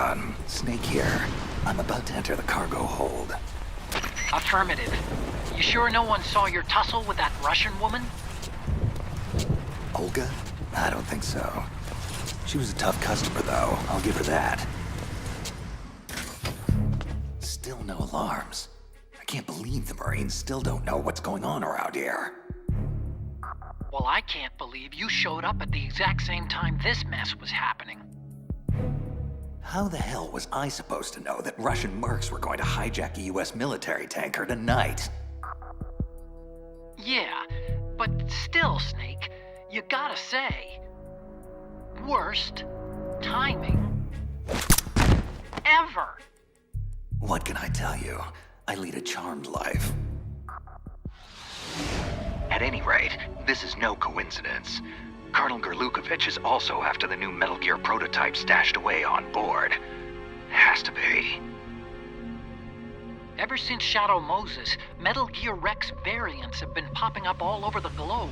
Otacon. Snake here. I'm about to enter the cargo hold. Affirmative. You sure no one saw your tussle with that Russian woman? Olga? I don't think so. She was a tough customer, though. I'll give her that. Still no alarms. I can't believe the Marines still don't know what's going on around here. Well, I can't believe you showed up at the exact same time this mess was happening. How the hell was I supposed to know that Russian mercs were going to hijack a US military tanker tonight? Yeah, but still, Snake, you gotta say... worst timing ever. What can I tell you? I lead a charmed life. At any rate, this is no coincidence. Colonel 𝕊𝔼𝕋𝐸𝐻 is also after the new Metal Gear prototype stashed away on board. Has to be. Ever since Shadow Moses, Metal Gear Rex variants have been popping up all over the globe.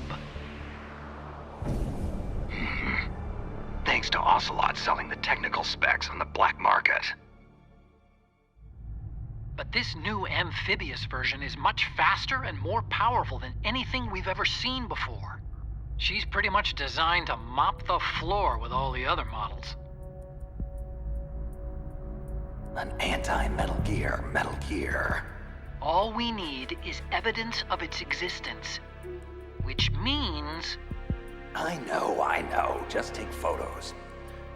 Thanks to Ocelot selling the technical specs on the black market. But this new amphibious version is much faster and more powerful than anything we've ever seen before. She's pretty much designed to mop the floor with all the other models. An anti-Metal Gear. All we need is evidence of its existence. Which means... I know. Just take photos.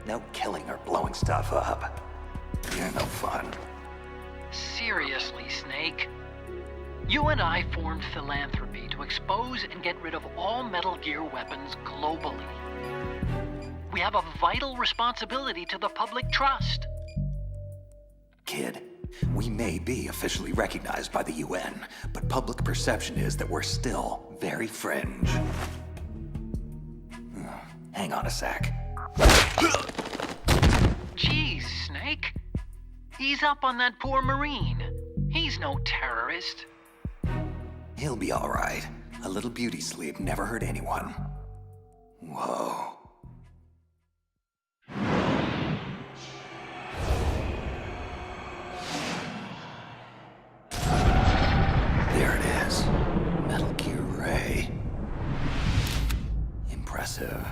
No killing or blowing stuff up. You're no fun. Seriously, Snake. You and I formed Philanthropy to expose and get rid of all Metal Gear weapons globally. We have a vital responsibility to the public trust. Kid, we may be officially recognized by the UN, but public perception is that we're still very fringe. Hang on a sec. Jeez, Snake. Ease up on that poor Marine. He's no terrorist. He'll be all right. A little beauty sleep never hurt anyone. Whoa. There it is. Metal Gear Ray. Impressive.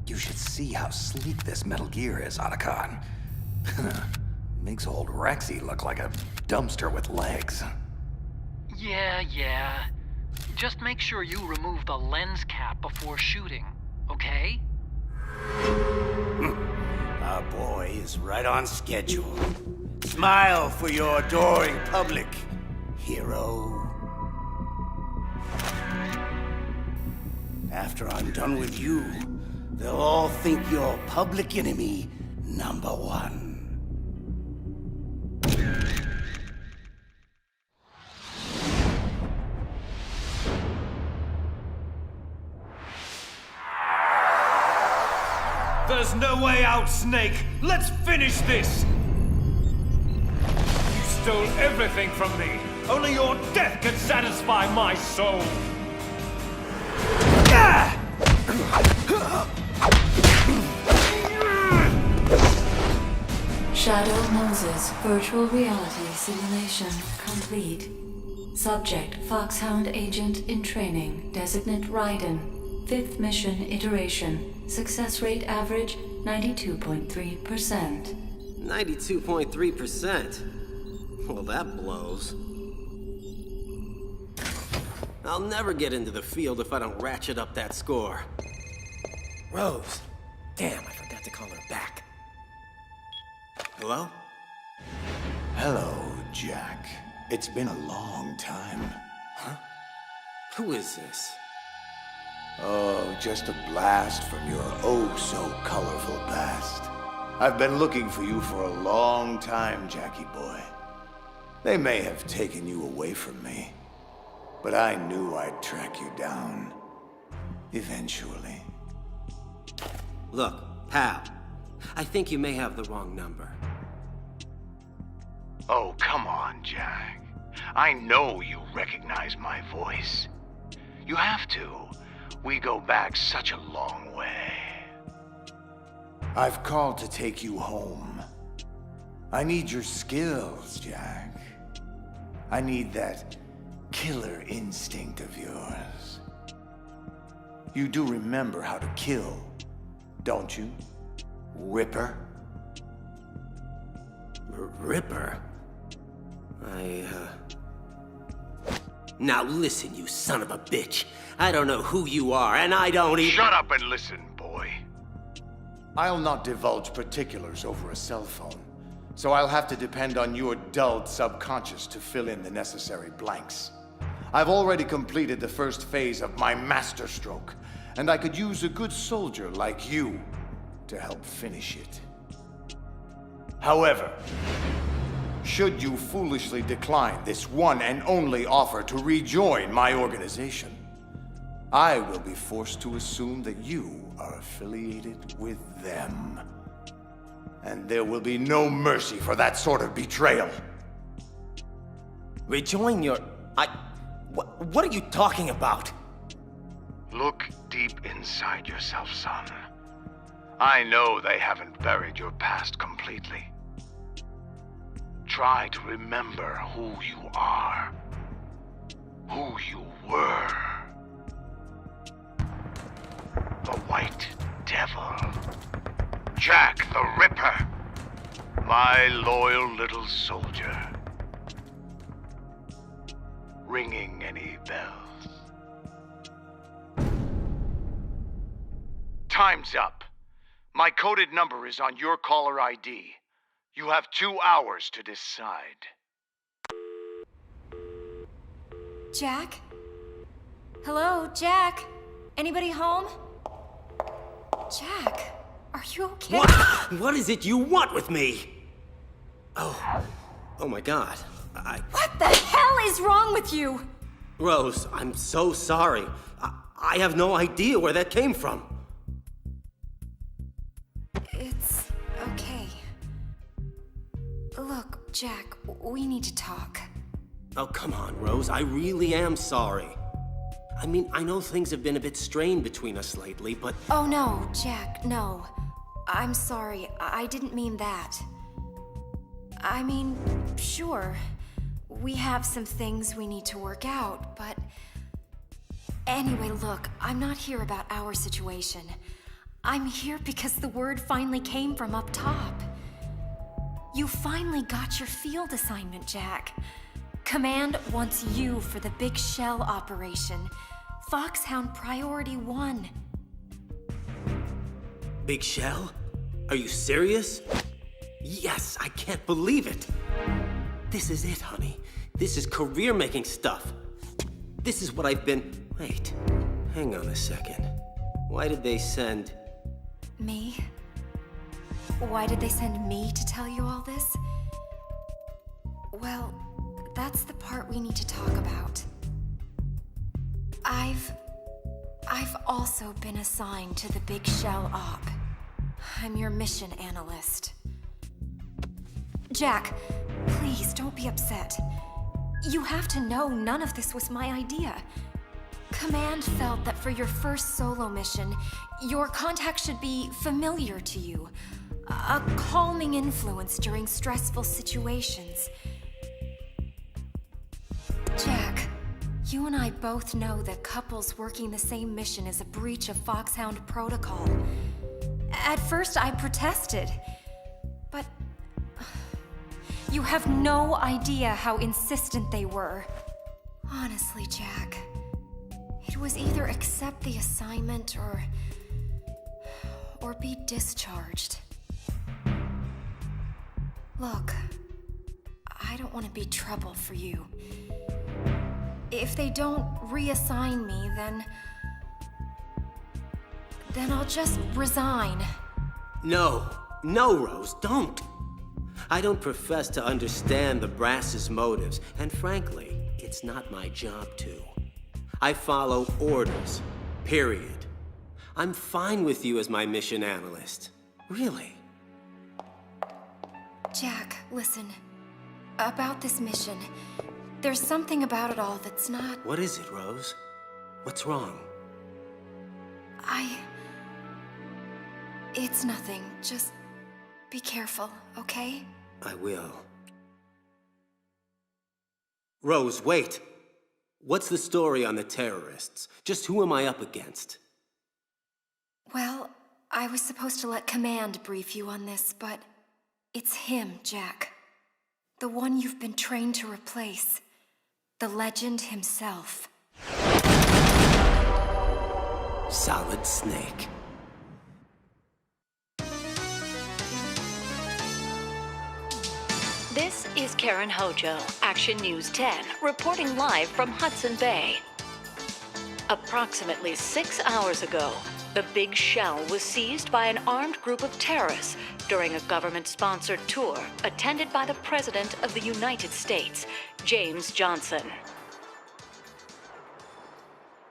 You should see how sleek this Metal Gear is, Otacon. Makes old Rexy look like a dumpster with legs. Yeah. Just make sure you remove the lens cap before shooting, okay? Our boy is right on schedule. Smile for your adoring public, hero. After I'm done with you, they'll all think you're public enemy #1. There's no way out, Snake! Let's finish this! You stole everything from me! Only your death can satisfy my soul! Shadow Moses virtual reality simulation complete. Subject Foxhound agent in training. Designate Raiden. 5th mission iteration. Success rate average 92.3%. 92.3%? Well, that blows. I'll never get into the field if I don't ratchet up that score. Rose. Damn, I forgot to call her back. Hello? Hello, Jack. It's been a long time. Huh? Who is this? Oh, just a blast from your oh-so-colorful past. I've been looking for you for a long time, Jackie boy. They may have taken you away from me, but I knew I'd track you down. Eventually. Look, pal. I think you may have the wrong number. Oh, come on, Jack. I know you recognize my voice. You have to. We go back such a long way. I've called to take you home. I need your skills, Jack. I need that killer instinct of yours. You do remember how to kill, don't you, Ripper? Ripper? Now listen, you son of a bitch. I don't know who you are, and I don't even— Shut up and listen, boy. I'll not divulge particulars over a cell phone, so I'll have to depend on your dulled subconscious to fill in the necessary blanks. I've already completed the first phase of my masterstroke, and I could use a good soldier like you to help finish it. However, should you foolishly decline this one and only offer to rejoin my organization, I will be forced to assume that you are affiliated with them. And there will be no mercy for that sort of betrayal. Rejoin your— What are you talking about? Look deep inside yourself, son. I know they haven't buried your past completely. Try to remember who you are, who you were. The White Devil. Jack the Ripper. My loyal little soldier. Ringing any bells? Time's up. My coded number is on your caller ID. You have 2 hours to decide. Jack? Hello, Jack? Anybody home? Jack, are you okay? What is it you want with me? Oh my God. What the hell is wrong with you? Rose, I'm so sorry. I have no idea where that came from. It's okay. Look, Jack, we need to talk. Oh, come on, Rose. I really am sorry. I mean, I know things have been a bit strained between us lately, but— Oh, no, Jack, no. I'm sorry. I didn't mean that. I mean, sure, we have some things we need to work out, but— Anyway, look, I'm not here about our situation. I'm here because the word finally came from up top. You finally got your field assignment, Jack. Command wants you for the Big Shell operation. Foxhound Priority 1. Big Shell? Are you serious? Yes, I can't believe it. This is it, honey. This is career-making stuff. This is what I've been— Wait, hang on a second. Why did they send— Me? Why did they send me to tell you all this? Well, that's the part we need to talk about. I've also been assigned to the Big Shell Op. I'm your mission analyst. Jack, please don't be upset. You have to know none of this was my idea. Command felt that for your first solo mission, your contact should be familiar to you. A calming influence during stressful situations. Jack, you and I both know that couples working the same mission is a breach of Foxhound protocol. At first, I protested, but you have no idea how insistent they were. Honestly, Jack, it was either accept the assignment or be discharged. Look, I don't want to be trouble for you. If they don't reassign me, then I'll just resign. No, Rose, don't. I don't profess to understand the brass's motives, and frankly, it's not my job to. I follow orders, period. I'm fine with you as my mission analyst. Really. Jack, listen. About this mission, there's something about it all that's not— What is it, Rose? What's wrong? It's nothing. Just be careful, okay? I will. Rose, wait! What's the story on the terrorists? Just who am I up against? Well, I was supposed to let Command brief you on this, but it's him, Jack. The one you've been trained to replace. The legend himself. Solid Snake. This is Karen Hojo, Action News 10, reporting live from Hudson Bay. Approximately 6 hours ago, the Big Shell was seized by an armed group of terrorists during a government-sponsored tour attended by the President of the United States, James Johnson.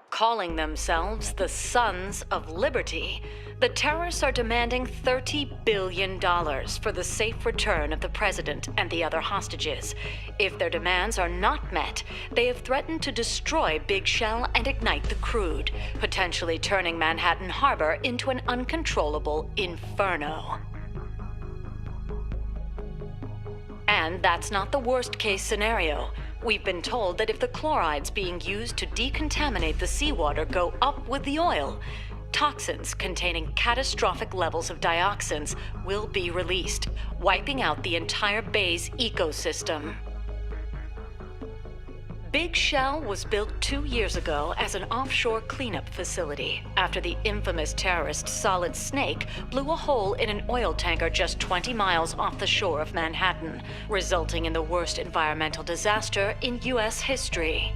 Calling themselves the Sons of Liberty, the terrorists are demanding $30 billion for the safe return of the president and the other hostages. If their demands are not met, they have threatened to destroy Big Shell and ignite the crude, potentially turning Manhattan Harbor into an uncontrollable inferno. And that's not the worst-case scenario. We've been told that if the chlorides being used to decontaminate the seawater go up with the oil, toxins containing catastrophic levels of dioxins will be released, wiping out the entire bay's ecosystem. Big Shell was built 2 years ago as an offshore cleanup facility after the infamous terrorist Solid Snake blew a hole in an oil tanker just 20 miles off the shore of Manhattan, resulting in the worst environmental disaster in U.S. history.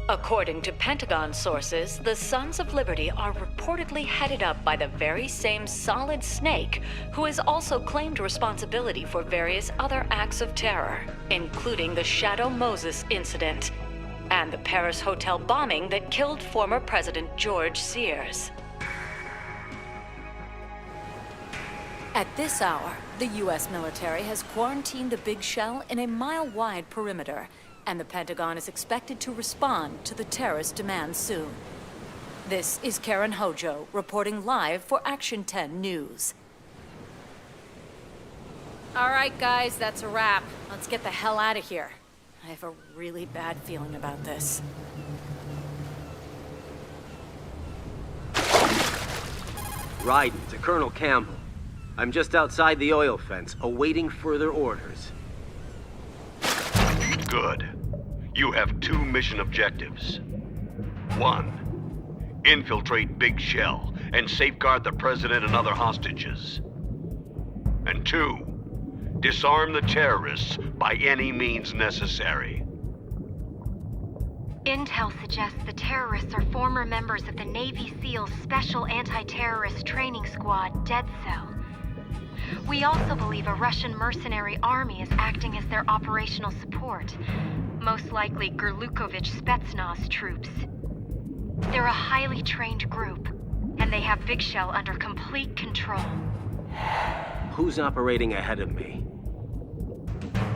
According to Pentagon sources, the Sons of Liberty are reportedly headed up by the very same Solid Snake, who has also claimed responsibility for various other acts of terror, including the Shadow Moses incident and the Paris hotel bombing that killed former President George Sears. At this hour, the U.S. military has quarantined the Big Shell in a mile-wide perimeter, and the Pentagon is expected to respond to the terrorist demands soon. This is Karen Hojo, reporting live for Action 10 News. All right, guys, that's a wrap. Let's get the hell out of here. I have a really bad feeling about this. Ryden to Colonel Campbell. I'm just outside the oil fence, awaiting further orders. Good. You have 2 mission objectives. 1. Infiltrate Big Shell and safeguard the President and other hostages. And 2. Disarm the terrorists by any means necessary. Intel suggests the terrorists are former members of the Navy SEALs Special Anti-Terrorist Training Squad, Dead Cell. We also believe a Russian mercenary army is acting as their operational support, most likely 𝕊𝔼𝕋𝐸 Spetsnaz troops. They're a highly trained group, and they have Big Shell under complete control. Who's operating ahead of me?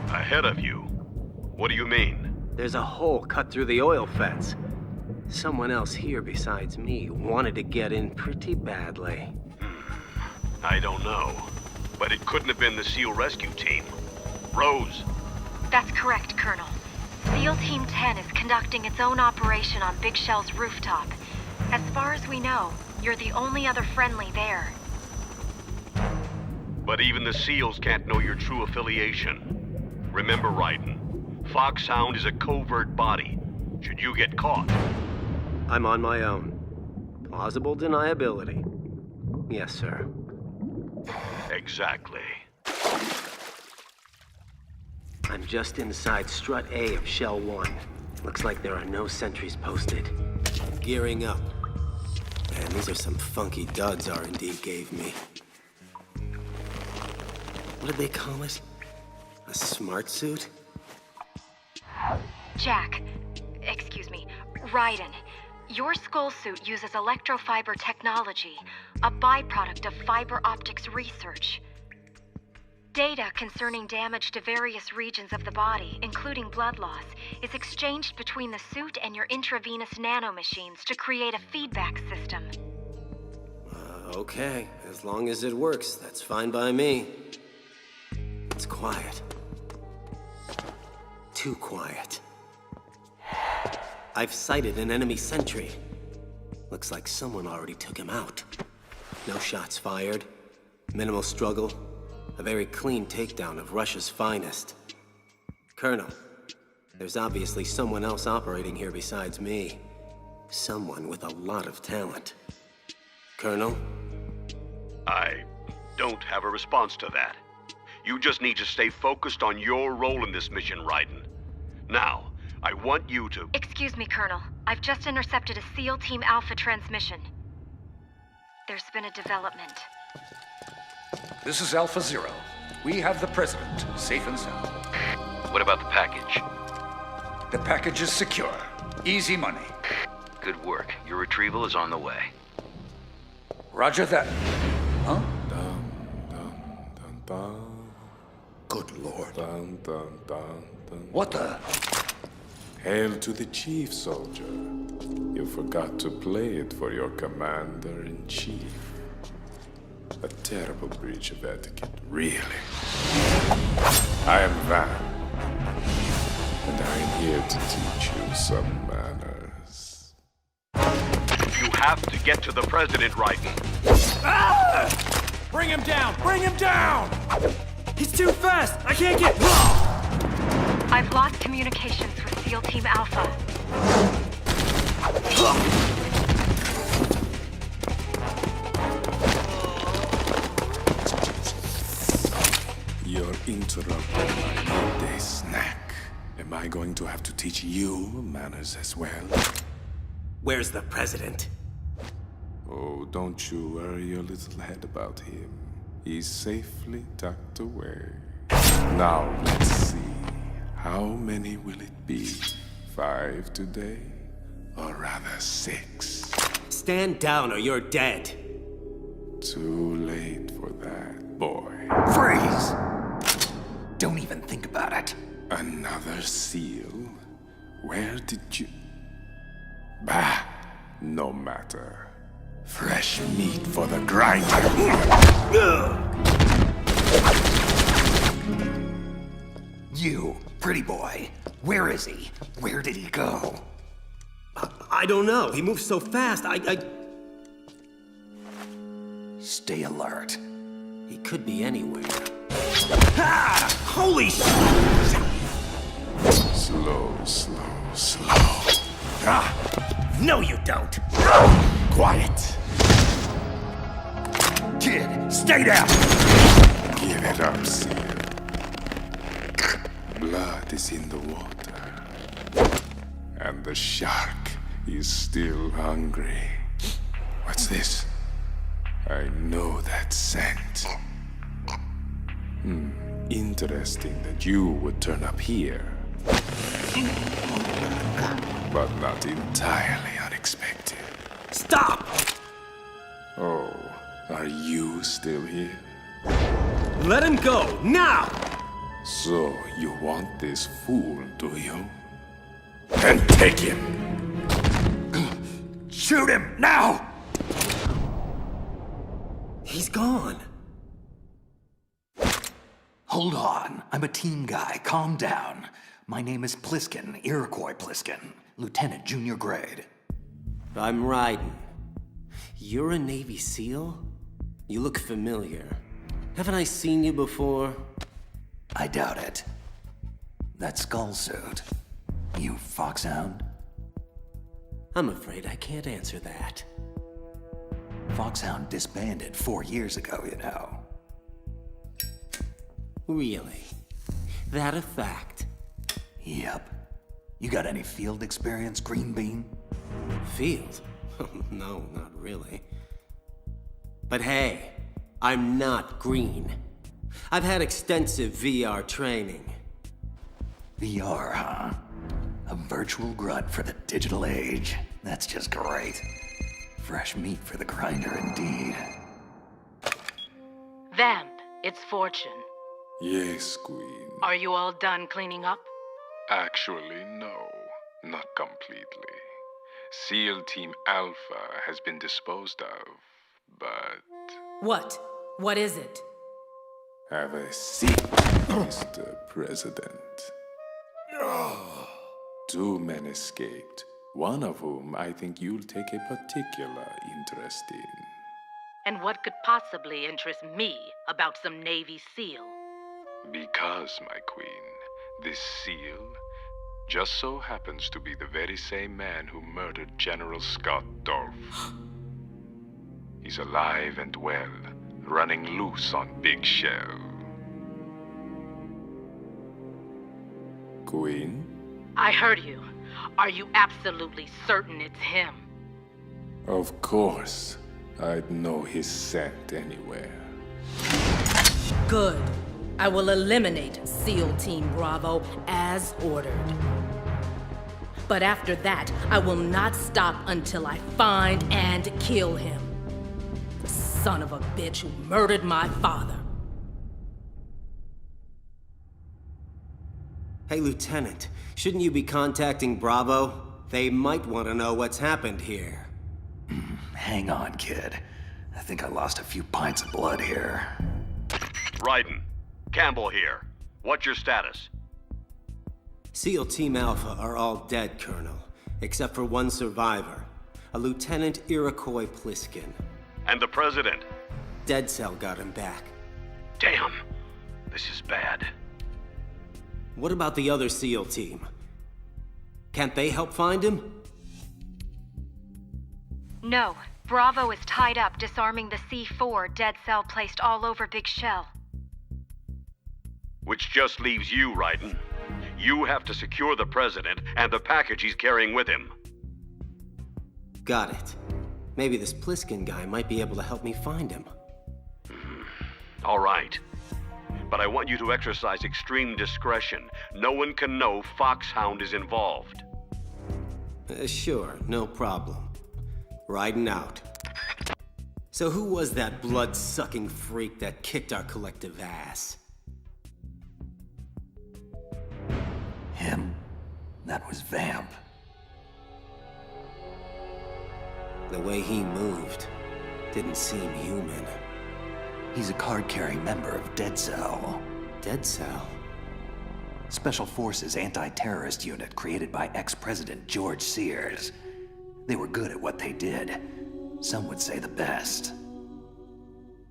Ahead of you? What do you mean? There's a hole cut through the oil fence. Someone else here besides me wanted to get in pretty badly. I don't know. But it couldn't have been the SEAL rescue team. Rose. That's correct, Colonel. SEAL Team 10 is conducting its own operation on Big Shell's rooftop. As far as we know, you're the only other friendly there. But even the SEALs can't know your true affiliation. Remember, Ryden, Foxhound is a covert body. Should you get caught? I'm on my own. Plausible deniability. Yes, sir. Exactly. I'm just inside Strut A of Shell 1. Looks like there are no sentries posted. Gearing up. Man, these are some funky duds R&D gave me. What did they call it? A smart suit? Jack, excuse me, Ryden. Your skull suit uses electrofiber technology, a byproduct of fiber optics research. Data concerning damage to various regions of the body, including blood loss, is exchanged between the suit and your intravenous nanomachines to create a feedback system. Okay. As long as it works, that's fine by me. It's quiet. Too quiet. I've sighted an enemy sentry. Looks like someone already took him out. No shots fired. Minimal struggle. A very clean takedown of Russia's finest. Colonel, there's obviously someone else operating here besides me. Someone with a lot of talent. Colonel? I don't have a response to that. You just need to stay focused on your role in this mission, Raiden. Now, I want you to... Excuse me, Colonel. I've just intercepted a SEAL Team Alpha transmission. There's been a development. This is Alpha Zero. We have the President, safe and sound. What about the package? The package is secure. Easy money. Good work. Your retrieval is on the way. Roger that. Huh? Dun, dun, dun, dun. Good Lord. Dun, dun, dun, dun. What the? Hail to the chief, soldier. You forgot to play it for your commander-in-chief. A terrible breach of etiquette, really. I am Van, and I am here to teach you some manners. You have to get to the President, Raiden. Ah! Bring him down! Bring him down! He's too fast! I can't get... I've lost communications with SEAL Team Alpha. You're interrupting my midday snack. Am I going to have to teach you manners as well? Where's the President? Oh, don't you worry your little head about him. He's safely tucked away. Now, let's see. How many will it be? 5 today? Or rather 6? Stand down or you're dead. Too late for that, boy. Freeze! Don't even think about it. Another seal? Where did you... Bah! No matter. Fresh meat for the grinder. You, pretty boy. Where is he? Where did he go? I don't know. He moves so fast. Stay alert. He could be anywhere. Ah! Holy shit! Slow, slow, slow. Ah! No, you don't. Quiet. Kid, stay down! Give it up, seal. Blood is in the water. And the shark is still hungry. What's this? I know that scent. Interesting that you would turn up here. But not entirely unexpected. Stop! Oh, are you still here? Let him go, now! So, you want this fool, do you? Then take him! Shoot him, now! He's gone. Hold on, I'm a team guy, calm down. My name is Pliskin, Iroquois Pliskin, Lieutenant Junior Grade. I'm Raiden. You're a Navy SEAL? You look familiar. Haven't I seen you before? I doubt it. That skull suit. You Foxhound? I'm afraid I can't answer that. Foxhound disbanded 4 years ago, you know. Really? That a fact? Yep. You got any field experience, Green Bean? Field? No, not really. But hey, I'm not green. I've had extensive VR training. VR, huh? A virtual grunt for the digital age. That's just great. Fresh meat for the grinder, indeed. Vamp, it's Fortune. Yes, Queen. Are you all done cleaning up? Actually, no. Not completely. SEAL Team Alpha has been disposed of, but... What? What is it? Have a seat, Mr. President. Two men escaped, one of whom I think you'll take a particular interest in. And what could possibly interest me about some Navy SEAL? Because, my queen, this SEAL just so happens to be the very same man who murdered General Scott Dorff. He's alive and well, running loose on Big Shell. Queen? I heard you. Are you absolutely certain it's him? Of course. I'd know his scent anywhere. Good. I will eliminate SEAL Team Bravo as ordered. But after that, I will not stop until I find and kill him. The son of a bitch who murdered my father. Hey, Lieutenant, shouldn't you be contacting Bravo? They might want to know what's happened here. Hang on, kid. I think I lost a few pints of blood here. Raiden, Campbell here. What's your status? SEAL Team Alpha are all dead, Colonel, except for one survivor, a Lieutenant 𝕊𝐼𝐵𝐿𝐼𝐿. And the President? Dead Cell got him back. Damn. This is bad. What about the other SEAL team? Can't they help find him? No. Bravo is tied up disarming the C4 Dead Cell placed all over Big Shell. Which just leaves you, Raiden. You have to secure the President and the package he's carrying with him. Got it. Maybe this Pliskin guy might be able to help me find him. All right. But I want you to exercise extreme discretion. No one can know Foxhound is involved. Sure, no problem. Riding out. So who was that blood-sucking freak that kicked our collective ass? Him? That was Vamp. The way he moved didn't seem human. He's a card-carrying member of Dead Cell. Dead Cell? Special Forces anti-terrorist unit created by ex-President George Sears. They were good at what they did. Some would say the best.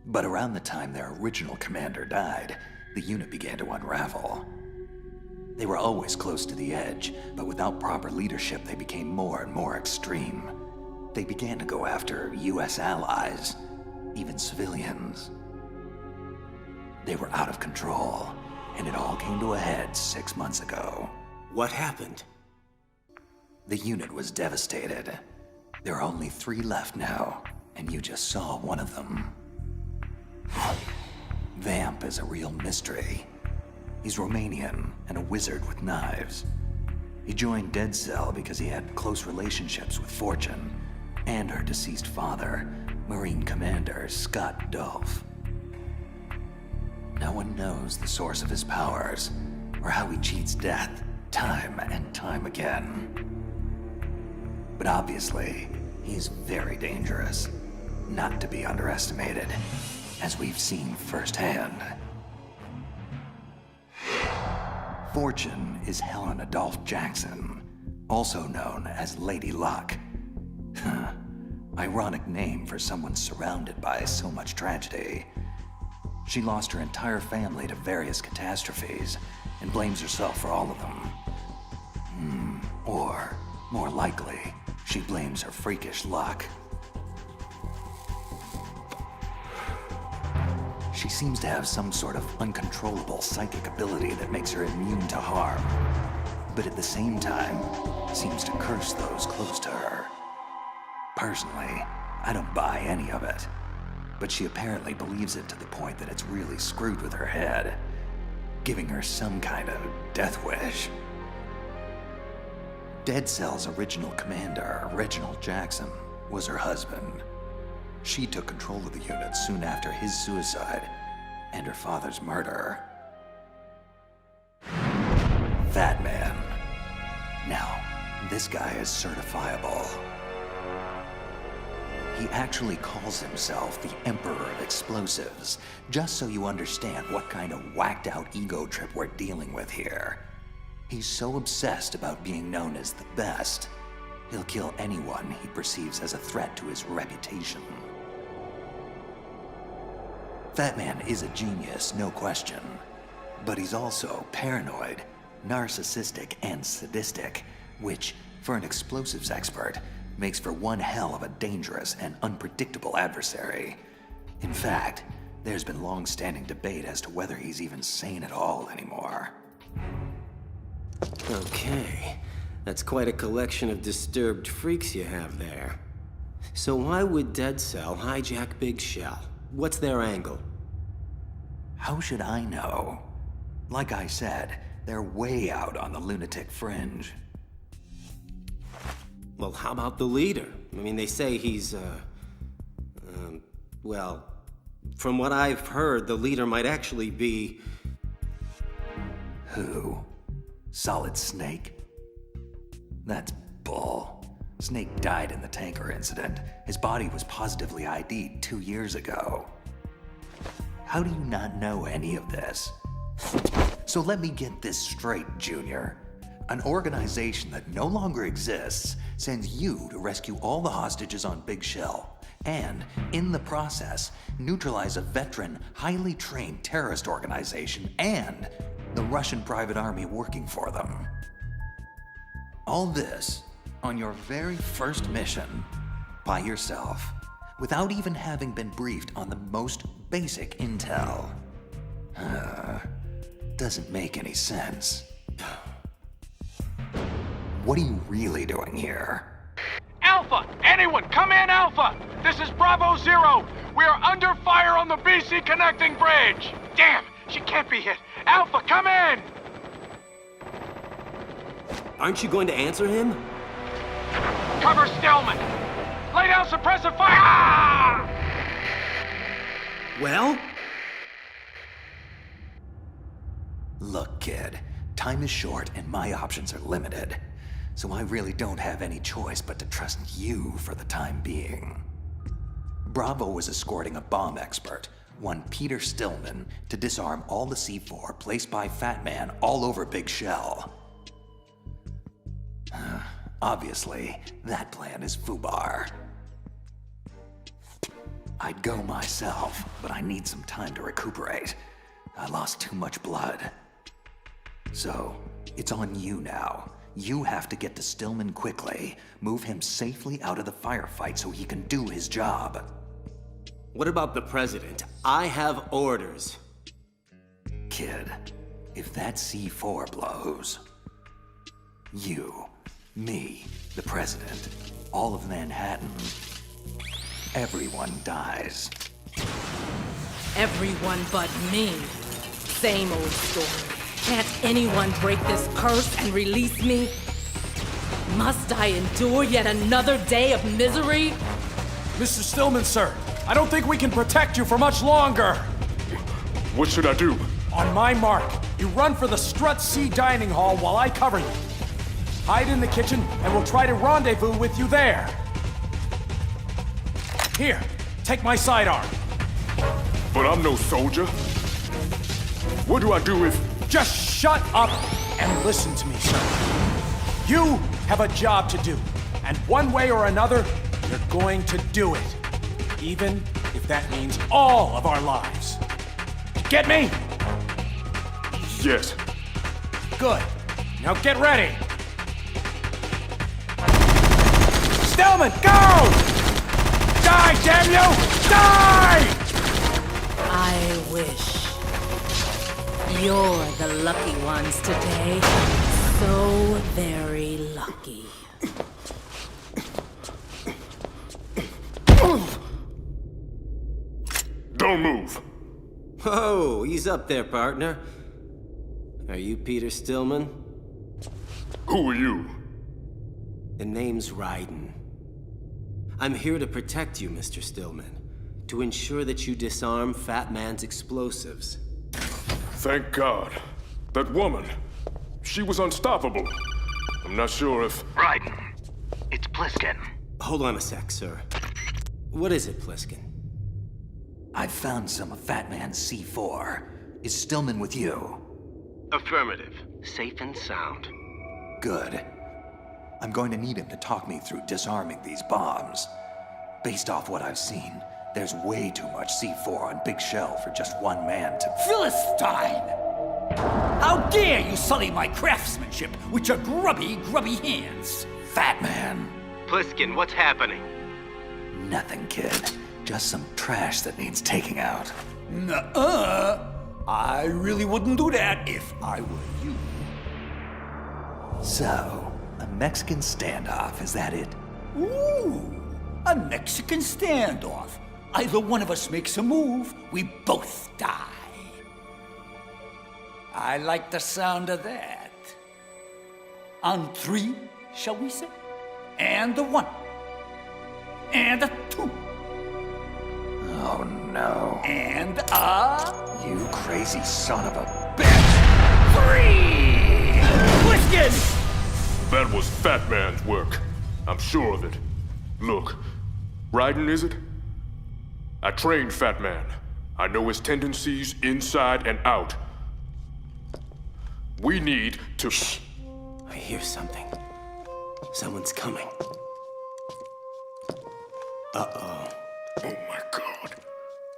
But around the time their original commander died, the unit began to unravel. They were always close to the edge, but without proper leadership, they became more and more extreme. They began to go after US allies, even civilians. They were out of control, and it all came to a head 6 months ago. What happened? The unit was devastated. There are only 3 left now, and you just saw one of them. Vamp is a real mystery. He's Romanian and a wizard with knives. He joined Dead Cell because he had close relationships with Fortune and her deceased father, Marine Commander Scott Dorff. No one knows the source of his powers or how he cheats death time and time again. But obviously, he's very dangerous, not to be underestimated, as we've seen firsthand. Fortune is Helen Adolph Jackson, also known as Lady Luck. Ironic name for someone surrounded by so much tragedy. She lost her entire family to various catastrophes and blames herself for all of them. Or, more likely, she blames her freakish luck. She seems to have some sort of uncontrollable psychic ability that makes her immune to harm, but at the same time, seems to curse those close to her. Personally, I don't buy any of it, but she apparently believes it to the point that it's really screwed with her head, giving her some kind of death wish. Dead Cell's original commander, Reginald Jackson, was her husband. She took control of the unit soon after his suicide and her father's murder. Fat Man. Now, this guy is certifiable. He actually calls himself the Emperor of Explosives, just so you understand what kind of whacked-out ego trip we're dealing with here. He's so obsessed about being known as the best, he'll kill anyone he perceives as a threat to his reputation. Fat Man is a genius, no question. But he's also paranoid, narcissistic, and sadistic, which, for an explosives expert, makes for one hell of a dangerous and unpredictable adversary. In fact, there's been long-standing debate as to whether he's even sane at all anymore. Okay, that's quite a collection of disturbed freaks you have there. So why would Dead Cell hijack Big Shell? What's their angle? How should I know? Like I said, they're way out on the lunatic fringe. Well, how about the leader? I mean, they say he's, well, from what I've heard, the leader might actually be... Who? Solid Snake? That's bull. Snake died in the tanker incident. His body was positively ID'd 2 years ago. How do you not know any of this? So let me get this straight, Junior. An organization that no longer exists sends you to rescue all the hostages on Big Shell, and, in the process, neutralize a veteran, highly trained terrorist organization and the Russian private army working for them. All this on your very first mission, by yourself, without even having been briefed on the most basic intel. Doesn't make any sense. What are you really doing here? Alpha! Anyone, come in, Alpha! This is Bravo Zero! We are under fire on the BC connecting bridge! Damn, she can't be hit! Alpha, come in! Aren't you going to answer him? Cover Stillman! Lay down suppressive fire! Ah! Well? Look, kid, time is short and my options are limited. So I really don't have any choice but to trust you for the time being. Bravo was escorting a bomb expert, one Peter Stillman, to disarm all the C4 placed by Fat Man all over Big Shell. Obviously, that plan is FUBAR. I'd go myself, but I need some time to recuperate. I lost too much blood. So, it's on you now. You have to get to Stillman quickly, move him safely out of the firefight so he can do his job. What about the president? I have orders. Kid, if that C4 blows, you, me, the president, all of Manhattan, everyone dies. Everyone but me. Same old story. Can't anyone break this curse and release me? Must I endure yet another day of misery? Mr. Stillman, sir, I don't think we can protect you for much longer. What should I do? On my mark, you run for the Strut C dining hall while I cover you. Hide in the kitchen, and we'll try to rendezvous with you there. Here, take my sidearm. But I'm no soldier. What do I do if... Just shut up and listen to me, sir. You have a job to do, and one way or another, you're going to do it. Even if that means all of our lives. Get me? Yes. Good. Now get ready. Stillman, go! Die, damn you! Die! I wish. You're the lucky ones today. So very lucky. Don't move. Oh, he's up there, partner. Are you Peter Stillman? Who are you? The name's Raiden. I'm here to protect you, Mr. Stillman. To ensure that you disarm Fat Man's explosives. Thank God. That woman, She was unstoppable. I'm not sure if... Raiden, it's Pliskin. Hold on a sec, sir. What is it, Pliskin? I've found some of Fat Man's C4. Is Stillman with you? Affirmative. Safe and sound. Good. I'm going to need him to talk me through disarming these bombs. Based off what I've seen, there's way too much C4 on Big Shell for just one man to... Philistine! How dare you sully my craftsmanship with your grubby hands? Fat Man! Pliskin, what's happening? Nothing, kid. Just some trash that needs taking out. Nuh-uh. I really wouldn't do that if I were you. So, a Mexican standoff, is that it? Ooh, a Mexican standoff. Either one of us makes a move, we both die. I like the sound of that. On 3, shall we say? And a 1. And a 2. Oh no. And a... You crazy son of a... 3! Pliskin! That was Fat Man's work. I'm sure of it. Look, Raiden, is it? I trained Fat Man. I know his tendencies inside and out. We need to... Shh. I hear something. Someone's coming. Uh-oh. Oh my God.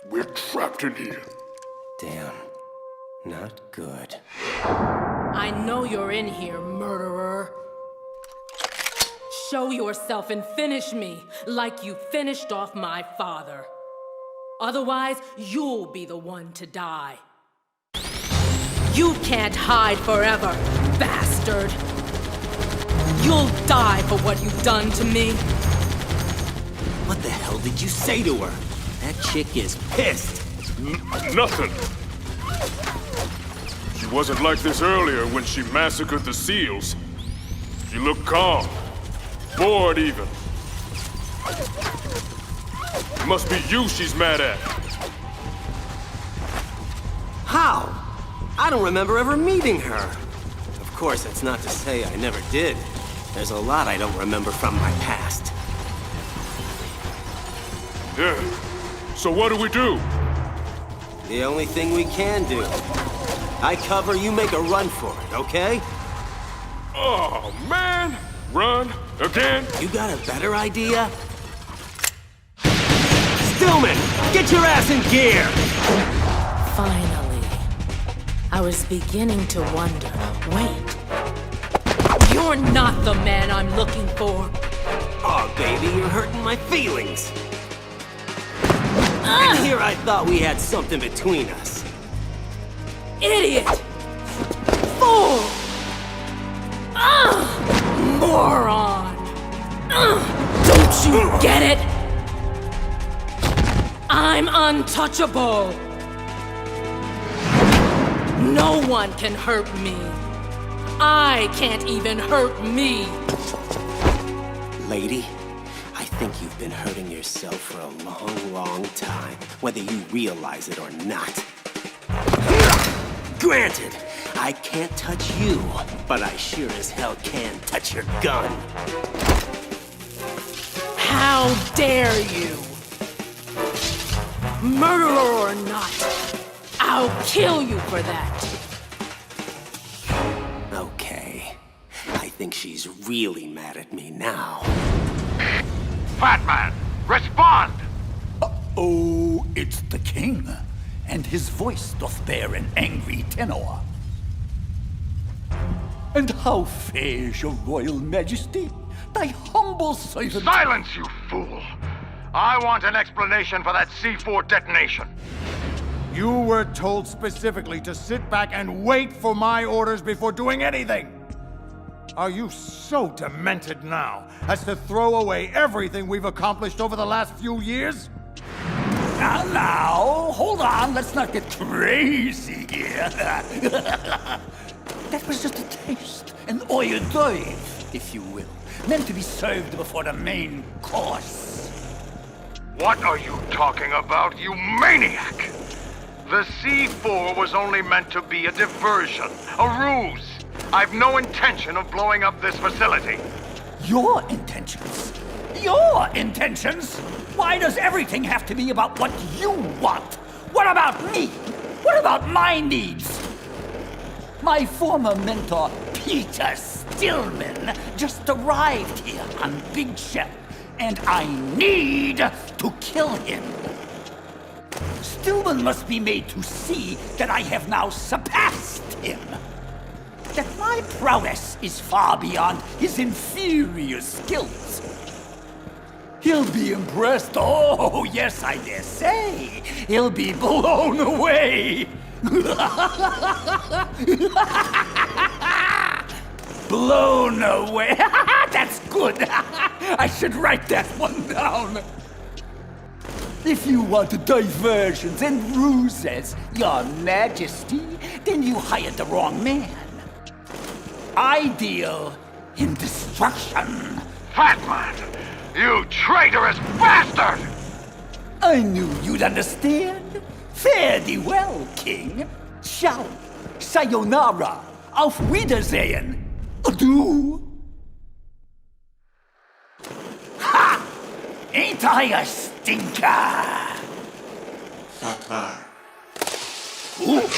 We're trapped in here. Damn. Not good. I know you're in here, murderer. Show yourself and finish me like you finished off my father. Otherwise, you'll be the one to die. You can't hide forever, bastard. You'll die for what you've done to me. What the hell did you say to her? That chick is pissed. Nothing. She wasn't like this earlier when she massacred the SEALs. She looked calm. Bored even. It must be you she's mad at. How? I don't remember ever meeting her. Of course, that's not to say I never did. There's a lot I don't remember from my past. Yeah. So what do we do? The only thing we can do. I cover, you make a run for it, okay? Oh, man! Run? Again? You got a better idea? Stillman, get your ass in gear! Finally. I was beginning to wonder. Wait. You're not the man I'm looking for. Oh, baby, you're hurting my feelings. And here I thought we had something between us. Idiot! Fool! Moron! Don't you get it? I'm untouchable! No one can hurt me. I can't even hurt me. Lady, I think you've been hurting yourself for a long, long time, whether you realize it or not. Granted, I can't touch you, but I sure as hell can touch your gun. How dare you? Murderer or not, I'll kill you for that. Okay, I think she's really mad at me now. Fat Man, respond! Oh, it's the king, and his voice doth bear an angry tenor. And how fares your royal majesty? Thy humble servant... Silence, you fool! I want an explanation for that C4 detonation. You were told specifically to sit back and wait for my orders before doing anything. Are you so demented now as to throw away everything we've accomplished over the last few years? Now, hold on, let's not get crazy here. That was just a taste, an hors d'oeuvre, if you will, meant to be served before the main course. What are you talking about, you maniac? The C4 was only meant to be a diversion, a ruse. I've no intention of blowing up this facility. Your intentions? Your intentions? Why does everything have to be about what you want? What about me? What about my needs? My former mentor, Peter Stillman, just arrived here on Big Shell, and I need to kill him. Stillman must be made to see that I have now surpassed him. That my prowess is far beyond his inferior skills. He'll be impressed. Oh, yes, I dare say. He'll be blown away. Blown away. That's good. I should write that one down. If you want diversions and ruses, Your Majesty, then you hired the wrong man. I deal in destruction. Fatman! You traitorous bastard! I knew you'd understand. Fare thee well, King. Ciao. Sayonara. Auf Wiedersehen. Adieu. Ha! Ain't I a stinker? Fatman. Ooh.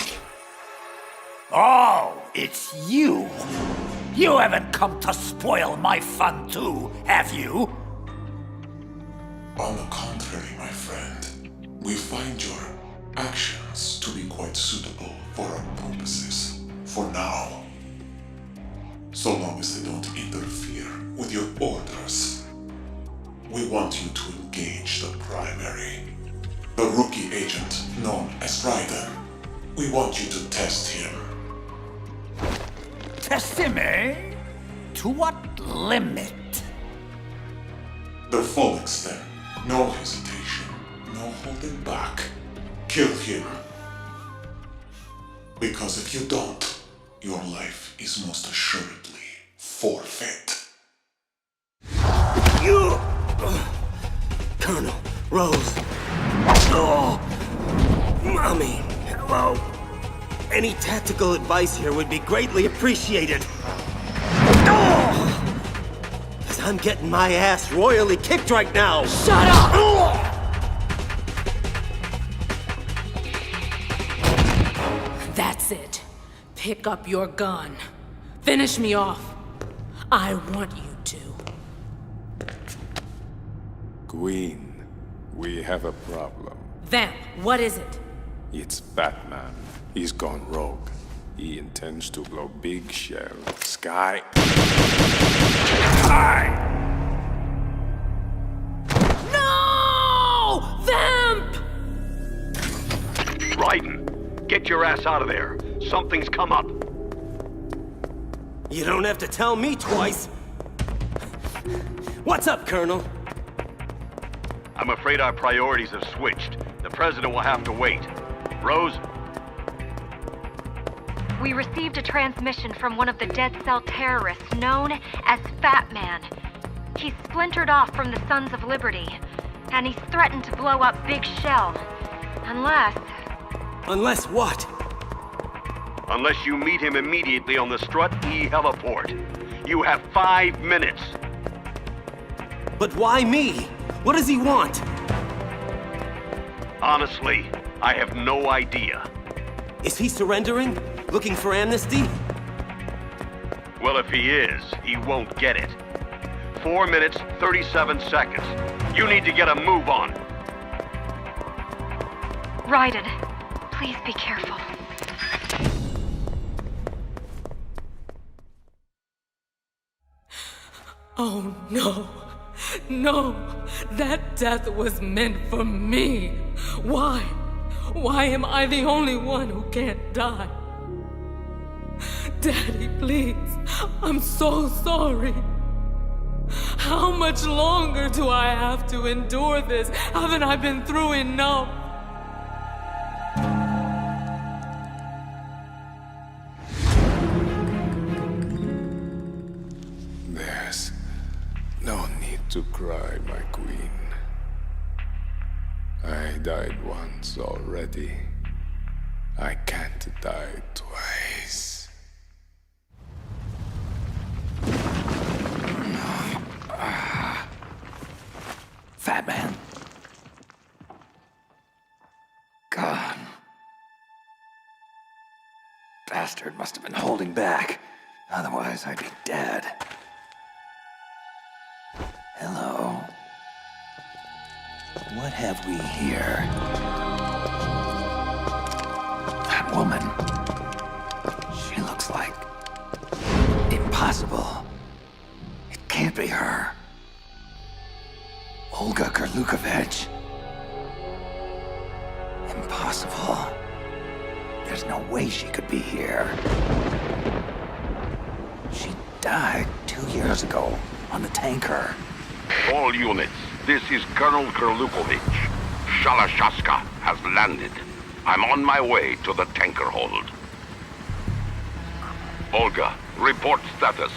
Oh, it's you. You haven't come to spoil my fun too, have you? On the contrary, my friend, we find your actions to be quite suitable for our purposes, for now. So long as they don't interfere with your orders. We want you to engage the primary, the rookie agent known as Raiden. We want you to test him. Test him, eh? To what limit? The full extent. No hesitation. No holding back. Kill him. Because if you don't, your life is most assuredly forfeit. You! Colonel, Rose. Oh! Mommy, hello. Any tactical advice here would be greatly appreciated. Oh! As I'm getting my ass royally kicked right now. Shut up! Oh! That's it. Pick up your gun. Finish me off. I want you to. Queen, we have a problem. Vamp, what is it? It's Batman. He's gone rogue. He intends to blow Big Shell sky high. No! Vamp! Raiden, get your ass out of there. Something's come up. You don't have to tell me twice. What's up, Colonel? I'm afraid our priorities have switched. The president will have to wait. Rose? We received a transmission from one of the Dead Cell terrorists known as Fat Man. He's splintered off from the Sons of Liberty, and he's threatened to blow up Big Shell. Unless... Unless what? Unless you meet him immediately on the Strut E heliport. You have 5 minutes. But why me? What does he want? Honestly, I have no idea. Is he surrendering? Looking for amnesty? Well, if he is, he won't get it. 4 minutes, 37 seconds. You need to get a move on. Raiden, please be careful. Oh, no. No, that death was meant for me. Why? Why am I the only one who can't die? Daddy, please. I'm so sorry. How much longer do I have to endure this? Haven't I been through enough? There's no need to cry, my queen. I died once already. I can't die twice. Fat Man. God. Bastard must have been holding back. Otherwise, I'd be dead. Hello. What have we here? That woman. She looks like... impossible. It can't be her. 𝕊𝐼𝐵𝐿𝐼𝐄𝐋. Impossible. There's no way she could be here. She died 2 years ago on the tanker. All units, this is Colonel 𝕊𝐼𝐵𝐿𝐼𝐄𝐋. Shalashaska has landed. I'm on my way to the tanker hold. Olga, report status.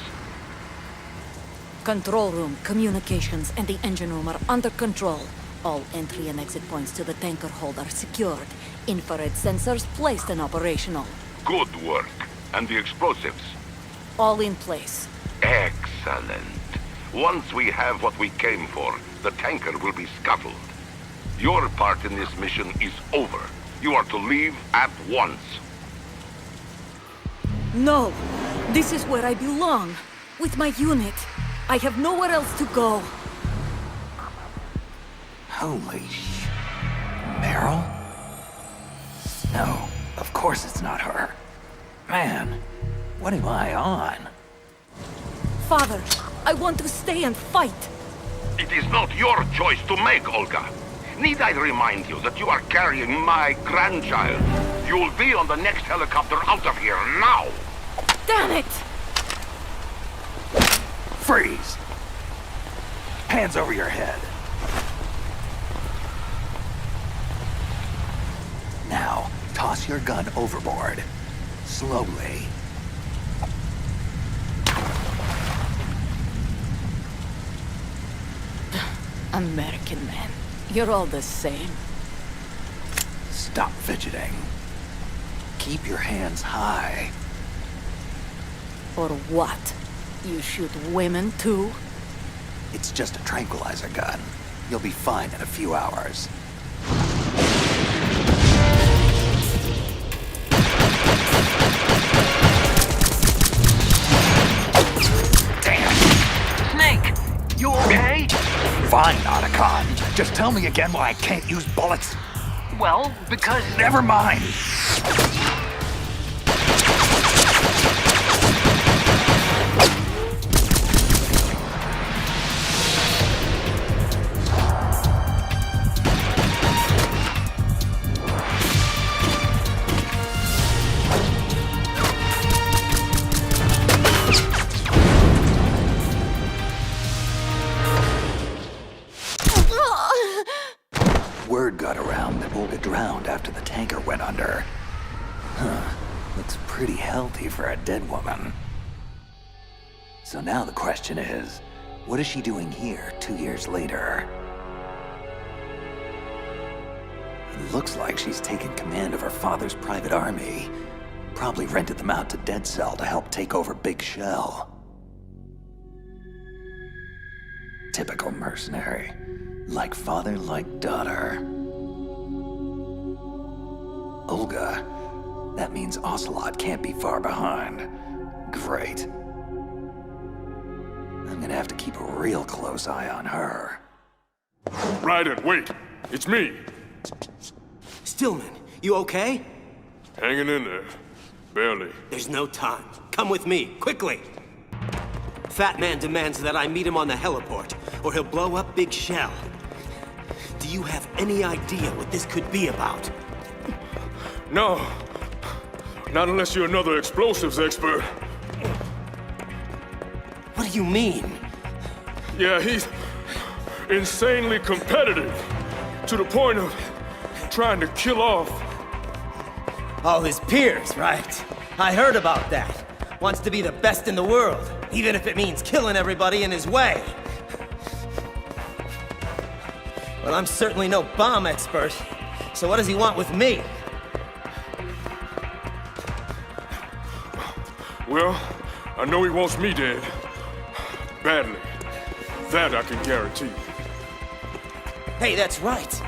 Control room, communications, and the engine room are under control. All entry and exit points to the tanker hold are secured. Infrared sensors placed and operational. Good work. And the explosives? All in place. Excellent. Once we have what we came for, the tanker will be scuttled. Your part in this mission is over. You are to leave at once. No! This is where I belong. With my unit. I have nowhere else to go. Holy sh... Meryl? No, of course it's not her. Man, what am I on? Father, I want to stay and fight. It is not your choice to make, Olga. Need I remind you that you are carrying my grandchild? You'll be on the next helicopter out of here now! Damn it! Freeze! Hands over your head. Now, toss your gun overboard. Slowly. American man, you're all the same. Stop fidgeting. Keep your hands high. Or what? You shoot women too? It's just a tranquilizer gun. You'll be fine in a few hours. Damn! Snake, you okay? Fine, Otacon. Just tell me again why I can't use bullets. Well, because... Never mind. Word got around that Olga drowned after the tanker went under. Huh. Looks pretty healthy for a dead woman. So now the question is, what is she doing here 2 years later? It looks like she's taken command of her father's private army. Probably rented them out to Dead Cell to help take over Big Shell. Typical mercenary. Like father, like daughter. Olga. That means Ocelot can't be far behind. Great. I'm gonna have to keep a real close eye on her. Raiden, wait! It's me! Stillman, you okay? Hanging in there. Barely. There's no time. Come with me, quickly! Fat Man demands that I meet him on the heliport, or he'll blow up Big Shell. Do you have any idea what this could be about? No. Not unless you're another explosives expert. What do you mean? Yeah, he's insanely competitive. To the point of trying to kill off all his peers, right? I heard about that. Wants to be the best in the world, even if it means killing everybody in his way. Well, I'm certainly no bomb expert, so what does he want with me? Well, I know he wants me dead. Badly. That I can guarantee. Hey, that's right.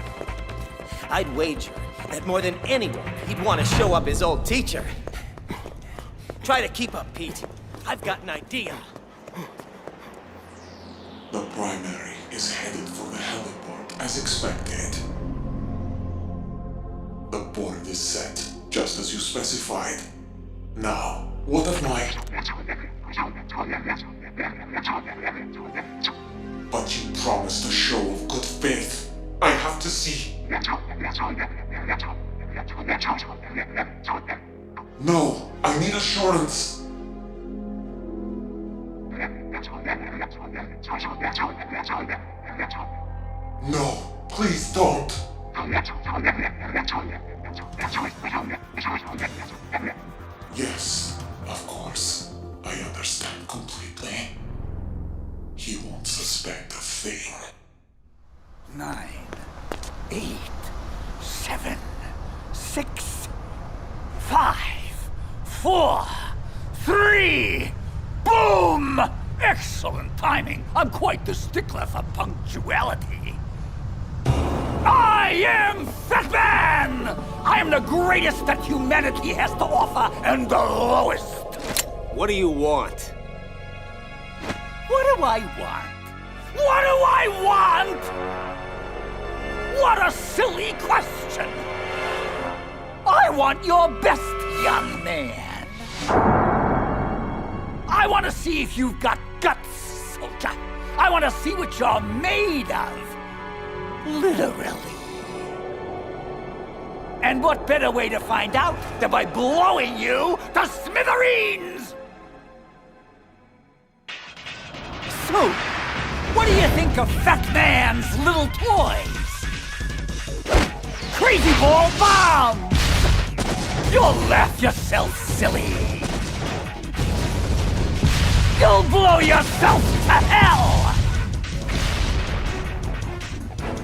I'd wager that more than anyone, he'd want to show up his old teacher. Try to keep up, Pete. I've got an idea. The primary is headed for the heliport, as expected. The board is set, just as you specified. Now, what of my... But you promised a show of good faith. I have to see. No, I need assurance. No, please don't. Yes, of course. I understand completely. He won't suspect a thing. 9, 8, 7, 6, 5, 4, 3, boom! Excellent timing. I'm quite the stickler for punctuality. I am Fat Man! I am the greatest that humanity has to offer, and the lowest. What do you want? What do I want? What do I want? What a silly question! I want your best, young man. I want to see if you've got guts, soldier. I want to see what you're made of. Literally. And what better way to find out than by blowing you to smithereens? So, what do you think of Fat Man's little toys? Crazy ball bomb! You'll laugh yourself silly. You'll blow yourself to hell!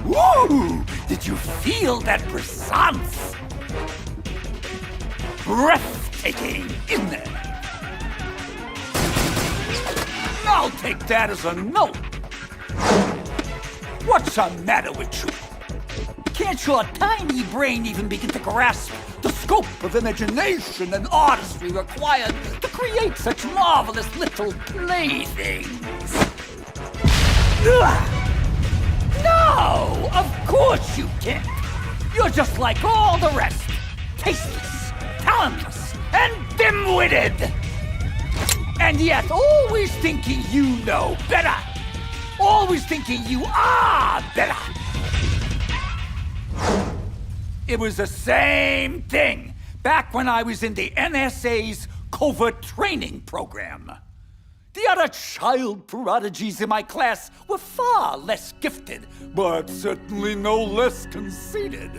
Woo! Did you feel that brisance? Breathtaking, isn't it? I'll take that as a no. What's the matter with you? Can't your tiny brain even begin to grasp the scope of imagination and artistry required to create such marvelous little playthings? No, of course you can't. You're just like all the rest. Tasteless, talentless, and dim-witted. And yet always thinking you know better. Always thinking you are better. It was the same thing back when I was in the NSA's covert training program. The other child prodigies in my class were far less gifted, but certainly no less conceited.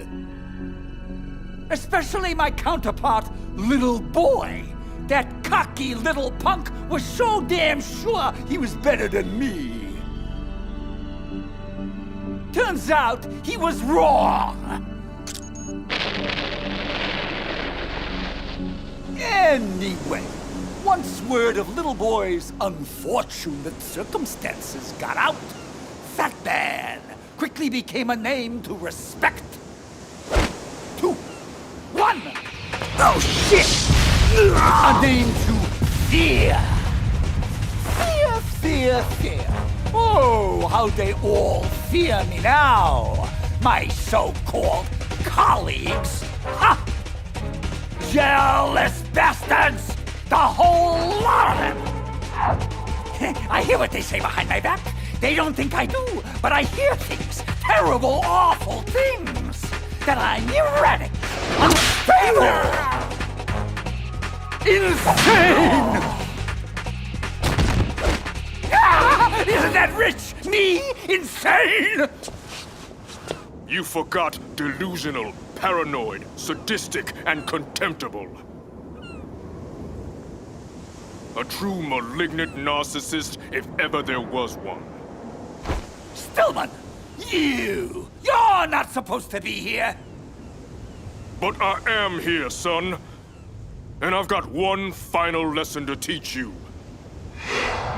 Especially my counterpart, Little Boy. That cocky little punk was so damn sure he was better than me. Turns out he was wrong. Anyway, once word of Little Boy's unfortunate circumstances got out, Fat Man quickly became a name to respect. 2, 1. Oh shit! A name to fear. Fear, fear, fear. Oh, how they all fear me now. My so-called colleagues. Ha! Jealous bastards! The whole lot of them! I hear what they say behind my back. They don't think I do, but I hear things. Terrible, awful things. That I'm erratic, unstable, insane! Ah, isn't that rich? Me? Insane? You forgot delusional, paranoid, sadistic, and contemptible. A true malignant narcissist, if ever there was one. Stillman, you're not supposed to be here. But I am here, son. And I've got one final lesson to teach you.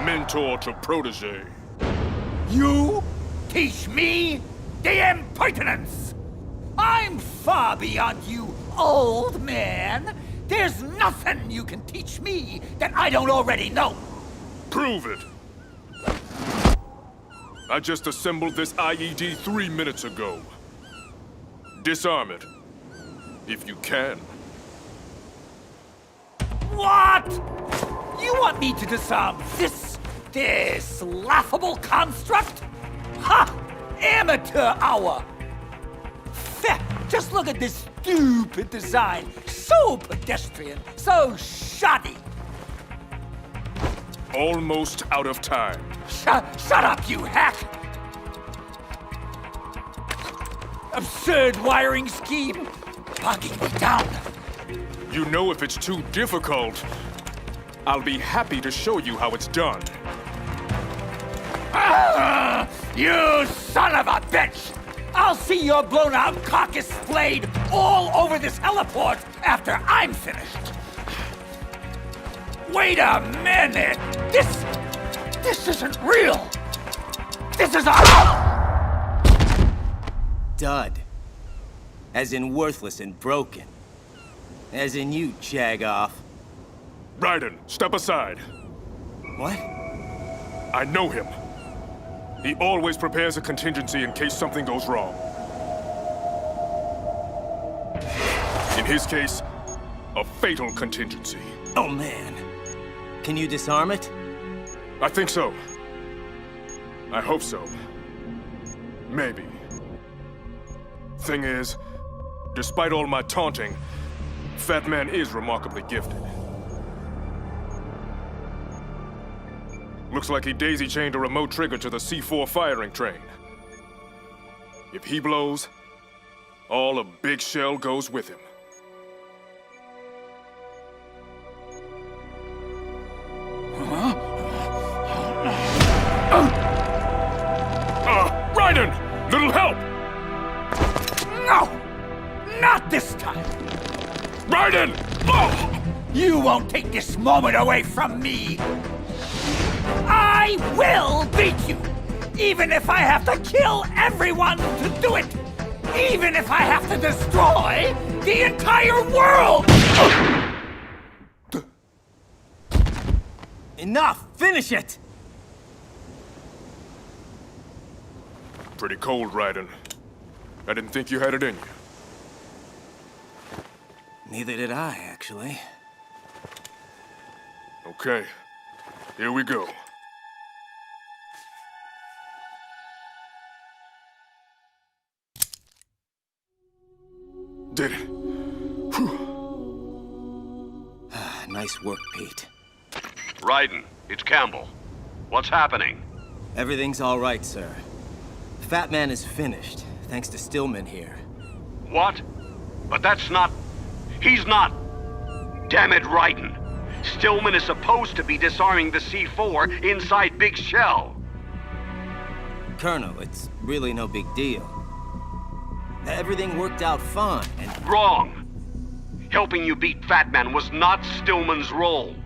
Mentor to protege. You? Teach me? The impertinence! I'm far beyond you, old man. There's nothing you can teach me that I don't already know. Prove it. I just assembled this IED 3 minutes ago. Disarm it. If you can. What? You want me to disarm this laughable construct? Ha! Amateur hour! Feh, just look at this stupid design. So pedestrian, so shoddy. Almost out of time. Shut up, you hack! Absurd wiring scheme, bogging me down. You know, if it's too difficult, I'll be happy to show you how it's done. You son of a bitch! I'll see your blown-out carcass splayed all over this heliport after I'm finished. Wait a minute! This isn't real! This is a... Dud. As in worthless and broken. As in you, jag-off. Raiden, step aside. What? I know him. He always prepares a contingency in case something goes wrong. In his case, a fatal contingency. Oh, man. Can you disarm it? I think so. I hope so. Maybe. Thing is, despite all my taunting, Fat Man is remarkably gifted. Looks like he daisy-chained a remote trigger to the C4 firing train. If he blows, all of Big Shell goes with him. Raiden! Little help! No! Not this time! Raiden! Oh! You won't take this moment away from me! I will beat you! Even if I have to kill everyone to do it! Even if I have to destroy the entire world! Enough! Finish it! Pretty cold, Raiden. I didn't think you had it in you. Neither did I, actually. Okay, here we go. Did it. Nice work, Pete. Raiden, it's Campbell. What's happening? Everything's all right, sir. Fat Man is finished, thanks to Stillman here. What? But that's not... He's not... Damn it, Raiden. Stillman is supposed to be disarming the C4 inside Big Shell. Colonel, it's really no big deal. Everything worked out fine, and... Wrong. Helping you beat Fat Man was not Stillman's role.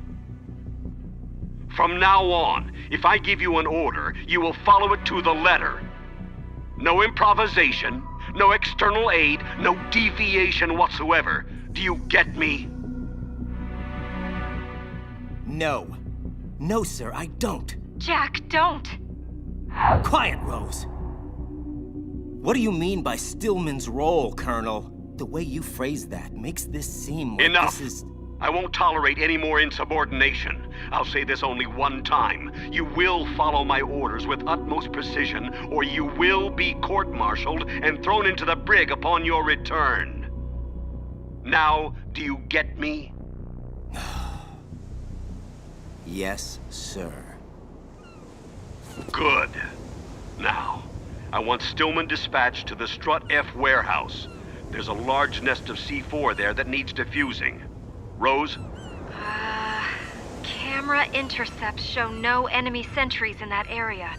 From now on, if I give you an order, you will follow it to the letter. No improvisation, no external aid, no deviation whatsoever. Do you get me? No. No, sir, I don't. Jack, don't. Quiet, Rose. What do you mean by Stillman's role, Colonel? The way you phrase that makes this seem like Enough. This is... I won't tolerate any more insubordination. I'll say this only one time. You will follow my orders with utmost precision, or you will be court-martialed and thrown into the brig upon your return. Now, do you get me? Yes, sir. Good. Now, I want Stillman dispatched to the Strut F warehouse. There's a large nest of C4 there that needs defusing. Rose? Camera intercepts show no enemy sentries in that area,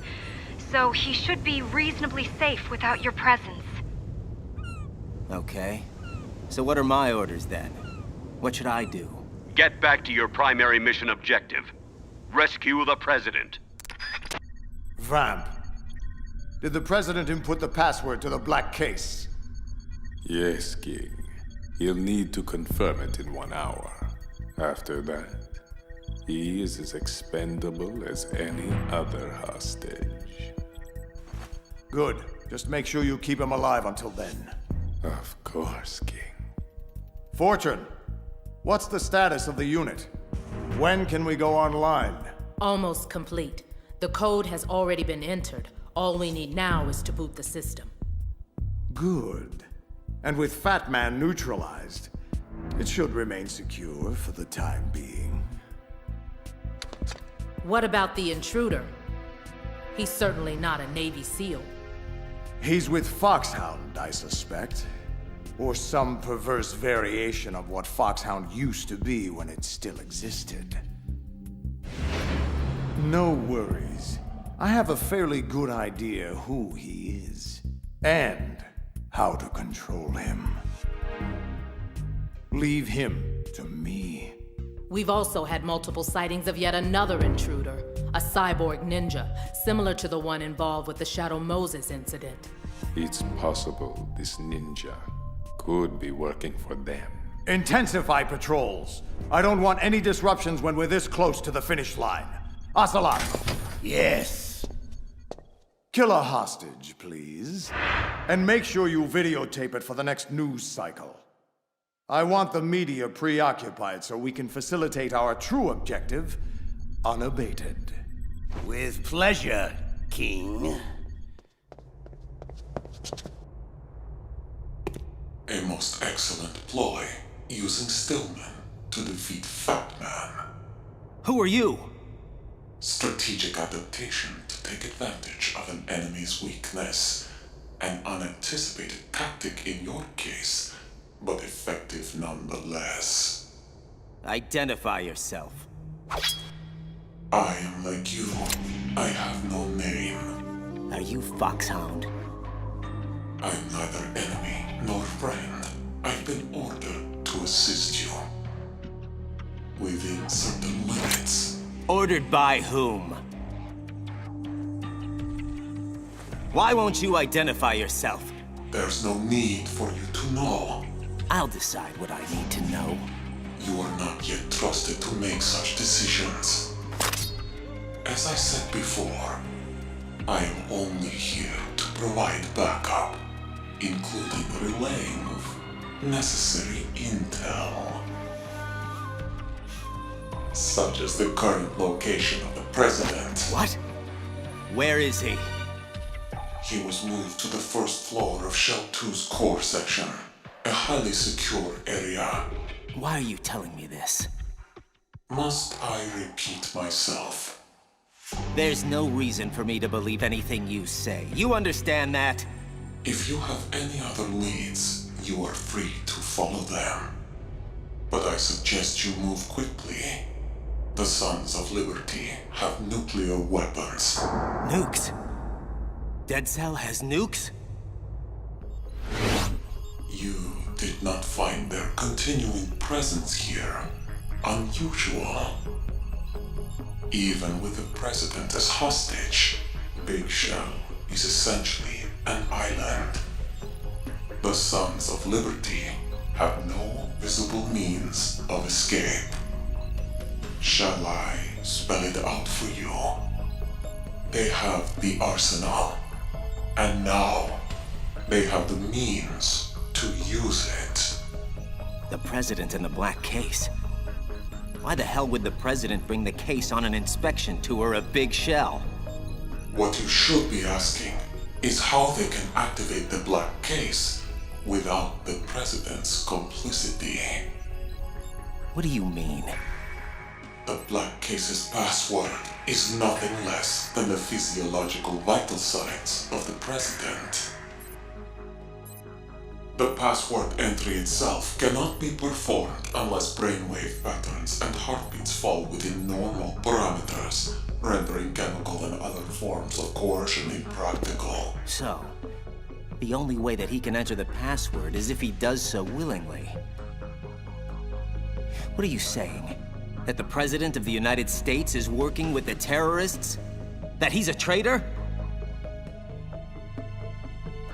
so he should be reasonably safe without your presence. Okay. So what are my orders then? What should I do? Get back to your primary mission objective. Rescue the President. Vamp, Did the President input the password to the black case? Yes, King. He'll need to confirm it in 1 hour. After that, he is as expendable as any other hostage. Good. Just make sure you keep him alive until then. Of course, King. Fortune, what's the status of the unit? When can we go online? Almost complete. The code has already been entered. All we need now is to boot the system. Good. And with Fat Man neutralized, it should remain secure for the time being. What about the intruder? He's certainly not a Navy SEAL. He's with Foxhound, I suspect. Or some perverse variation of what Foxhound used to be when it still existed. No worries. I have a fairly good idea who he is. And how to control him. Leave him to me. We've also had multiple sightings of yet another intruder, a cyborg ninja, similar to the one involved with the Shadow Moses incident. It's possible this ninja could be working for them. Intensify patrols. I don't want any disruptions when we're this close to the finish line. Ocelot. Yes. Kill a hostage, please. And make sure you videotape it for the next news cycle. I want the media preoccupied so we can facilitate our true objective unabated. With pleasure, King. A most excellent ploy, using Stillman to defeat Fat Man. Who are you? Strategic adaptation to take advantage of an enemy's weakness. An unanticipated tactic in your case, but effective nonetheless. Identify yourself. I am like you. I have no name. Are you Foxhound? I'm neither enemy nor friend. I've been ordered to assist you. Within certain limits. Ordered by whom? Why won't you identify yourself? There's no need for you to know. I'll decide what I need to know. You are not yet trusted to make such decisions. As I said before, I am only here to provide backup, including relaying of necessary intel. Such as the current location of the President. What? Where is he? He was moved to the first floor of Shell 2's core section, a highly secure area. Why are you telling me this? Must I repeat myself? There's no reason for me to believe anything you say. You understand that? If you have any other leads, you are free to follow them. But I suggest you move quickly. The Sons of Liberty have nuclear weapons. Nukes? Dead Cell has nukes? You did not find their continuing presence here unusual. Even with the President as hostage, Big Shell is essentially an island. The Sons of Liberty have no visible means of escape. Shall I spell it out for you? They have the arsenal, and now they have the means to use it. The President in the black case. Why the hell would the President bring the case on an inspection tour of Big Shell? What you should be asking is how they can activate the black case without the President's complicity. What do you mean? The black case's password is nothing less than the physiological vital signs of the President. The password entry itself cannot be performed unless brainwave patterns and heartbeats fall within normal parameters, rendering chemical and other forms of coercion impractical. So, the only way that he can enter the password is if he does so willingly. What are you saying? That the President of the United States is working with the terrorists? That he's a traitor?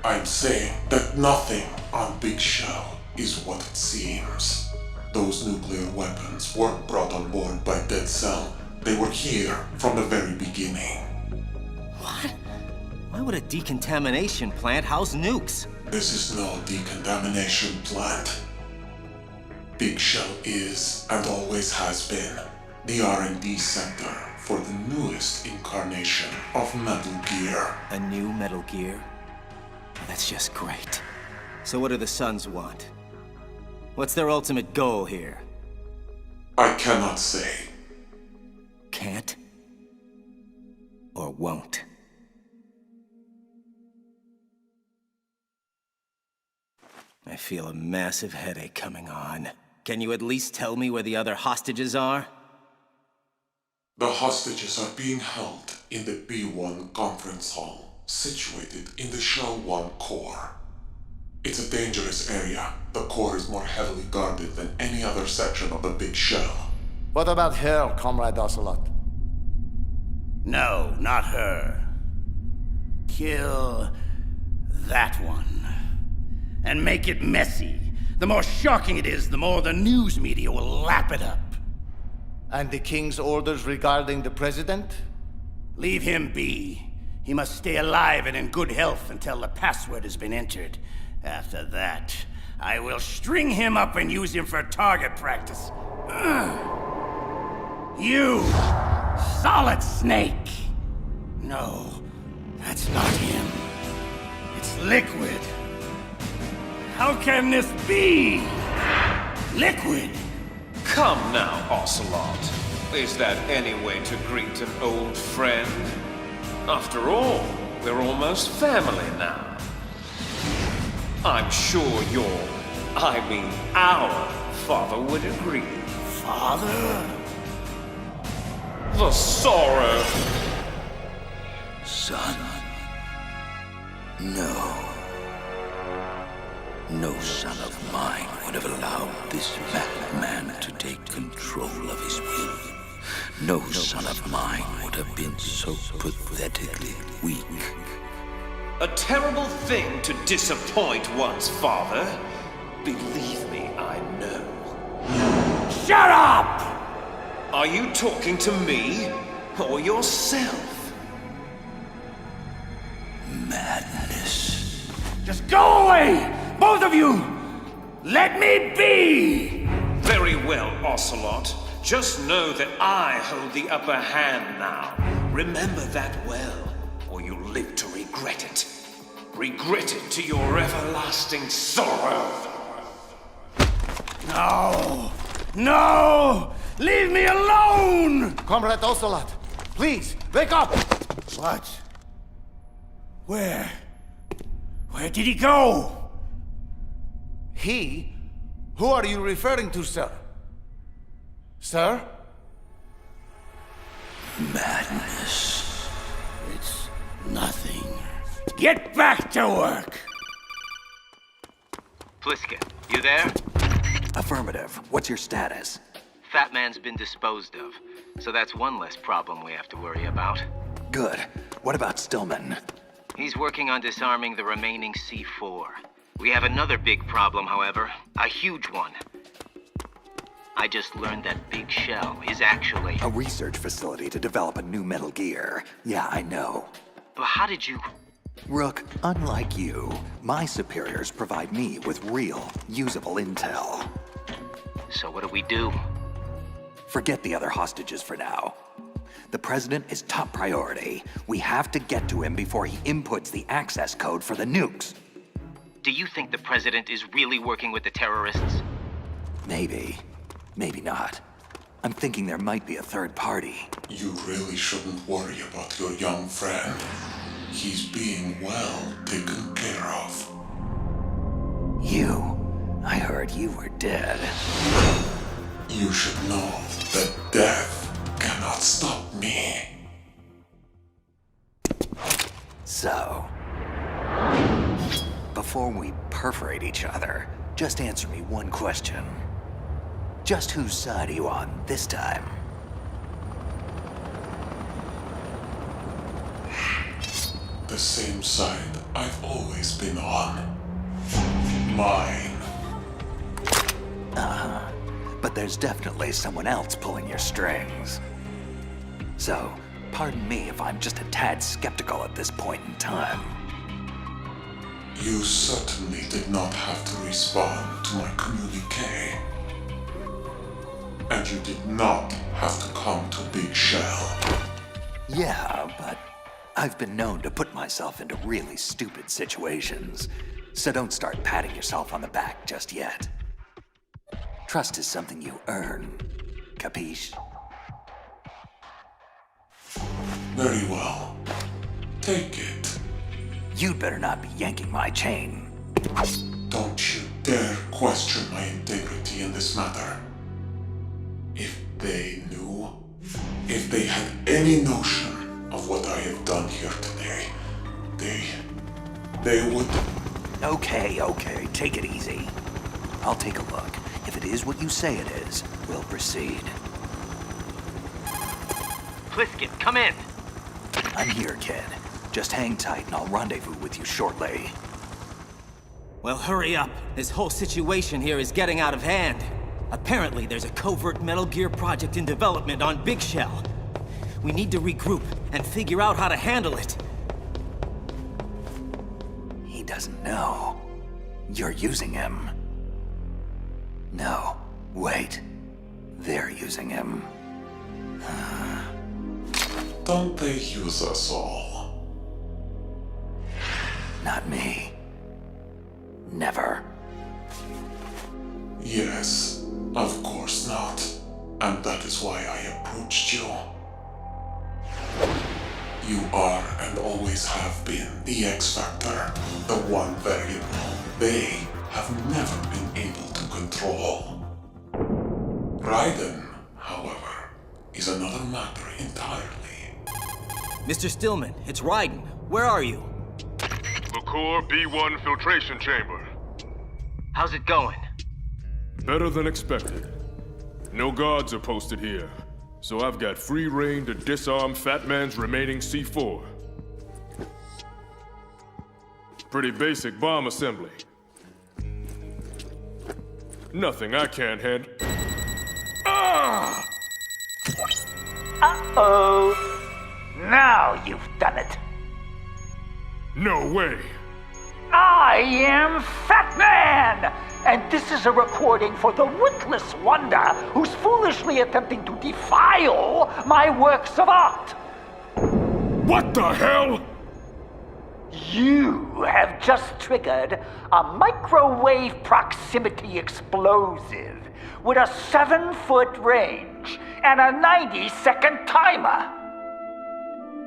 I'm saying that nothing on Big Shell is what it seems. Those nuclear weapons weren't brought on board by Dead Cell. They were here from the very beginning. What? Why would a decontamination plant house nukes? This is no decontamination plant. Big Shell is, and always has been, the R&D center for the newest incarnation of Metal Gear. A new Metal Gear? That's just great. So what do the Sons want? What's their ultimate goal here? I cannot say. Can't? Or won't? I feel a massive headache coming on. Can you at least tell me where the other hostages are? The hostages are being held in the B1 conference hall, situated in the Shell 1 core. It's a dangerous area. The core is more heavily guarded than any other section of the Big Shell. What about her, Comrade 𝕊𝔼𝕋𝔸𝕃? No, not her. Kill that one. And make it messy. The more shocking it is, the more the news media will lap it up. And the King's orders regarding the President? Leave him be. He must stay alive and in good health until the password has been entered. After that, I will string him up and use him for target practice. You, Solid Snake. No, that's not him. It's Liquid. How can this be? Liquid? Come now, 𝕊𝔼𝕋. Is that any way to greet an old friend? After all, we're almost family now. I'm sure our father would agree. Father? The sorrow. Son. No. No son of mine would have allowed this fat man to take control of his will. No son of mine would have been so pathetically weak. A terrible thing to disappoint one's father. Believe me, I know. Shut up! Are you talking to me or yourself? Madness. Just go away! Both of you! Let me be! Very well, 𝕊𝔼𝕋. Just know that I hold the upper hand now. Remember that well, or you'll live to regret it. Regret it to your everlasting sorrow. No! No! Leave me alone! Comrade 𝕊𝔼𝕋, please, wake up! What? Where did he go? He? Who are you referring to, sir? Sir? Madness. It's nothing. Get back to work! Pliskin, you there? Affirmative. What's your status? Fat Man's been disposed of, so that's one less problem we have to worry about. Good. What about Stillman? He's working on disarming the remaining C4. We have another big problem, however. A huge one. I just learned that Big Shell is actually... a research facility to develop a new Metal Gear. Yeah, I know. But how did you... Rook, unlike you, my superiors provide me with real, usable intel. So what do we do? Forget the other hostages for now. The President is top priority. We have to get to him before he inputs the access code for the nukes. Do you think the President is really working with the terrorists? Maybe. Maybe not. I'm thinking there might be a third party. You really shouldn't worry about your young friend. He's being well taken care of. I heard you were dead. You should know that death cannot stop me. So, before we perforate each other, just answer me one question. Just whose side are you on this time? The same side I've always been on. Mine. But there's definitely someone else pulling your strings. So, pardon me if I'm just a tad skeptical at this point in time. You certainly did not have to respond to my communique. And you did not have to come to Big Shell. Yeah, but I've been known to put myself into really stupid situations, so don't start patting yourself on the back just yet. Trust is something you earn, capiche? Very well. Take it. You'd better not be yanking my chain. Don't you dare question my integrity in this matter. If they knew, if they had any notion of what I have done here today, they would... Okay, take it easy. I'll take a look. If it is what you say it is, we'll proceed. Pliskin, come in. I'm here, kid. Just hang tight and I'll rendezvous with you shortly. Well, hurry up. This whole situation here is getting out of hand. Apparently, there's a covert Metal Gear project in development on Big Shell. We need to regroup and figure out how to handle it. He doesn't know. You're using him. No, wait. They're using him. Don't they use us all? Not me. Never. Yes, of course not. And that is why I approached you. You are and always have been the X Factor, the one variable they have never been able to control. Raiden, however, is another matter entirely. Mr. Stillman, it's Raiden. Where are you? The Core B1 filtration chamber. How's it going? Better than expected. No guards are posted here, so I've got free reign to disarm Fat Man's remaining C4. Pretty basic bomb assembly. Nothing I can't handle. Ah! Uh-oh. Now you've done it. No way. I am Fat Man! And this is a recording for the witless wonder who's foolishly attempting to defile my works of art. What the hell? You have just triggered a microwave proximity explosive with a 7-foot range and a 90-second timer.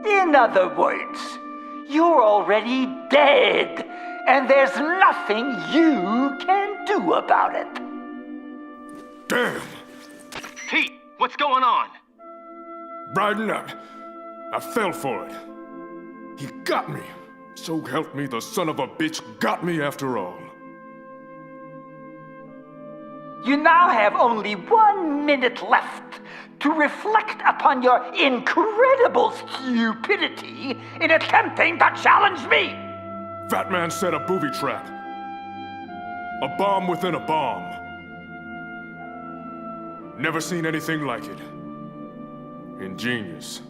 In other words, you're already dead, and there's nothing you can do about it. Damn! Pete, what's going on? Raiden, I fell for it. He got me. So help me, the son of a bitch got me after all. You now have only 1 minute left to reflect upon your incredible stupidity in attempting to challenge me. Fat Man set a booby trap. A bomb within a bomb. Never seen anything like it. Ingenious.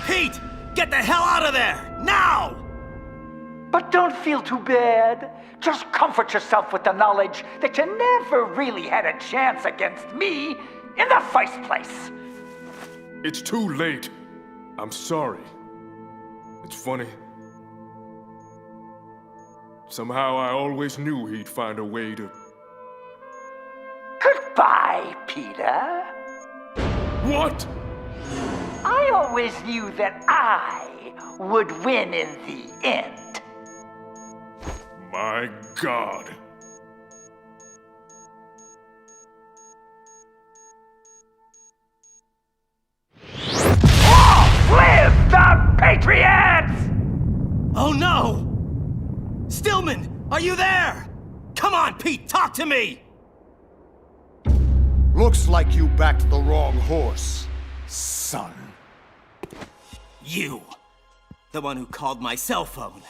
Pete! Get the hell out of there! Now! But don't feel too bad. Just comfort yourself with the knowledge that you never really had a chance against me in the first place. It's too late. I'm sorry. It's funny. Somehow I always knew he'd find a way to... Goodbye, Peter. What? I always knew that I would win in the end. My God. Long live the Patriots! Oh no! Stillman, are you there? Come on, Pete, talk to me! Looks like you backed the wrong horse, son. You. The one who called my cell phone.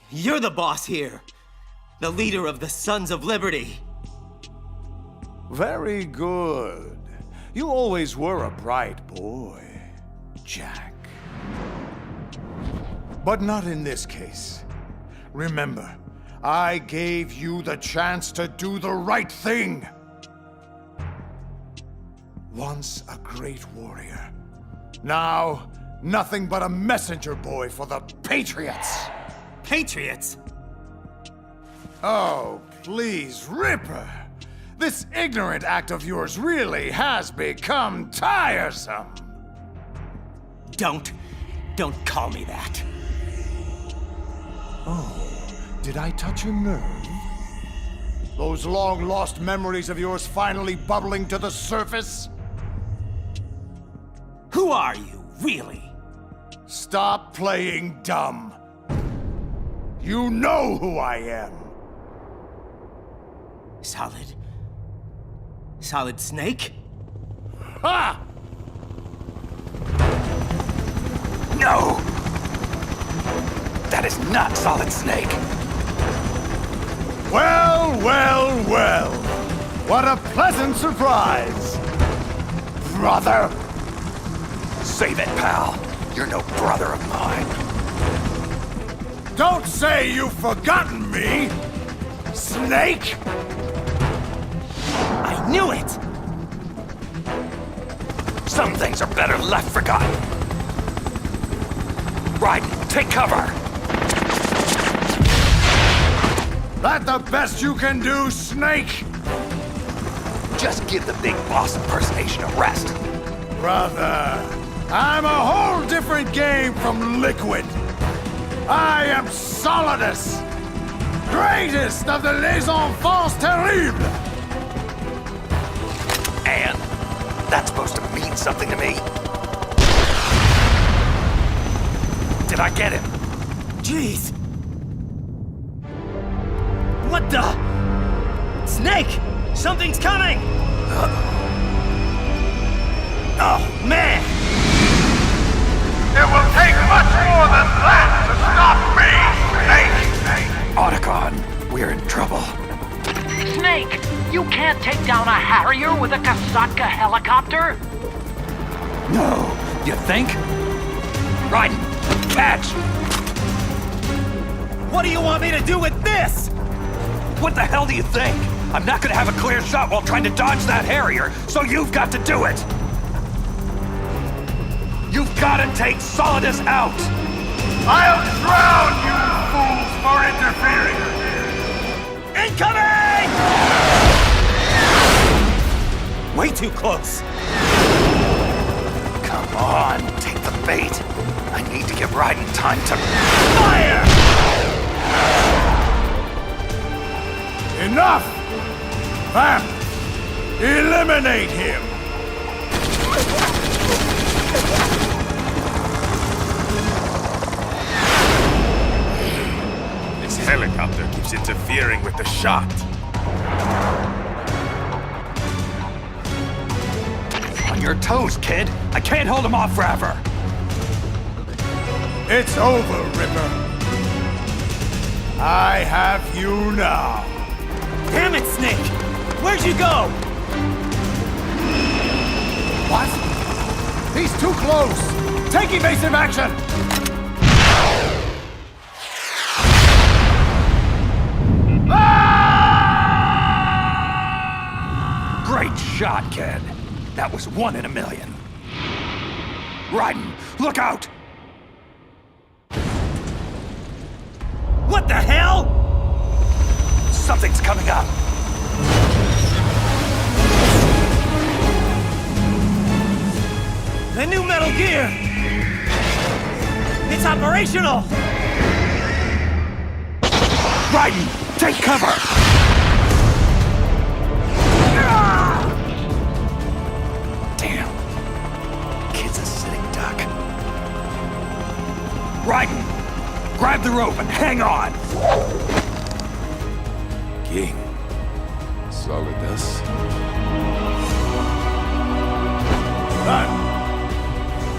You're the boss here. The leader of the Sons of Liberty. Very good. You always were a bright boy, Jack. But not in this case. Remember, I gave you the chance to do the right thing. Once a great warrior. Now, nothing but a messenger boy for the Patriots. Patriots? Oh, please, Ripper. This ignorant act of yours really has become tiresome. Don't call me that. Oh, did I touch a nerve? Those long-lost memories of yours finally bubbling to the surface? Who are you, really? Stop playing dumb. You know who I am. Solid Snake? Ha! No! That is not Solid Snake. Well, well, well. What a pleasant surprise. Brother. Save it, pal. You're no brother of mine. Don't say you've forgotten me, Snake! I knew it! Some things are better left forgotten. Raiden, take cover! That the best you can do, Snake? Just give the big boss impersonation a rest. Brother, I'm a whole different game from Liquid. I am Solidus, greatest of the les enfants terribles. And that's supposed to mean something to me? Did I get him? Jeez. What the? Snake! Something's coming! Oh, man! It will take much more than that to stop me, Snake! Otacon, we're in trouble. Snake, you can't take down a Harrier with a Kasaka helicopter? No, you think? Raiden, catch! What do you want me to do with this? What the hell do you think? I'm not gonna have a clear shot while trying to dodge that Harrier, so you've got to do it! You've gotta take Solidus out! I'll drown you fools for interfering! Incoming! Way too close. Come on, take the bait. I need to give Raiden time to fire! Enough! Vamp! Eliminate him! This helicopter keeps interfering with the shot. On your toes, kid. I can't hold him off forever. It's over, Ripper. I have you now. Damn it, Snake! Where'd you go? What? He's too close! Take evasive action! Great shot, kid. That was 1 in a million. Raiden, look out! What the hell? Something's coming up. The new Metal Gear! It's operational! Raiden, take cover! Damn. Kid's a sitting duck. Raiden, grab the rope and hang on! King. Solidus.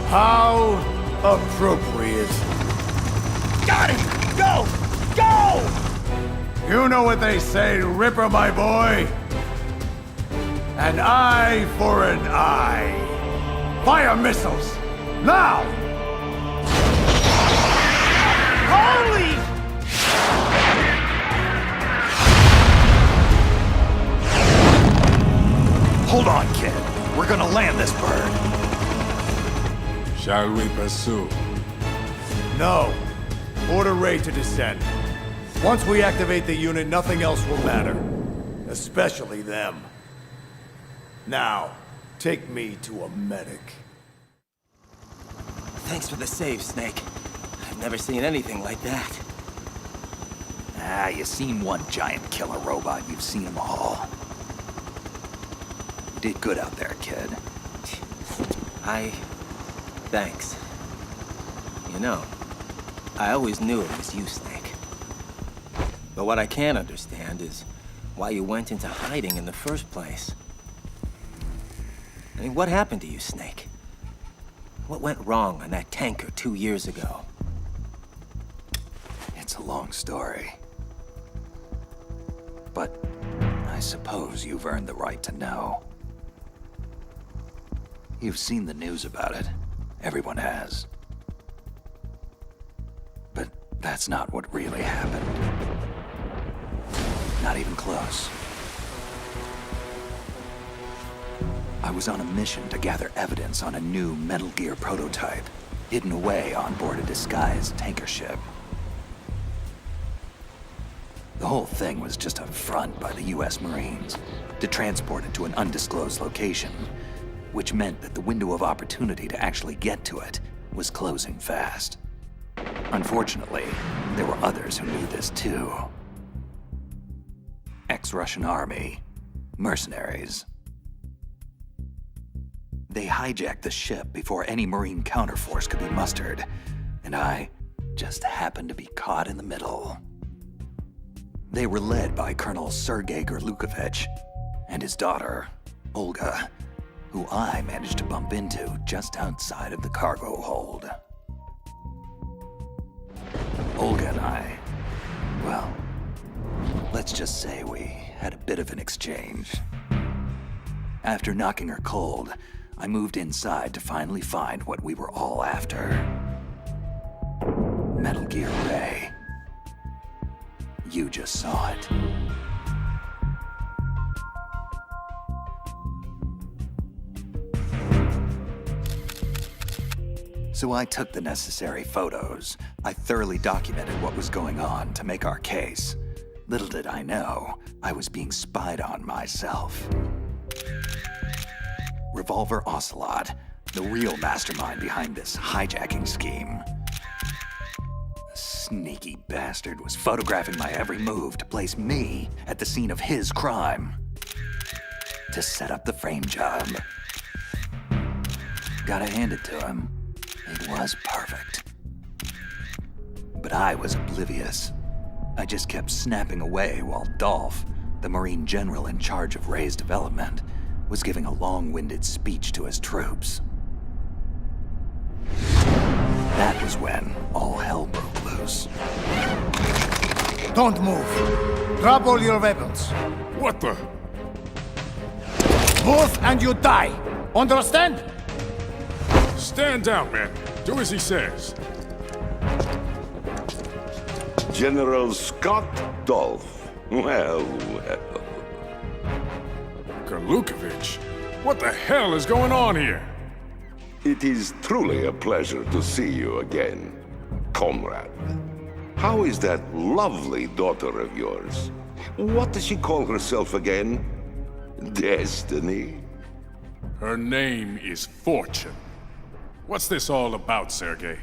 How Appropriate. Got him! Go! Go! You know what they say, Ripper, my boy? An eye for an eye. Fire missiles! Now! Holy! Hold on, kid. We're gonna land this bird. Shall we pursue? No. Order Ray to descend. Once we activate the unit, nothing else will matter. Especially them. Now, take me to a medic. Thanks for the save, Snake. I've never seen anything like that. Ah, you seen one giant killer robot, you've seen them all. You did good out there, kid. Thanks. You know, I always knew it was you, Snake. But what I can't understand is why you went into hiding in the first place. I mean, what happened to you, Snake? What went wrong on that tanker 2 years ago? It's a long story. But I suppose you've earned the right to know. You've seen the news about it. Everyone has. But that's not what really happened. Not even close. I was on a mission to gather evidence on a new Metal Gear prototype, hidden away on board a disguised tanker ship. The whole thing was just a front by the US Marines to transport it to an undisclosed location, which meant that the window of opportunity to actually get to it was closing fast. Unfortunately, there were others who knew this too. Ex-Russian army, mercenaries. They hijacked the ship before any Marine counterforce could be mustered, and I just happened to be caught in the middle. They were led by Colonel Sergei 𝕊𝕋𝐸𝐿 and his daughter, Olga, who I managed to bump into just outside of the cargo hold. Olga and I, well, let's just say we had a bit of an exchange. After knocking her cold, I moved inside to finally find what we were all after. Metal Gear Ray. You just saw it. So I took the necessary photos. I thoroughly documented what was going on to make our case. Little did I know, I was being spied on myself. Revolver Ocelot, the real mastermind behind this hijacking scheme. The sneaky bastard was photographing my every move to place me at the scene of his crime. To set up the frame job. Gotta hand it to him. It was perfect. But I was oblivious. I just kept snapping away while Dolph, the Marine general in charge of Ray's development, was giving a long-winded speech to his troops. That was when all hell broke loose. Don't move. Drop all your weapons. What the? Move and you die. Understand? Stand down, man. Do as he says. General Scott Dolph. Well, well. 𝕊𝕋𝐸𝐿? What the hell is going on here? It is truly a pleasure to see you again, comrade. How is that lovely daughter of yours? What does she call herself again? Destiny? Her name is Fortune. What's this all about, Sergei?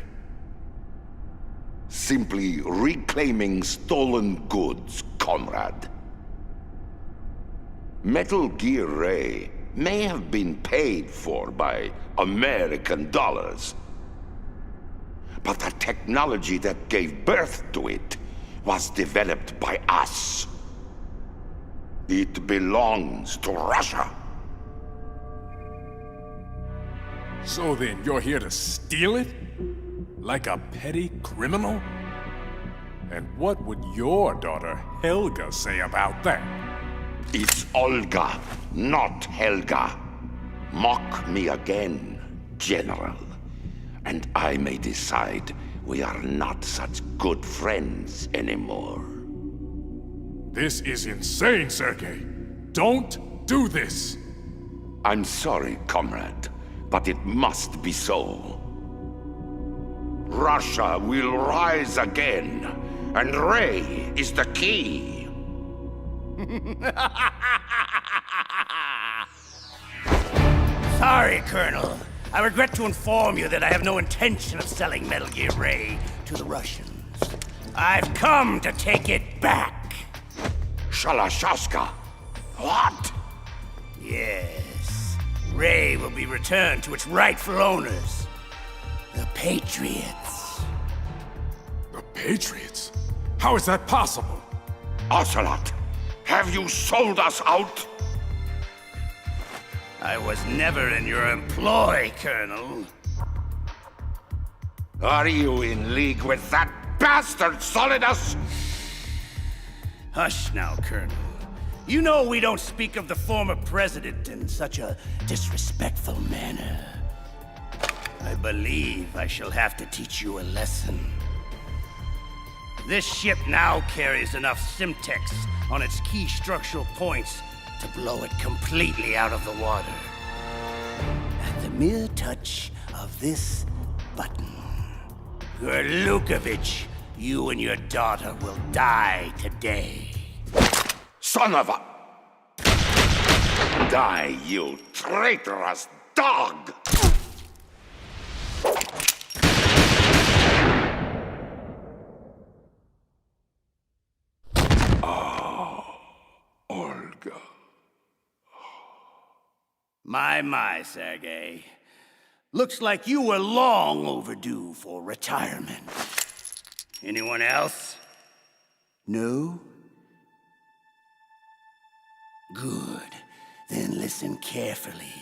Simply reclaiming stolen goods, comrade. Metal Gear Ray may have been paid for by American dollars, but the technology that gave birth to it was developed by us. It belongs to Russia. So then, you're here to steal it? Like a petty criminal? And what would your daughter Helga say about that? It's Olga, not Helga. Mock me again, General, and I may decide we are not such good friends anymore. This is insane, Sergei. Don't do this. I'm sorry, comrade, but it must be so. Russia will rise again, and Ray is the key. Sorry, Colonel. I regret to inform you that I have no intention of selling Metal Gear Ray to the Russians. I've come to take it back. Shalashaska? What? Yes. Ray will be returned to its rightful owners. The Patriots. The Patriots? How is that possible? Ocelot, have you sold us out? I was never in your employ, Colonel. Are you in league with that bastard Solidus? Hush now, Colonel. You know we don't speak of the former president in such a disrespectful manner. I believe I shall have to teach you a lesson. This ship now carries enough Simtex on its key structural points to blow it completely out of the water. At the mere touch of this button, 𝕊𝐼𝐵𝐿𝐼𝐿, you and your daughter will die today. Son of a... Die, you traitorous dog! Olga. My, Sergei. Looks like you were long overdue for retirement. Anyone else? No? Good. Then listen carefully,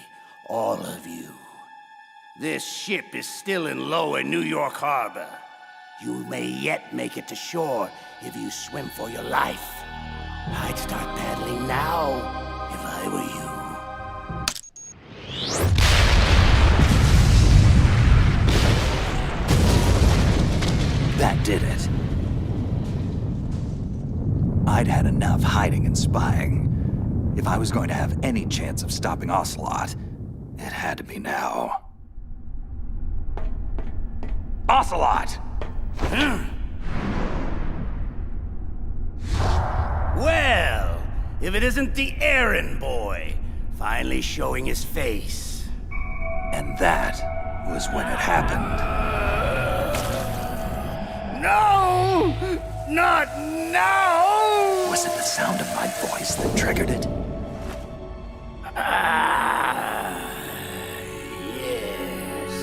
all of you. This ship is still in lower New York Harbor. You may yet make it to shore if you swim for your life. I'd start paddling now if I were you. That did it. I'd had enough hiding and spying. If I was going to have any chance of stopping Ocelot, it had to be now. Ocelot! Well, if it isn't the errand boy, finally showing his face. And that was when it happened. No! Not now! Was it the sound of my voice that triggered it? Yes.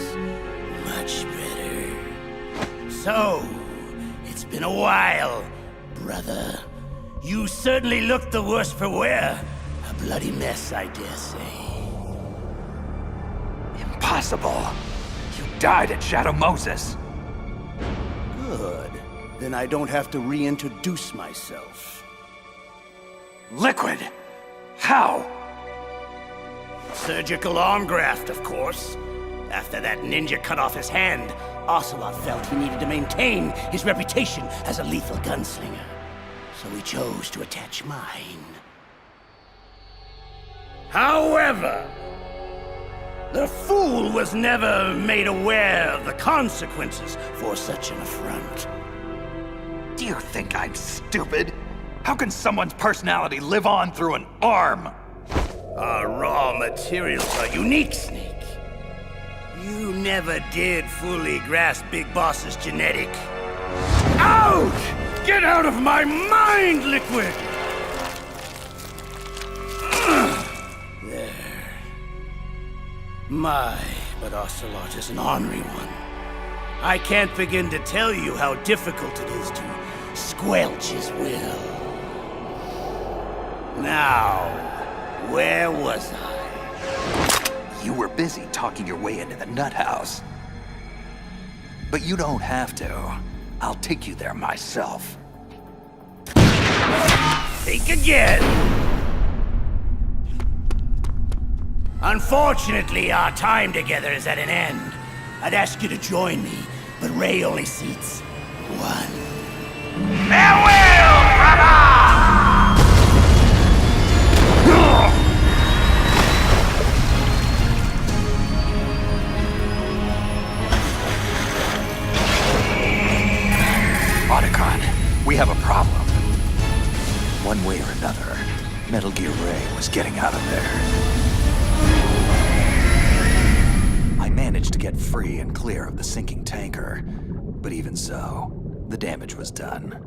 Much better. So, it's been a while, brother. You certainly look the worse for wear. A bloody mess, I dare say. Impossible. You died at Shadow Moses. Good. Then I don't have to reintroduce myself. Liquid? How? Surgical arm graft, of course. After that ninja cut off his hand, Ocelot felt he needed to maintain his reputation as a lethal gunslinger. So he chose to attach mine. However, the fool was never made aware of the consequences for such an affront. Do you think I'm stupid? How can someone's personality live on through an arm? Our raw materials are unique, Snake. You never did fully grasp Big Boss's genetic. Out! Get out of my mind, Liquid! There. But Ocelot is an ornery one. I can't begin to tell you how difficult it is to squelch his will. Now, where was I? You were busy talking your way into the nut house. But you don't have to. I'll take you there myself. Think again! Unfortunately, our time together is at an end. I'd ask you to join me, but Ray only seats one. Farewell, brother! Otacon, we have a problem. One way or another, Metal Gear Ray was getting out of there. I managed to get free and clear of the sinking tanker, but even so, the damage was done.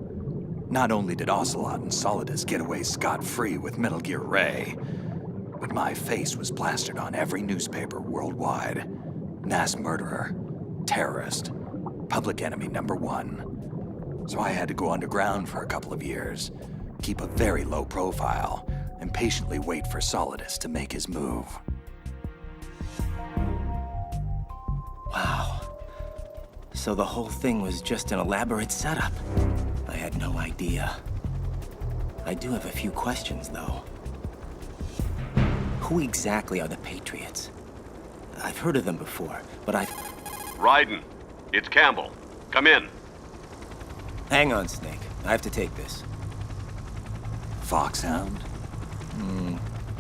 Not only did Ocelot and Solidus get away scot-free with Metal Gear Ray, but my face was plastered on every newspaper worldwide. Mass murderer, terrorist, public enemy #1. So I had to go underground for a couple of years, keep a very low profile, and patiently wait for Solidus to make his move. Wow. So the whole thing was just an elaborate setup. I had no idea. I do have a few questions, though. Who exactly are the Patriots? I've heard of them before, but Raiden, it's Campbell. Come in. Hang on, Snake. I have to take this. Foxhound?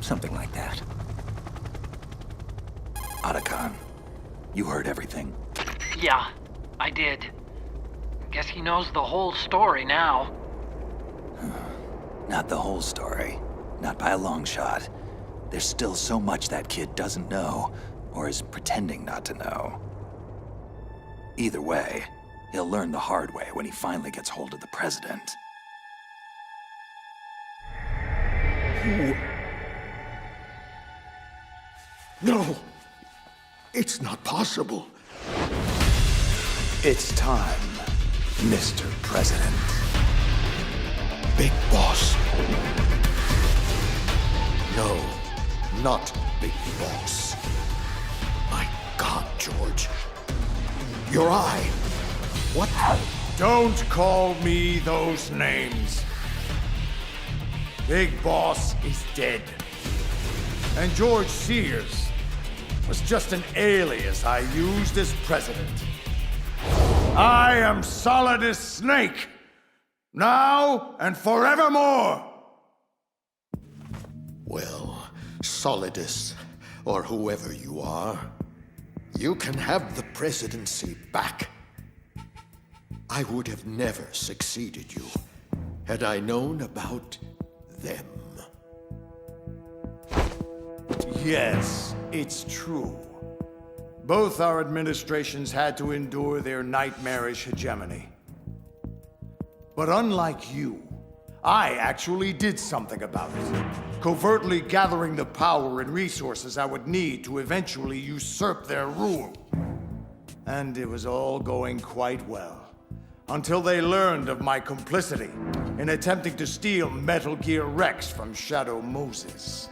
Something like that. Otacon, you heard everything? Yeah, I did. Guess he knows the whole story now. Not the whole story. Not by a long shot. There's still so much that kid doesn't know, or is pretending not to know. Either way, he'll learn the hard way when he finally gets hold of the president. Who? No! It's not possible. It's time, Mr. President. Big Boss. No, not Big Boss. My God, George. Your eye. What? Don't call me those names. Big Boss is dead. And George Sears was just an alias I used as president. I am Solidus Snake, now and forevermore! Well, Solidus, or whoever you are, you can have the presidency back. I would have never succeeded you had I known about them. Yes, it's true. Both our administrations had to endure their nightmarish hegemony. But unlike you, I actually did something about it, covertly gathering the power and resources I would need to eventually usurp their rule. And it was all going quite well, until they learned of my complicity in attempting to steal Metal Gear Rex from Shadow Moses.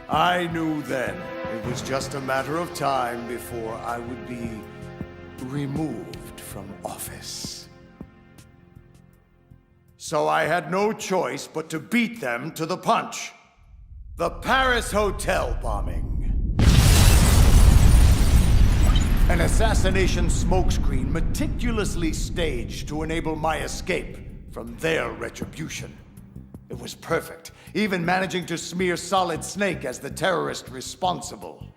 I knew then it was just a matter of time before I would be removed from office. So I had no choice but to beat them to the punch. The Paris hotel bombing. An assassination smokescreen meticulously staged to enable my escape from their retribution. It was perfect, even managing to smear Solid Snake as the terrorist responsible.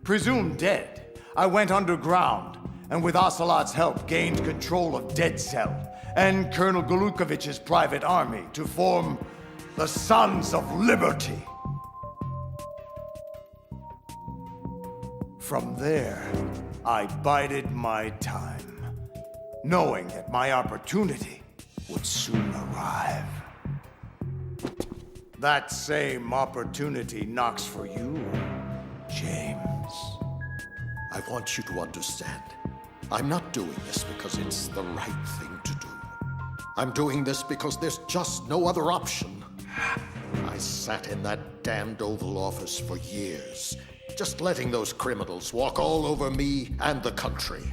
Presumed dead, I went underground, and with Ocelot's help gained control of Dead Cell and Colonel Golukovich's private army to form the Sons of Liberty. From there, I bided my time, knowing that my opportunity would soon arrive. That same opportunity knocks for you, James. I want you to understand. I'm not doing this because it's the right thing to do. I'm doing this because there's just no other option. I sat in that damned Oval Office for years, Just letting those criminals walk all over me and the country.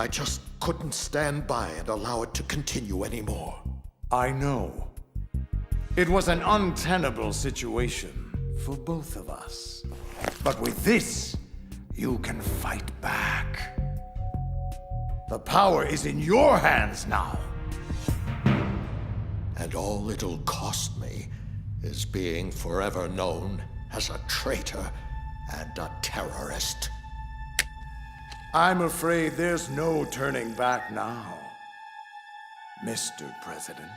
I just couldn't stand by and allow it to continue anymore. I know. It was an untenable situation for both of us. But with this, you can fight back. The power is in your hands now. And all it'll cost me is being forever known as a traitor and a terrorist. I'm afraid there's no turning back now, Mr. President.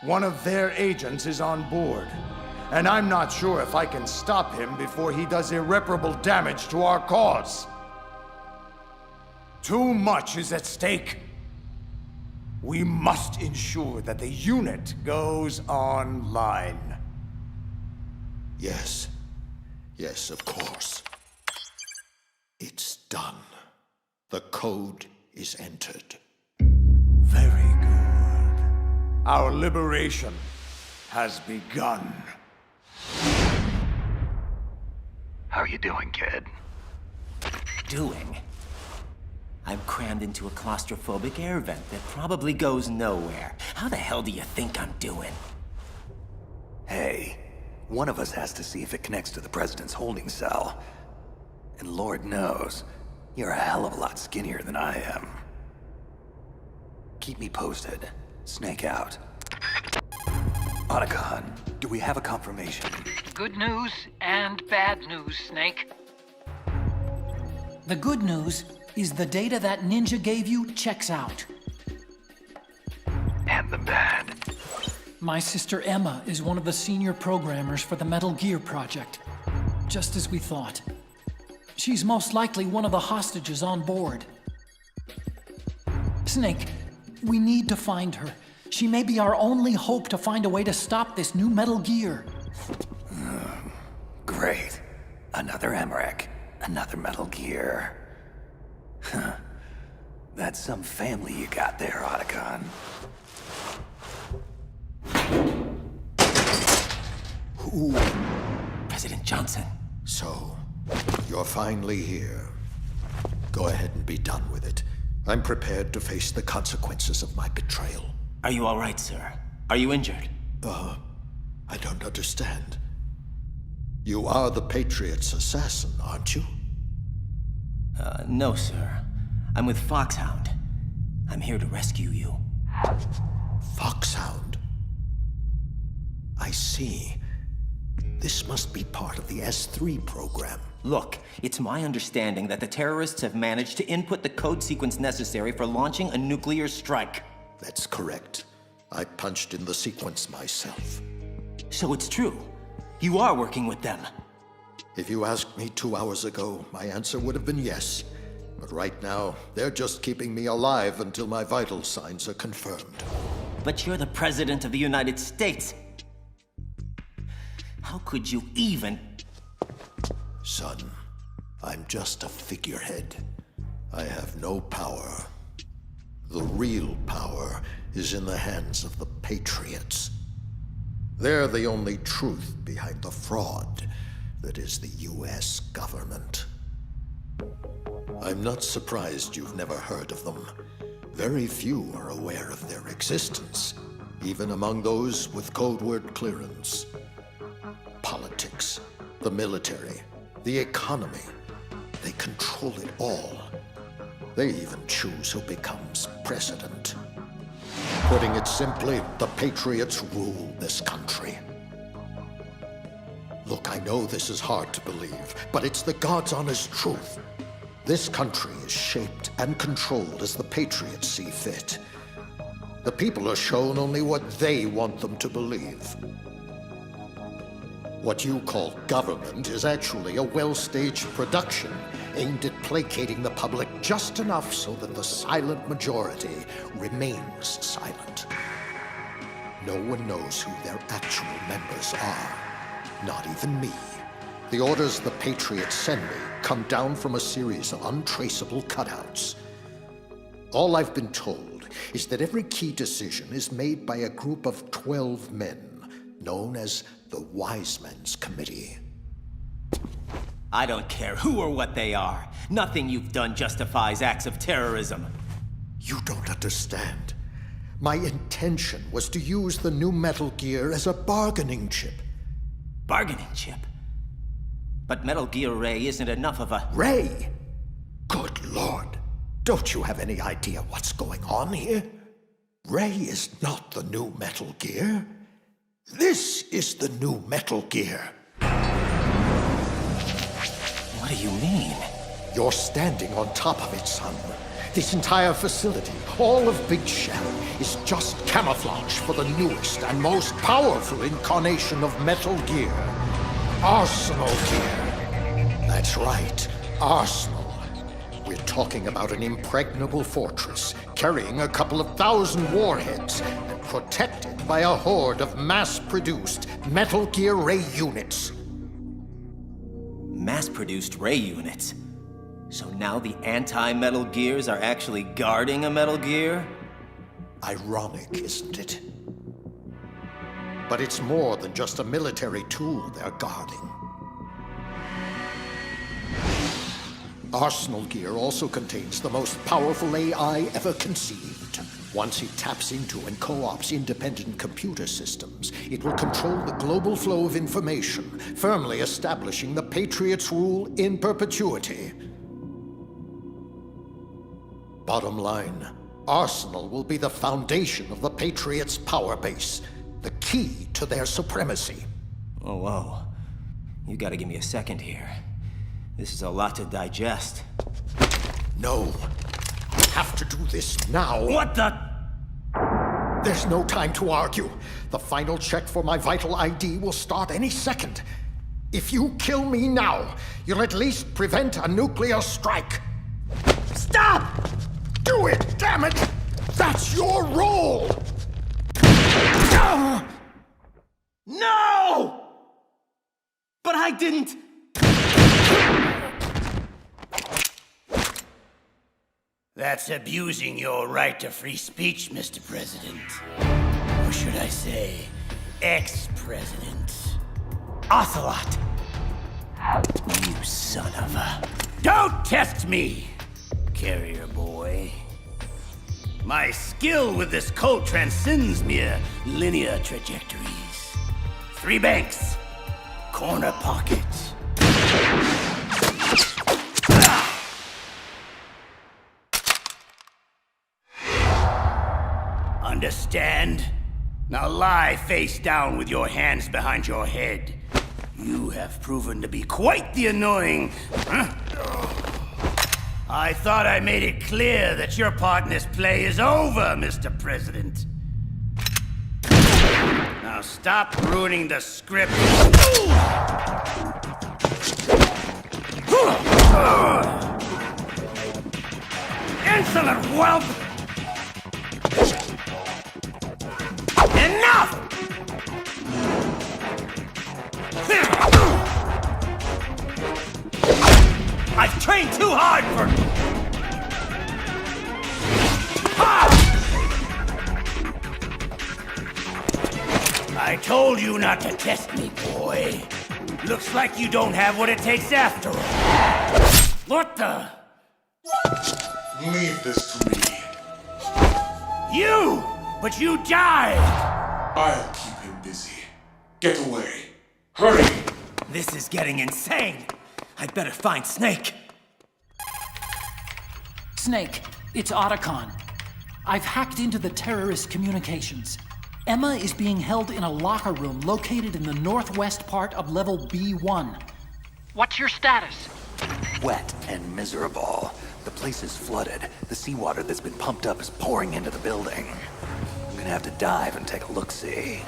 One of their agents is on board, and I'm not sure if I can stop him before he does irreparable damage to our cause. Too much is at stake. We must ensure that the unit goes online. Yes. Yes, of course. It's done. The code is entered. Very good. Our liberation has begun. How you doing, kid? Doing? I'm crammed into a claustrophobic air vent that probably goes nowhere. How the hell do you think I'm doing? Hey, one of us has to see if it connects to the president's holding cell. And Lord knows, you're a hell of a lot skinnier than I am. Keep me posted. Snake out. Otacon, do we have a confirmation? Good news and bad news, Snake. The good news is the data that Ninja gave you checks out. And the bad? My sister Emma is one of the senior programmers for the Metal Gear project. Just as we thought. She's most likely one of the hostages on board. Snake, we need to find her. She may be our only hope to find a way to stop this new Metal Gear. Great. Another Emmerich. Another Metal Gear. Huh. That's some family you got there, Otacon. Who? President Johnson. So, you're finally here. Go ahead and be done with it. I'm prepared to face the consequences of my betrayal. Are you all right, sir? Are you injured? I don't understand. You are the Patriot's assassin, aren't you? No, sir. I'm with Foxhound. I'm here to rescue you. Foxhound? I see. This must be part of the S3 program. Look, it's my understanding that the terrorists have managed to input the code sequence necessary for launching a nuclear strike. That's correct. I punched in the sequence myself. So it's true. You are working with them. If you asked me 2 hours ago, my answer would have been yes. But right now, they're just keeping me alive until my vital signs are confirmed. But you're the President of the United States. How could you even... Son, I'm just a figurehead. I have no power. The real power is in the hands of the Patriots. They're the only truth behind the fraud that is the US government. I'm not surprised you've never heard of them. Very few are aware of their existence, even among those with code word clearance. Politics, the military, the economy, they control it all. They even choose who becomes president. Putting it simply, the Patriots rule this country. Look, I know this is hard to believe, but it's the God's honest truth. This country is shaped and controlled as the Patriots see fit. The people are shown only what they want them to believe. What you call government is actually a well-staged production aimed at placating the public just enough so that the silent majority remains silent. No one knows who their actual members are, not even me. The orders the Patriots send me come down from a series of untraceable cutouts. All I've been told is that every key decision is made by a group of 12 men, known as the Wise Men's Committee. I don't care who or what they are. Nothing you've done justifies acts of terrorism. You don't understand. My intention was to use the new Metal Gear as a bargaining chip. Bargaining chip? But Metal Gear Ray isn't enough of a... Ray? Good Lord. Don't you have any idea what's going on here? Ray is not the new Metal Gear. This is the new Metal Gear. What do you mean? You're standing on top of it, son. This entire facility, all of Big Shell, is just camouflage for the newest and most powerful incarnation of Metal Gear. Arsenal Gear. That's right, Arsenal. We're talking about an impregnable fortress, carrying a couple of thousand warheads, and protected by a horde of mass-produced Metal Gear Ray units. Mass-produced Ray units? So now the anti-Metal Gears are actually guarding a Metal Gear? Ironic, isn't it? But it's more than just a military tool they're guarding. Arsenal Gear also contains the most powerful AI ever conceived. Once it taps into and co-ops independent computer systems, it will control the global flow of information, firmly establishing the Patriots' rule in perpetuity. Bottom line, Arsenal will be the foundation of the Patriots' power base, the key to their supremacy. Oh, whoa. You gotta give me a second here. This is a lot to digest. No. I have to do this now. What the? There's no time to argue. The final check for my vital ID will start any second. If you kill me now, you'll at least prevent a nuclear strike. Stop! Do it, damn it! That's your role! No! But I didn't... That's abusing your right to free speech, Mr. President. Or should I say, ex-president. Ocelot! You son of a... Don't test me, carrier boy. My skill with this code transcends mere linear trajectories. 3 banks, corner pocket. Understand? Now lie face down with your hands behind your head. You have proven to be quite the annoying... I thought I made it clear that your part in this play is over, Mr. President. Now stop ruining the script. Insolent whelp! Enough! I've trained too hard for... I told you not to test me, boy. Looks like you don't have what it takes after all. What the? Leave this to me. You! But you died! I'll keep him busy. Get away. Hurry! This is getting insane. I'd better find Snake. Snake, it's Otacon. I've hacked into the terrorist communications. Emma is being held in a locker room located in the northwest part of level B1. What's your status? Wet and miserable. The place is flooded. The seawater that's been pumped up is pouring into the building. I'm gonna have to dive and take a look-see.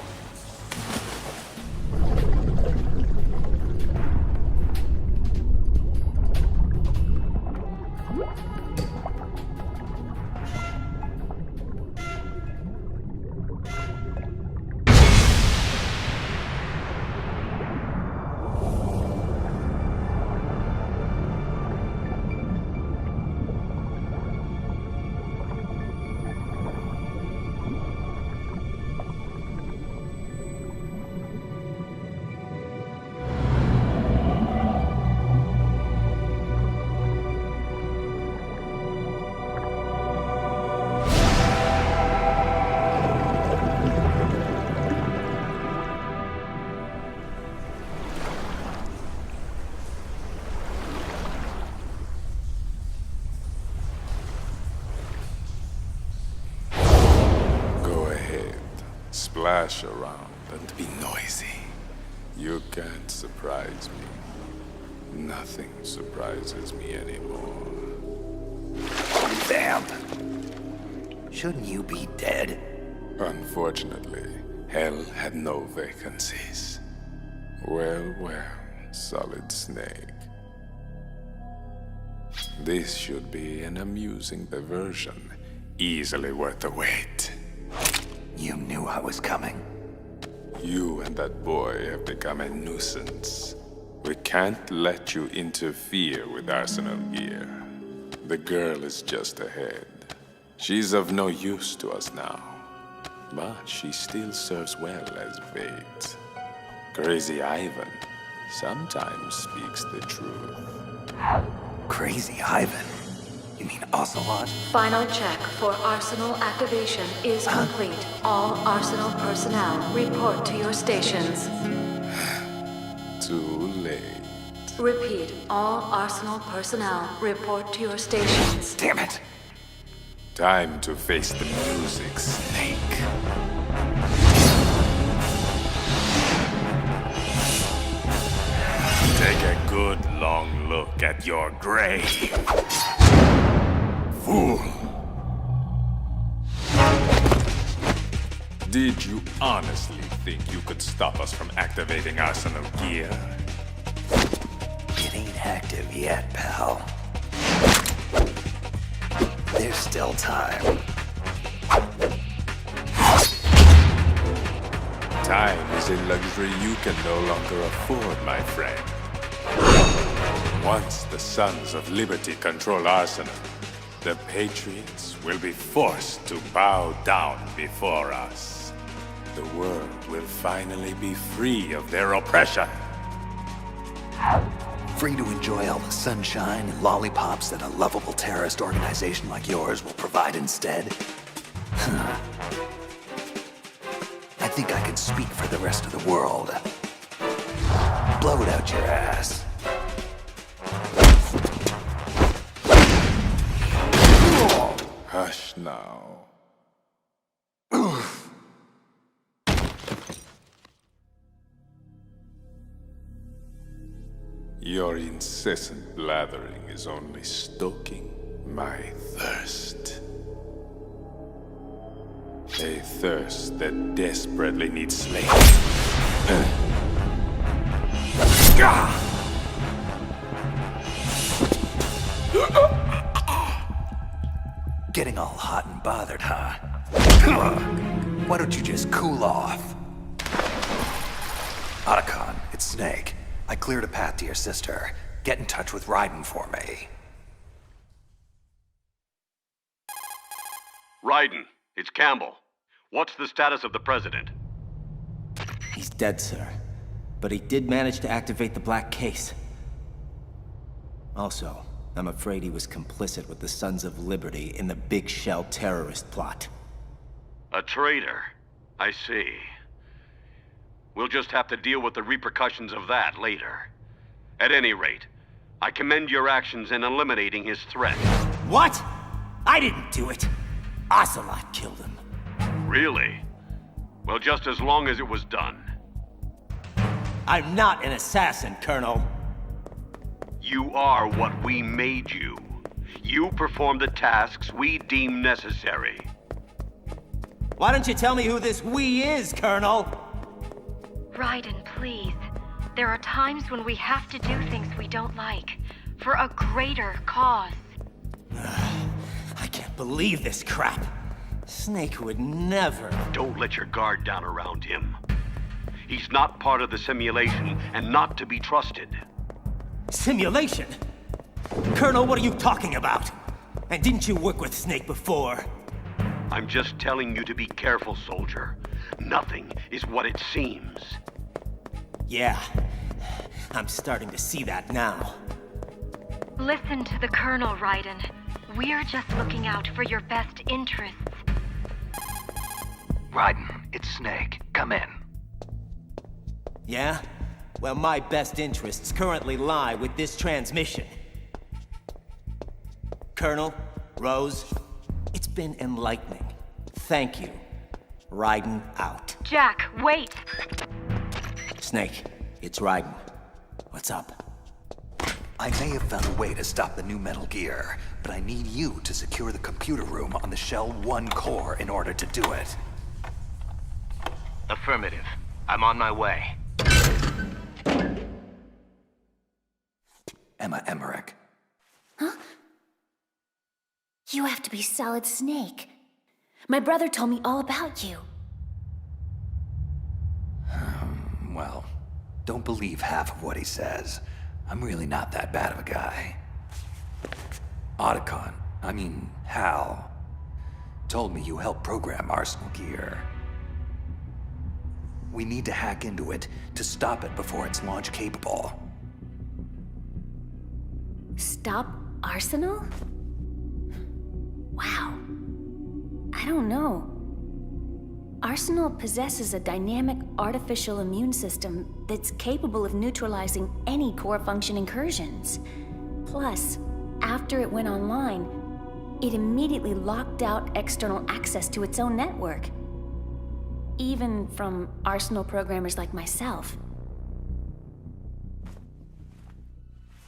Splash around and be noisy. You can't surprise me. Nothing surprises me anymore. Vamp. Shouldn't you be dead? Unfortunately, hell had no vacancies. Well, well, Solid Snake. This should be an amusing diversion, easily worth the wait. You knew I was coming. You and that boy have become a nuisance. We can't let you interfere with Arsenal gear. The girl is just ahead. She's of no use to us now, but she still serves well as bait. Crazy Ivan sometimes speaks the truth. Crazy Ivan? You mean Ocelot? Final check for Arsenal activation is complete. All Arsenal personnel report to your stations. Too late. Repeat, all Arsenal personnel report to your stations. Damn it! Time to face the music, Snake. Take a good long look at your grave. Fool! Did you honestly think you could stop us from activating Arsenal gear? It ain't active yet, pal. There's still time. Time is a luxury you can no longer afford, my friend. Once the Sons of Liberty control Arsenal, the Patriots will be forced to bow down before us. The world will finally be free of their oppression. Free to enjoy all the sunshine and lollipops that a lovable terrorist organization like yours will provide instead? I think I can speak for the rest of the world. Blow it out your ass. Hush now. Your incessant blathering is only stoking my thirst. A thirst that desperately needs slaves. Getting all hot and bothered, huh? Why don't you just cool off? Otacon, it's Snake. I cleared a path to your sister. Get in touch with Raiden for me. Raiden, it's Campbell. What's the status of the president? He's dead, sir. But he did manage to activate the black case. Also, I'm afraid he was complicit with the Sons of Liberty in the Big Shell terrorist plot. A traitor? I see. We'll just have to deal with the repercussions of that later. At any rate, I commend your actions in eliminating his threat. What? I didn't do it. Ocelot killed him. Really? Well, just as long as it was done. I'm not an assassin, Colonel. You are what we made you. You perform the tasks we deem necessary. Why don't you tell me who this we is, Colonel? Raiden, please. There are times when we have to do things we don't like, for a greater cause. I can't believe this crap. Snake would never. Don't let your guard down around him. He's not part of the simulation and not to be trusted. Simulation? Colonel, what are you talking about? And didn't you work with Snake before? I'm just telling you to be careful, soldier. Nothing is what it seems. Yeah, I'm starting to see that now. Listen to the Colonel, Raiden. We're just looking out for your best interests. Raiden, it's Snake. Come in. Yeah? Well, my best interests currently lie with this transmission. Colonel, Rose, it's been enlightening. Thank you. Raiden out. Jack, wait! Snake, it's Raiden. What's up? I may have found a way to stop the new Metal Gear, but I need you to secure the computer room on the Shell 1 core in order to do it. Affirmative. I'm on my way. 𝕊𝐼𝐹. Huh? You have to be Solid Snake. My brother told me all about you. Well, don't believe half of what he says. I'm really not that bad of a guy. Hal, told me you helped program Arsenal Gear. We need to hack into it to stop it before it's launch capable. Stop Arsenal? Wow. I don't know. Arsenal possesses a dynamic artificial immune system that's capable of neutralizing any core function incursions. Plus, after it went online, it immediately locked out external access to its own network. Even from Arsenal programmers like myself.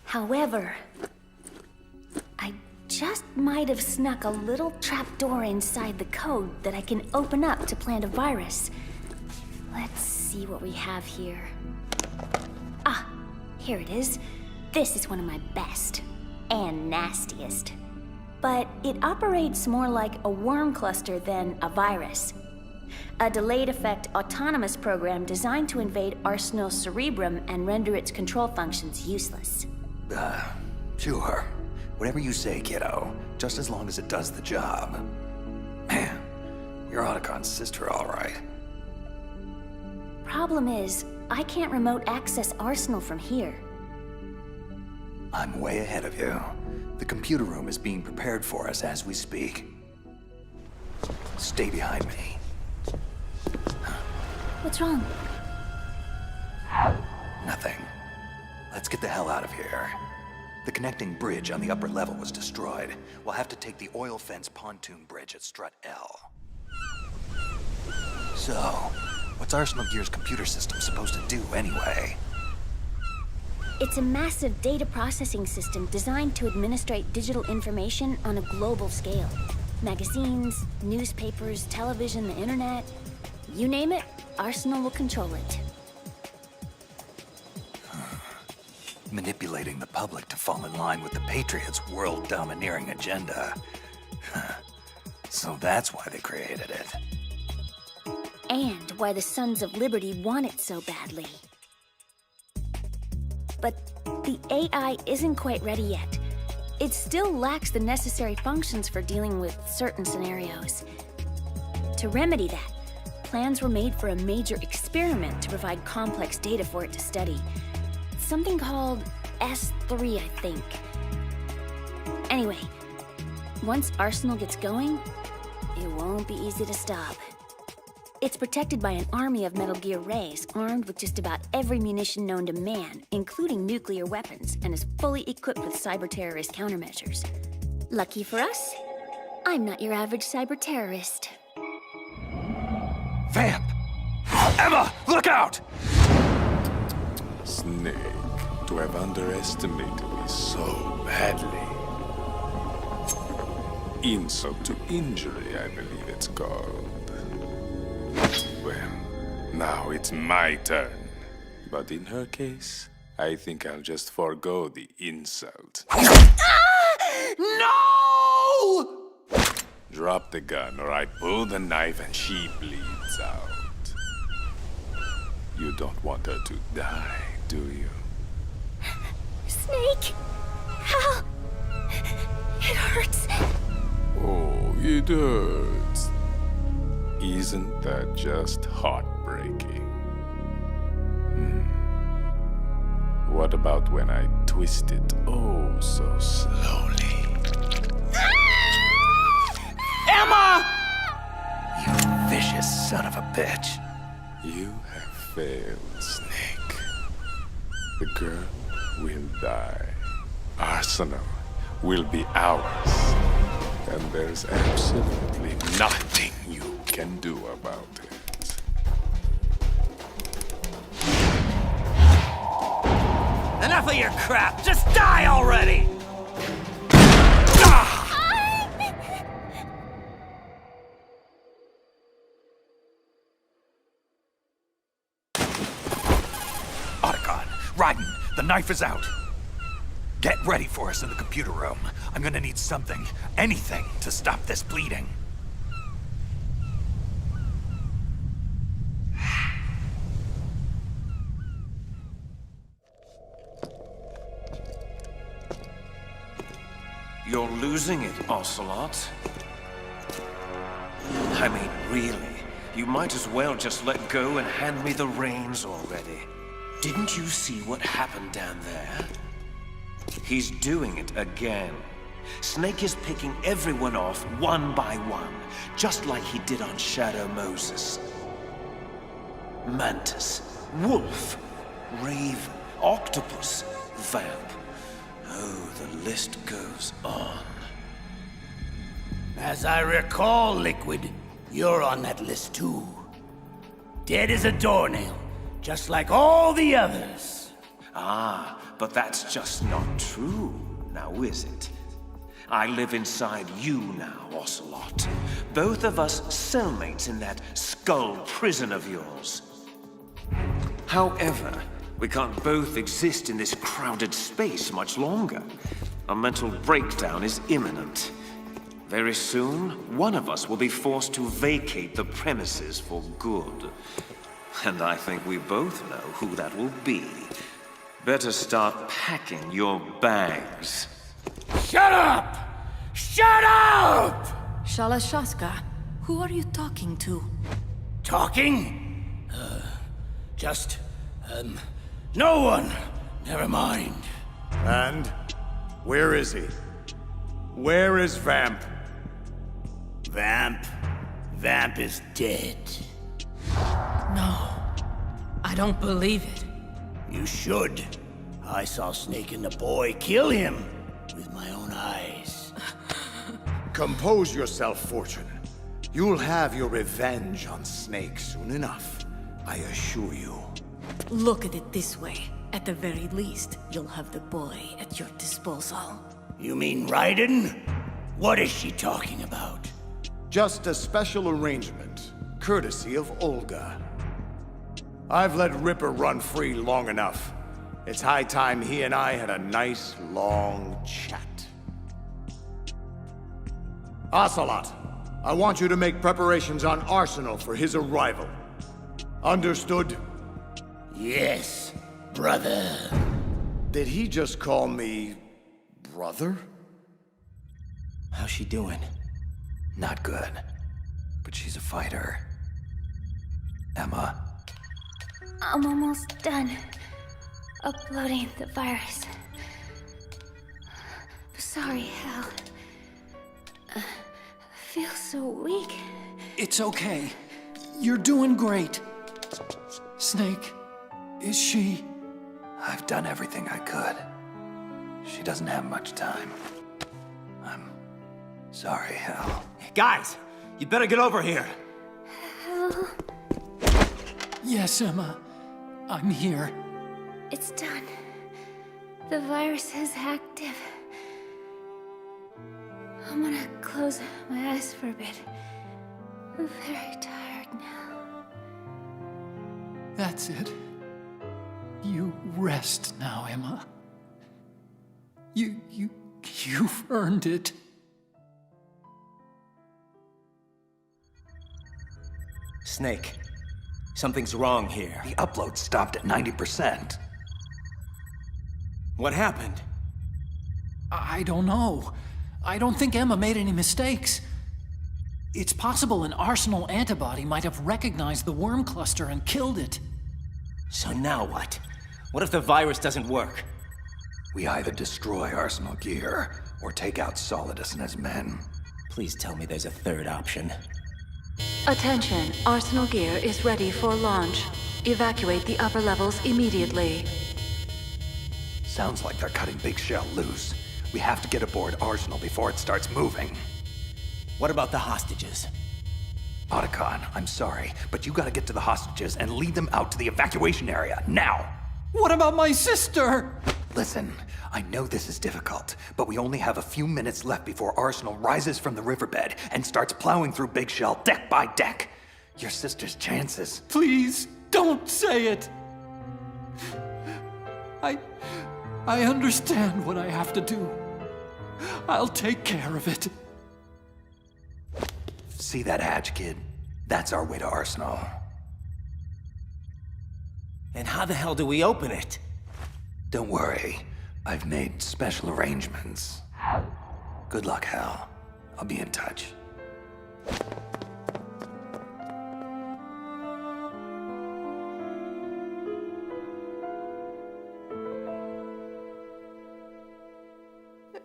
However, I just might have snuck a little trapdoor inside the code that I can open up to plant a virus. Let's see what we have here. Ah, here it is. This is one of my best. And nastiest. But it operates more like a worm cluster than a virus. A delayed effect autonomous program designed to invade Arsenal's cerebrum and render its control functions useless. Sure. Whatever you say, kiddo. Just as long as it does the job. Man, you're Otacon's sister, all right. Problem is, I can't remote access Arsenal from here. I'm way ahead of you. The computer room is being prepared for us as we speak. Stay behind me. What's wrong? Nothing. Let's get the hell out of here. The connecting bridge on the upper level was destroyed. We'll have to take the oil fence pontoon bridge at Strut L. So, what's Arsenal Gear's computer system supposed to do anyway? It's a massive data processing system designed to administrate digital information on a global scale. Magazines, newspapers, television, the internet. You name it, Arsenal will control it. Manipulating the public to fall in line with the Patriots' world-domineering agenda. So that's why they created it. And why the Sons of Liberty want it so badly. But the AI isn't quite ready yet. It still lacks the necessary functions for dealing with certain scenarios. To remedy that, plans were made for a major experiment to provide complex data for it to study. Something called S3, I think. Anyway, once Arsenal gets going, it won't be easy to stop. It's protected by an army of Metal Gear Rays, armed with just about every munition known to man, including nuclear weapons, and is fully equipped with cyber-terrorist countermeasures. Lucky for us, I'm not your average cyber-terrorist. Vamp! Emma, look out! Snake, to have underestimated me so badly. Insult to injury, I believe it's called. Well, now it's my turn. But in her case, I think I'll just forego the insult. No! Drop the gun or I pull the knife and she bleeds out. You don't want her to die, do you? Snake! How? It hurts. Oh, it hurts. Isn't that just heartbreaking? What about when I twist it oh so slowly? Emma! You vicious son of a bitch. You have failed, Snake. The girl will die. Arsenal will be ours. And there's absolutely nothing you can do about it. of your crap! Just die already! Otacon, Raiden, the knife is out. Get ready for us in the computer room. I'm gonna need something, anything, to stop this bleeding. You're losing it, Ocelot. I mean, really, you might as well just let go and hand me the reins already. Didn't you see what happened down there? He's doing it again. Snake is picking everyone off one by one, just like he did on Shadow Moses. Mantis, Wolf, Raven, Octopus, Vamp. Oh, the list goes on. As I recall, Liquid, you're on that list too. Dead as a doornail, just like all the others. Ah, but that's just not true, now is it? I live inside you now, Ocelot. Both of us cellmates in that skull prison of yours. However, we can't both exist in this crowded space much longer. A mental breakdown is imminent. Very soon, one of us will be forced to vacate the premises for good. And I think we both know who that will be. Better start packing your bags. Shut up! Shut up! Shalashaska, who are you talking to? Talking? No one. Never mind. And where is he? Where is Vamp? Vamp is dead. No, I don't believe it. You should. I saw Snake and the boy kill him with my own eyes. Compose yourself, Fortune. You'll have your revenge on Snake soon enough, I assure you. Look at it this way. At the very least, you'll have the boy at your disposal. You mean Raiden? What is she talking about? Just a special arrangement, courtesy of Olga. I've let Ripper run free long enough. It's high time he and I had a nice, long chat. Ocelot, I want you to make preparations on Arsenal for his arrival. Understood? Yes, brother. Did he just call me brother? How's she doing? Not good. But she's a fighter. Emma? I'm almost done uploading the virus. Sorry, Hal. I feel so weak. It's okay. You're doing great. Snake, is she? I've done everything I could. She doesn't have much time. I'm sorry, Hal. Guys, you better get over here. Hal, Yes, Emma. I'm here. it's done. The virus is active. I'm gonna close my eyes for a bit. I'm very tired now. That's it. You rest now, Emma. You've earned it. Snake, something's wrong here. The upload stopped at 90%. What happened? I don't know. I don't think Emma made any mistakes. It's possible an Arsenal antibody might have recognized the worm cluster and killed it. So now what? What if the virus doesn't work? We either destroy Arsenal gear or take out Solidus and his men. Please tell me there's a third option. Attention, Arsenal gear is ready for launch. Evacuate the upper levels immediately. Sounds like they're cutting Big Shell loose. We have to get aboard Arsenal before it starts moving. What about the hostages? Otacon, I'm sorry, but you gotta get to the hostages and lead them out to the evacuation area, now! What about my sister? Listen, I know this is difficult, but we only have a few minutes left before Arsenal rises from the riverbed and starts plowing through Big Shell deck by deck. Your sister's chances. Please, don't say it! I understand what I have to do. I'll take care of it. See that hatch, kid? That's our way to Arsenal. And how the hell do we open it? Don't worry. I've made special arrangements. Good luck, Hal. I'll be in touch.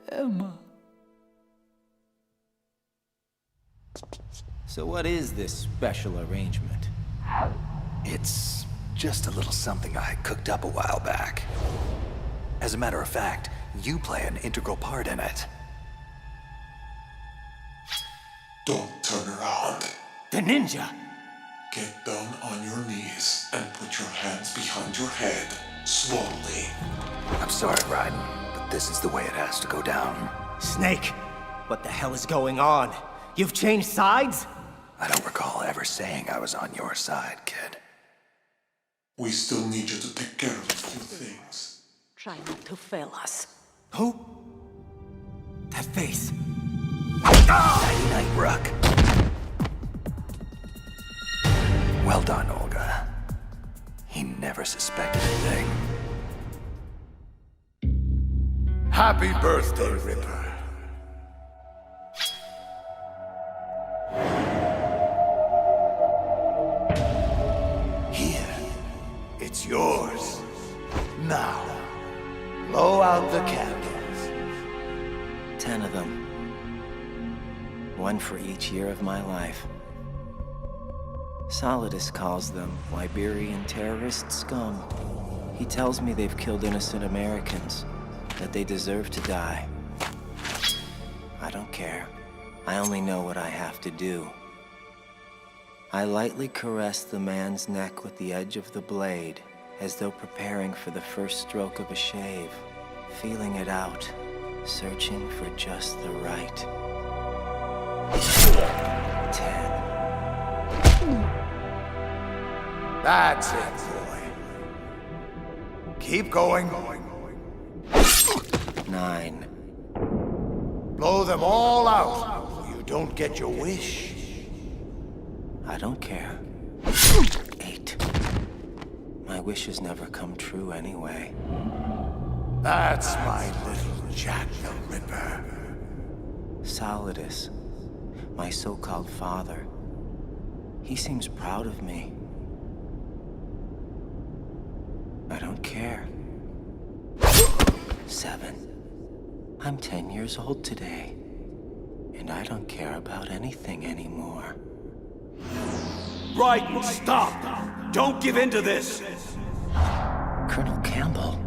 Emma. So what is this special arrangement? It's just a little something I cooked up a while back. As a matter of fact, you play an integral part in it. Don't turn around. The ninja! Get down on your knees and put your hands behind your head, slowly. I'm sorry, Raiden, but this is the way it has to go down. Snake, what the hell is going on? You've changed sides? I don't recall ever saying I was on your side, kid. We still need you to take care of a few things. Try not to fail us. Who? That face. Night, Rook. Well done, Olga. He never suspected a thing. Happy birthday, Ripper. Here. It's yours. Now, blow out the candles. 10 of them. One for each year of my life. Solidus calls them Liberian terrorist scum. He tells me they've killed innocent Americans, that they deserve to die. I don't care. I only know what I have to do. I lightly caress the man's neck with the edge of the blade, as though preparing for the first stroke of a shave, feeling it out, searching for just the right. 10. That's it, boy. Keep going. 9. Blow them all out, or you don't get your wish. I don't care. 8. My wishes never come true anyway. That's my little Jack the Ripper. Solidus, my so-called father. He seems proud of me. I don't care. 7. I'm 10 years old today, and I don't care about anything anymore. Right, stop! Don't give in to this! Colonel Campbell?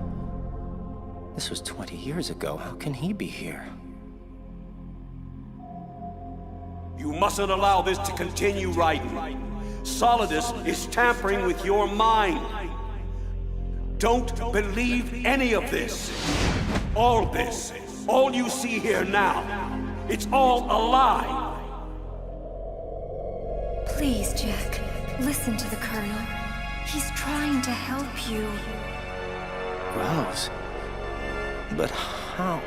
This was 20 years ago. How can he be here? You mustn't allow this to continue, Raiden. Solidus is tampering with your mind. Don't believe any of this. All this. All you see here now. It's all a lie. Please, Jack, listen to the Colonel. He's trying to help you. Rose? But how?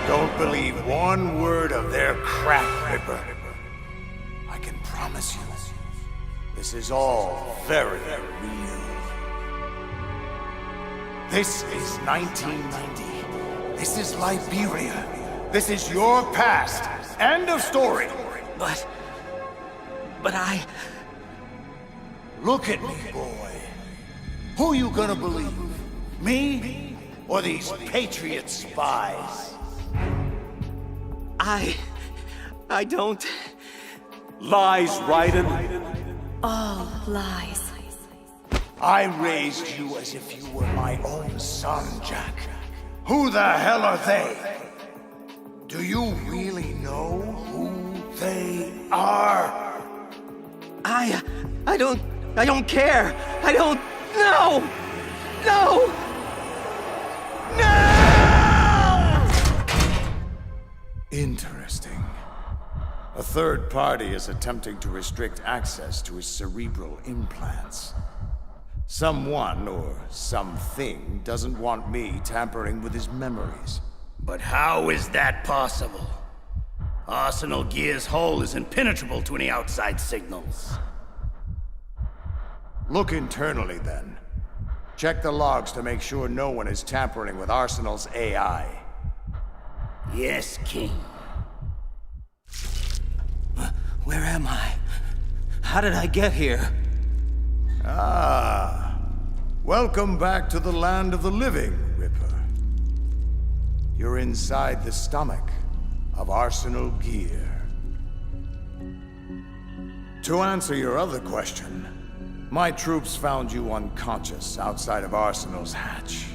Don't believe one word of their crap, Ripper. I can promise you, this is all very real. This is 1990. This is Liberia. This is your past. End of story. But I... Look at me, boy. Who you gonna believe? Me? Or these Patriot spies? I don't... Lies, Raiden. All lies. I raised you as if you were my own son, Jack. Who the hell are they? Do you really know who they are? I don't care. I don't... No! No! Interesting. A third party is attempting to restrict access to his cerebral implants. Someone or something doesn't want me tampering with his memories. But how is that possible? 𝕊𝐼𝐆𝐈𝐓𝐀𝐋's hull is impenetrable to any outside signals. Look internally, then. Check the logs to make sure no one is tampering with Arsenal's AI. Yes, King. Where am I? How did I get here? Ah. Welcome back to the land of the living, Ripper. You're inside the stomach of Arsenal Gear. To answer your other question, my troops found you unconscious outside of Arsenal's hatch.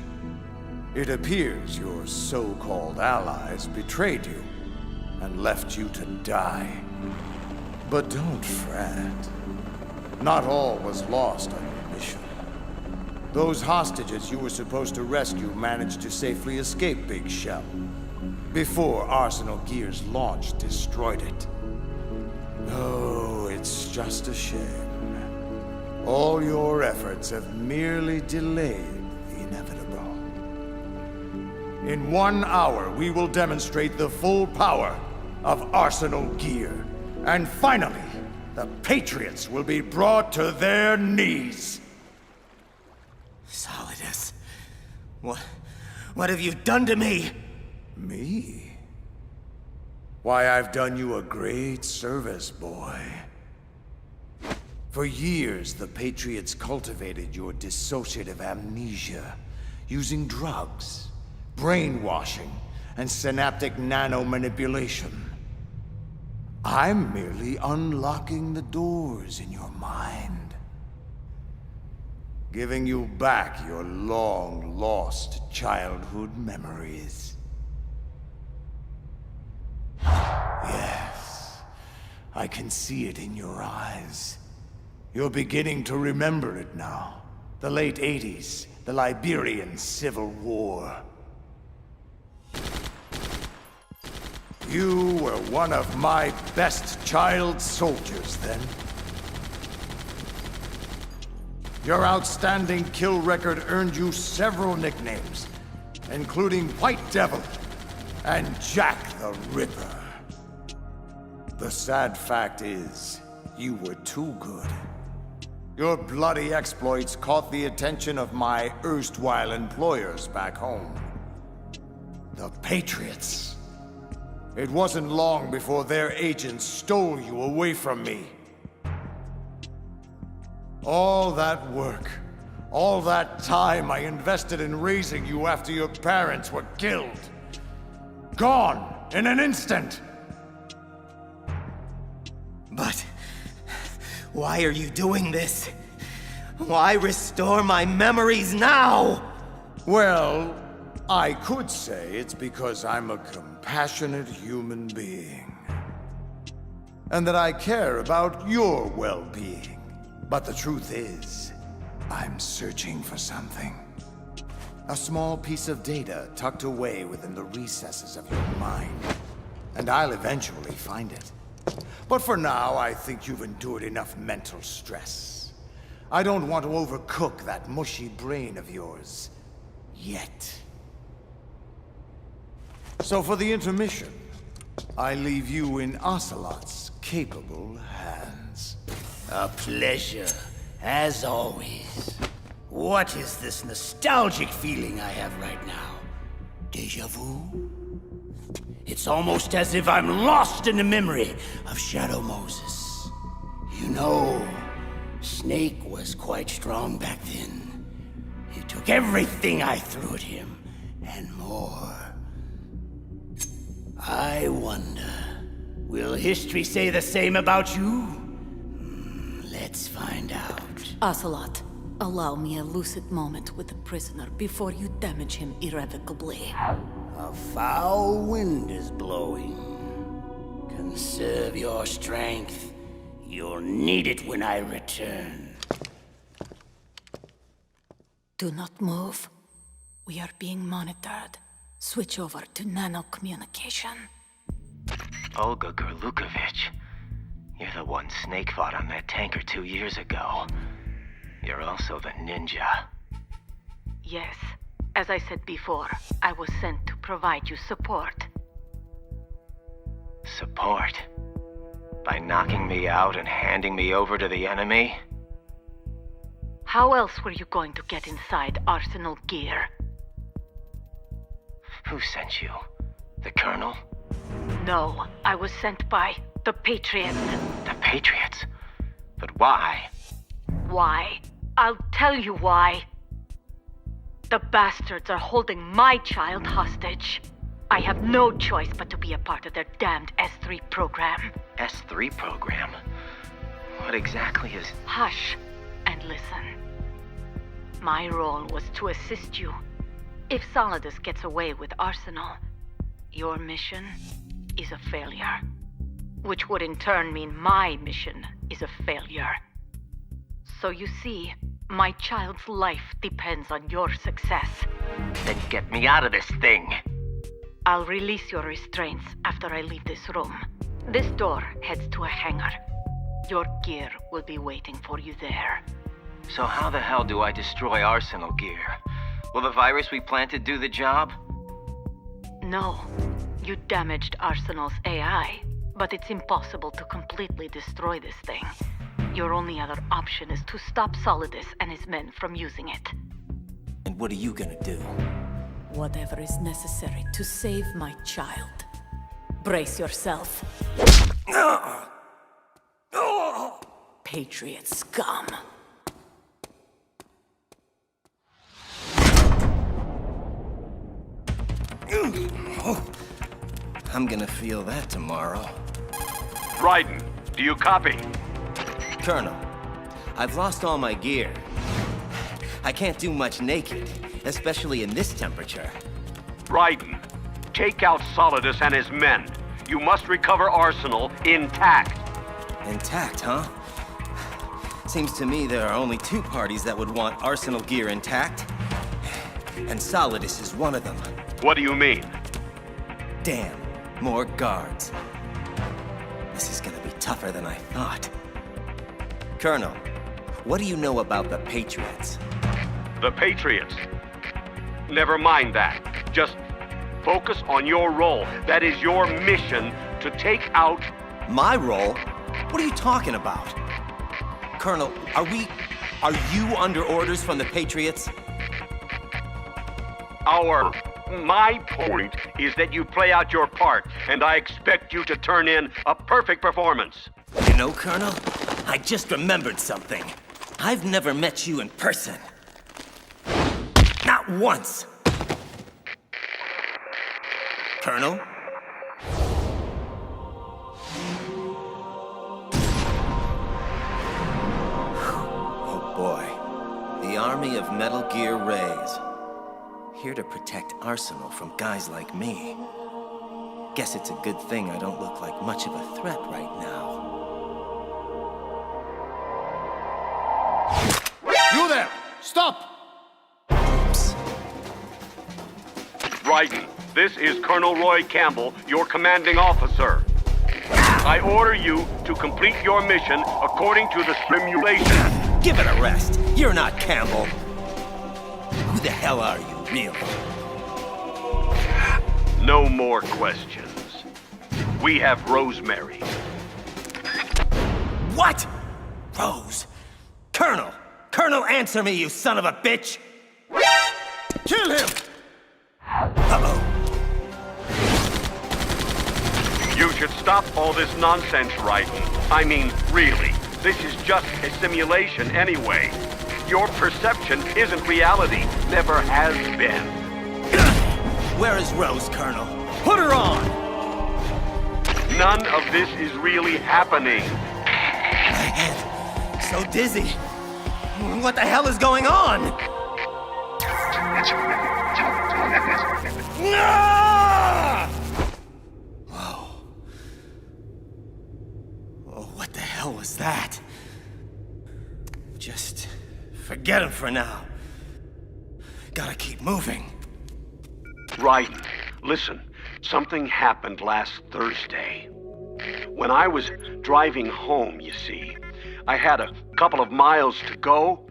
It appears your so-called allies betrayed you and left you to die. But don't fret. Not all was lost on your mission. Those hostages you were supposed to rescue managed to safely escape Big Shell before Arsenal Gear's launch destroyed it. Oh, it's just a shame. All your efforts have merely delayed the inevitable. In 1 hour, we will demonstrate the full power of Arsenal Gear. And finally, the Patriots will be brought to their knees. Solidus, what have you done to me? Me? Why, I've done you a great service, boy. For years, the Patriots cultivated your dissociative amnesia, using drugs, brainwashing, and synaptic nanomanipulation. I'm merely unlocking the doors in your mind, giving you back your long-lost childhood memories. Yes, I can see it in your eyes. You're beginning to remember it now. The late 80s, the Liberian Civil War. You were one of my best child soldiers then. Your outstanding kill record earned you several nicknames, including White Devil and Jack the Ripper. The sad fact is, you were too good. Your bloody exploits caught the attention of my erstwhile employers back home. The Patriots. It wasn't long before their agents stole you away from me. All that work, all that time I invested in raising you after your parents were killed. Gone in an instant. But why are you doing this? Why restore my memories now? Well, I could say it's because I'm a compassionate human being. And that I care about your well-being. But the truth is, I'm searching for something. A small piece of data tucked away within the recesses of your mind. And I'll eventually find it. But for now, I think you've endured enough mental stress. I don't want to overcook that mushy brain of yours. Yet. So for the intermission, I leave you in Ocelot's capable hands. A pleasure, as always. What is this nostalgic feeling I have right now? Deja vu? It's almost as if I'm lost in the memory of Shadow Moses. You know, Snake was quite strong back then. He took everything I threw at him, and more. I wonder, will history say the same about you? Let's find out. Ocelot, allow me a lucid moment with the prisoner before you damage him irrevocably. A foul wind is blowing. Conserve your strength. You'll need it when I return. Do not move. We are being monitored. Switch over to nano-communication. 𝕊𝐼𝐵𝐿𝐼𝐄𝐋. You're the one Snake fought on that tanker 2 years ago. You're also the ninja. Yes. As I said before, I was sent to provide you support. Support? By knocking me out and handing me over to the enemy? How else were you going to get inside Arsenal gear? Who sent you? The Colonel? No, I was sent by the Patriots. The Patriots? But why? Why? I'll tell you why. The bastards are holding my child hostage. I have no choice but to be a part of their damned S3 program. S3 program? What exactly is... Hush and listen. My role was to assist you. If Solidus gets away with Arsenal, your mission is a failure. Which would in turn mean my mission is a failure. So you see, my child's life depends on your success. Then get me out of this thing. I'll release your restraints after I leave this room. This door heads to a hangar. Your gear will be waiting for you there. So how the hell do I destroy Arsenal gear? Will the virus we planted do the job? No. You damaged Arsenal's AI, but it's impossible to completely destroy this thing. Your only other option is to stop Solidus and his men from using it. And what are you gonna do? Whatever is necessary to save my child. Brace yourself. Patriot scum. I'm gonna feel that tomorrow. Raiden, do you copy? Colonel, I've lost all my gear. I can't do much naked, especially in this temperature. Raiden, take out Solidus and his men. You must recover Arsenal intact. Intact, huh? Seems to me there are only two parties that would want Arsenal gear intact. And Solidus is one of them. What do you mean? Damn, more guards. This is gonna be tougher than I thought. Colonel, what do you know about the Patriots? The Patriots? Never mind that. Just focus on your role. That is your mission to take out... My role? What are you talking about? Colonel, are you under orders from the Patriots? My point is that you play out your part, and I expect you to turn in a perfect performance. You know, Colonel, I just remembered something. I've never met you in person. Not once. Colonel? Oh boy. The army of Metal Gear Rays. Here to protect Arsenal from guys like me. Guess it's a good thing I don't look like much of a threat right now. You there! Stop! Oops. Raiden, this is Colonel Roy Campbell, your commanding officer. I order you to complete your mission according to the simulation. Give it a rest. You're not Campbell. Who the hell are you, really? No more questions. We have Rosemary. What? Rose? Colonel! Colonel, answer me, you son of a bitch! Kill him! Uh-oh. You should stop all this nonsense, Raiden. I mean, really. This is just a simulation anyway. Your perception isn't reality. Never has been. Where is Rose, Colonel? Put her on! None of this is really happening. My head. So dizzy. What the hell is going on? Whoa. Oh, what the hell was that? Just forget him for now. Gotta keep moving. Raiden, listen. Something happened last Thursday. When I was driving home, you see, I had a couple of miles to go,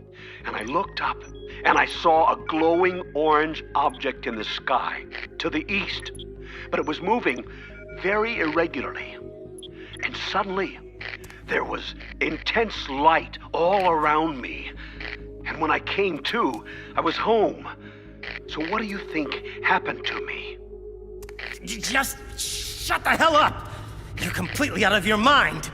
and I looked up, and I saw a glowing orange object in the sky to the east. But it was moving very irregularly. And suddenly, there was intense light all around me. And when I came to, I was home. So what do you think happened to me? Just shut the hell up! You're completely out of your mind!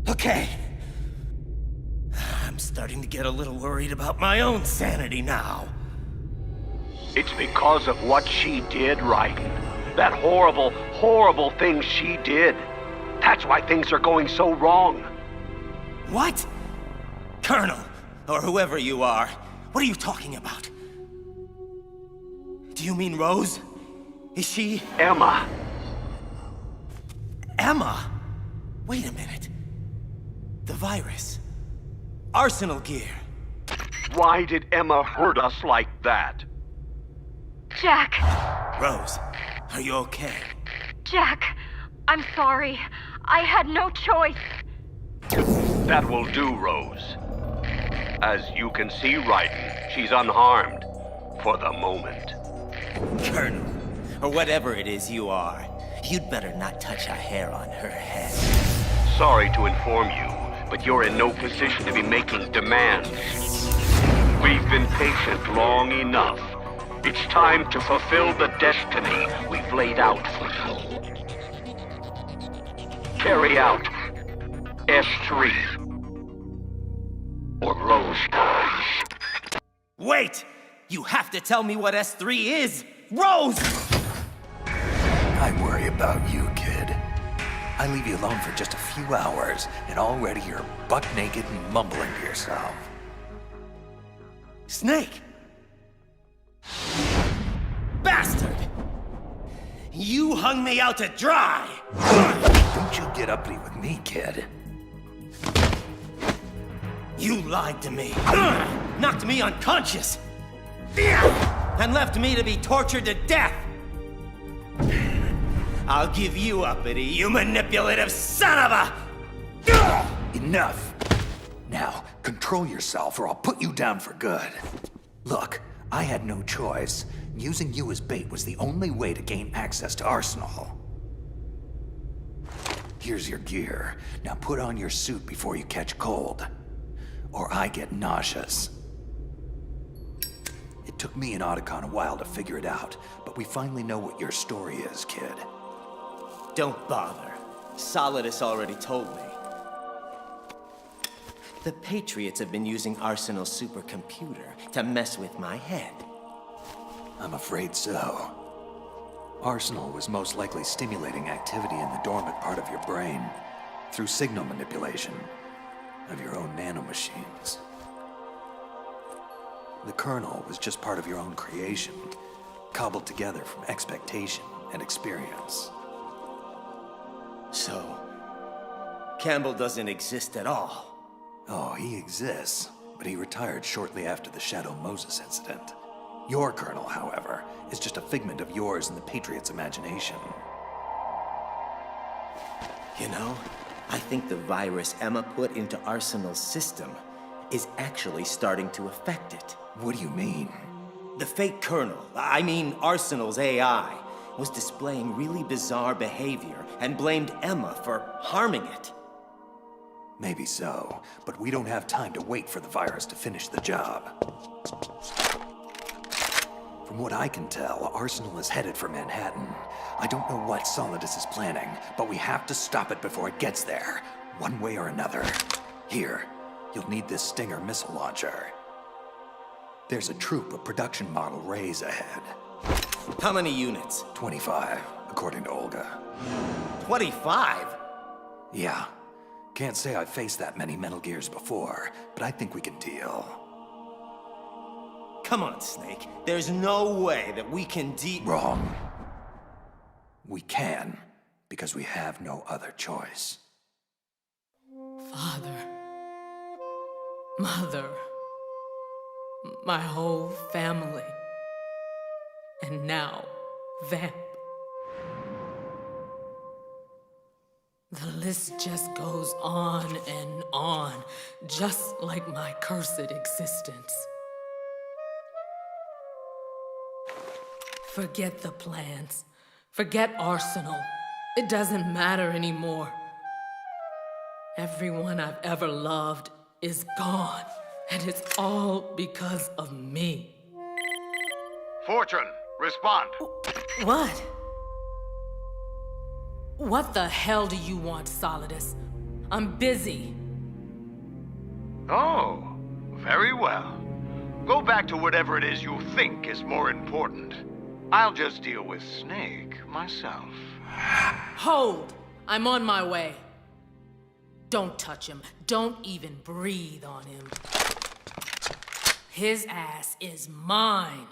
Okay. I'm starting to get a little worried about my own sanity now. It's because of what she did, Raiden. That horrible, horrible thing she did. That's why things are going so wrong. What? Colonel, or whoever you are, what are you talking about? Do you mean Rose? Is she... Emma. Emma? Wait a minute. The virus. Arsenal gear. Why did Emma hurt us like that? Jack. Rose, are you okay? Jack, I'm sorry. I had no choice. That will do, Rose. As you can see, Raiden, she's unharmed. For the moment. Colonel, or whatever it is you are, you'd better not touch a hair on her head. Sorry to inform you, but you're in no position to be making demands. We've been patient long enough. It's time to fulfill the destiny we've laid out for you. Carry out S3. Or Rose dies. Wait! You have to tell me what S3 is! Rose! I worry about you, kid. I leave you alone for just a few hours, and already you're buck naked and mumbling to yourself. Snake! Bastard! You hung me out to dry! Don't you get uppity with me, kid. You lied to me. Knocked me unconscious. And left me to be tortured to death. I'll give you uppity, you manipulative son of a... Enough. Now, control yourself or I'll put you down for good. Look, I had no choice. Using you as bait was the only way to gain access to Arsenal. Here's your gear. Now put on your suit before you catch cold. Or I get nauseous. It took me and Otacon a while to figure it out, but we finally know what your story is, kid. Don't bother. Solidus already told me. The Patriots have been using Arsenal's supercomputer to mess with my head. I'm afraid so. Arsenal was most likely stimulating activity in the dormant part of your brain through signal manipulation of your own nanomachines. The kernel was just part of your own creation, cobbled together from expectation and experience. So, Campbell doesn't exist at all. Oh, he exists, but he retired shortly after the Shadow Moses incident. Your kernel, however, is just a figment of yours and the Patriots' imagination. You know, I think the virus Emma put into Arsenal's system is actually starting to affect it. What do you mean? The fake kernel, I mean Arsenal's AI, was displaying really bizarre behavior and blamed Emma for harming it. Maybe so, but we don't have time to wait for the virus to finish the job. From what I can tell, Arsenal is headed for Manhattan. I don't know what Solidus is planning, but we have to stop it before it gets there, one way or another. Here, you'll need this Stinger missile launcher. There's a troop of production model Rays ahead. How many units? 25, according to Olga. 25? Yeah. Can't say I've faced that many Metal Gears before, but I think we can deal. Come on, Snake. There's no way that we can Wrong. We can, because we have no other choice. Father, mother, my whole family, and now Vamp. The list just goes on and on, just like my cursed existence. Forget the plans. Forget Arsenal. It doesn't matter anymore. Everyone I've ever loved is gone, and it's all because of me. Fortune, respond. What? What the hell do you want, Solidus? I'm busy. Oh, very well. Go back to whatever it is you think is more important. I'll just deal with Snake myself. Hold! I'm on my way. Don't touch him. Don't even breathe on him. His ass is mine.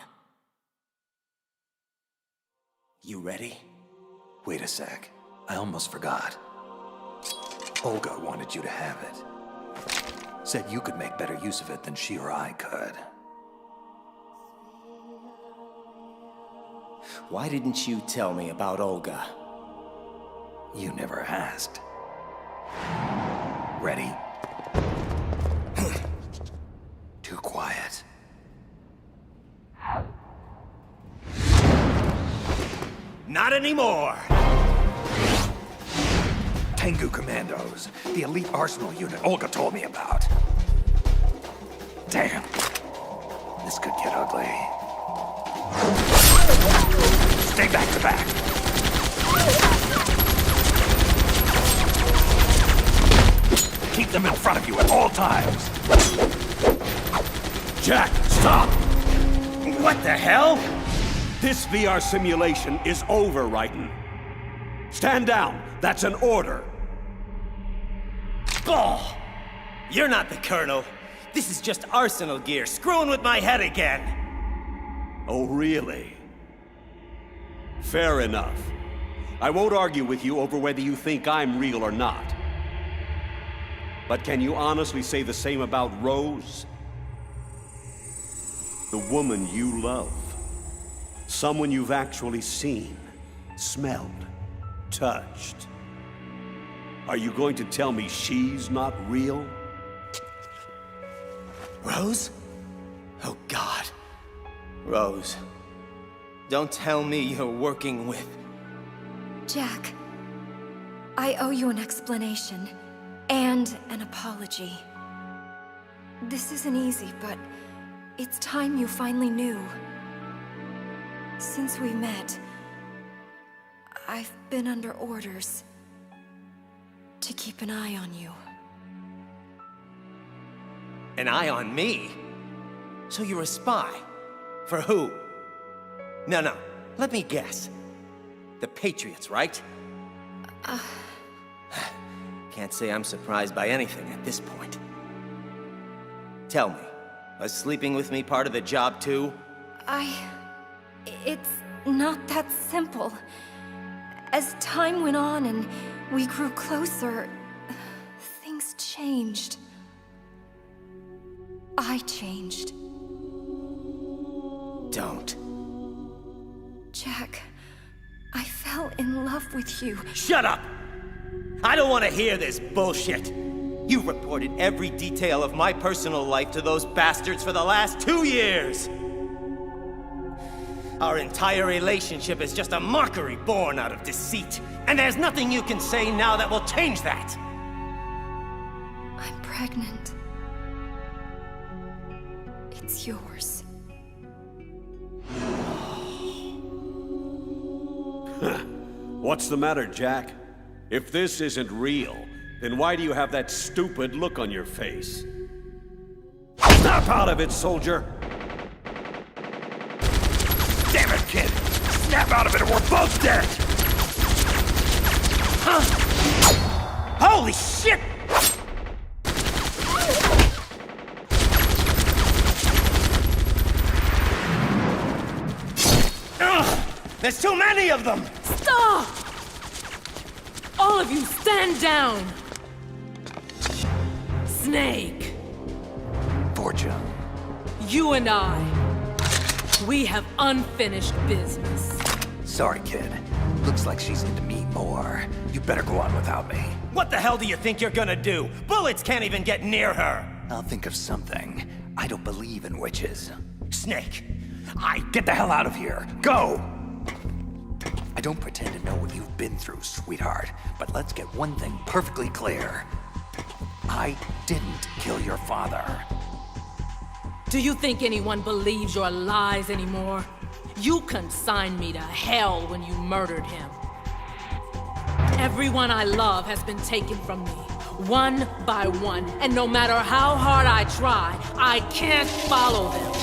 You ready? Wait a sec. I almost forgot. Olga wanted you to have it. Said you could make better use of it than she or I could. Why didn't you tell me about Olga? You never asked. Ready? Too quiet. Not anymore! Tengu Commandos, the elite arsenal unit Olga told me about. Damn. This could get ugly. Stay back to back. Keep them in front of you at all times. Jack, stop! What the hell? This VR simulation is over, Raiden. Stand down. That's an order. Bull! You're not the Colonel. This is just arsenal gear, screwing with my head again. Oh, really? Fair enough. I won't argue with you over whether you think I'm real or not. But can you honestly say the same about Rose? The woman you love. Someone you've actually seen, smelled, touched. Are you going to tell me she's not real? Rose? Oh, God. Rose, don't tell me you're working with... Jack, I owe you an explanation and an apology. This isn't easy, but it's time you finally knew. Since we met, I've been under orders to keep an eye on you. An eye on me? So you're a spy? For who? No, let me guess. The Patriots, right? Can't say I'm surprised by anything at this point. Tell me, was sleeping with me part of the job too? It's not that simple. As time went on and we grew closer, things changed. I changed. Don't. Jack, I fell in love with you. Shut up! I don't want to hear this bullshit. You reported every detail of my personal life to those bastards for the last 2 years. Our entire relationship is just a mockery born out of deceit. And there's nothing you can say now that will change that. I'm pregnant. It's yours. What's the matter, Jack? If this isn't real, then why do you have that stupid look on your face? Snap out of it, soldier! Damn it, kid! Snap out of it or we're both dead! Huh? Holy shit! There's too many of them! Stop! All of you, stand down! Snake! fortune. You and I, we have unfinished business. Sorry, kid. Looks like she's into me more. You better go on without me. What the hell do you think you're gonna do? Bullets can't even get near her! I'll think of something. I don't believe in witches. Snake, Get the hell out of here! Go! I don't pretend to know what you've been through, sweetheart, but let's get one thing perfectly clear. I didn't kill your father. Do you think anyone believes your lies anymore? You consigned me to hell when you murdered him. Everyone I love has been taken from me, one by one, and no matter how hard I try, I can't follow them.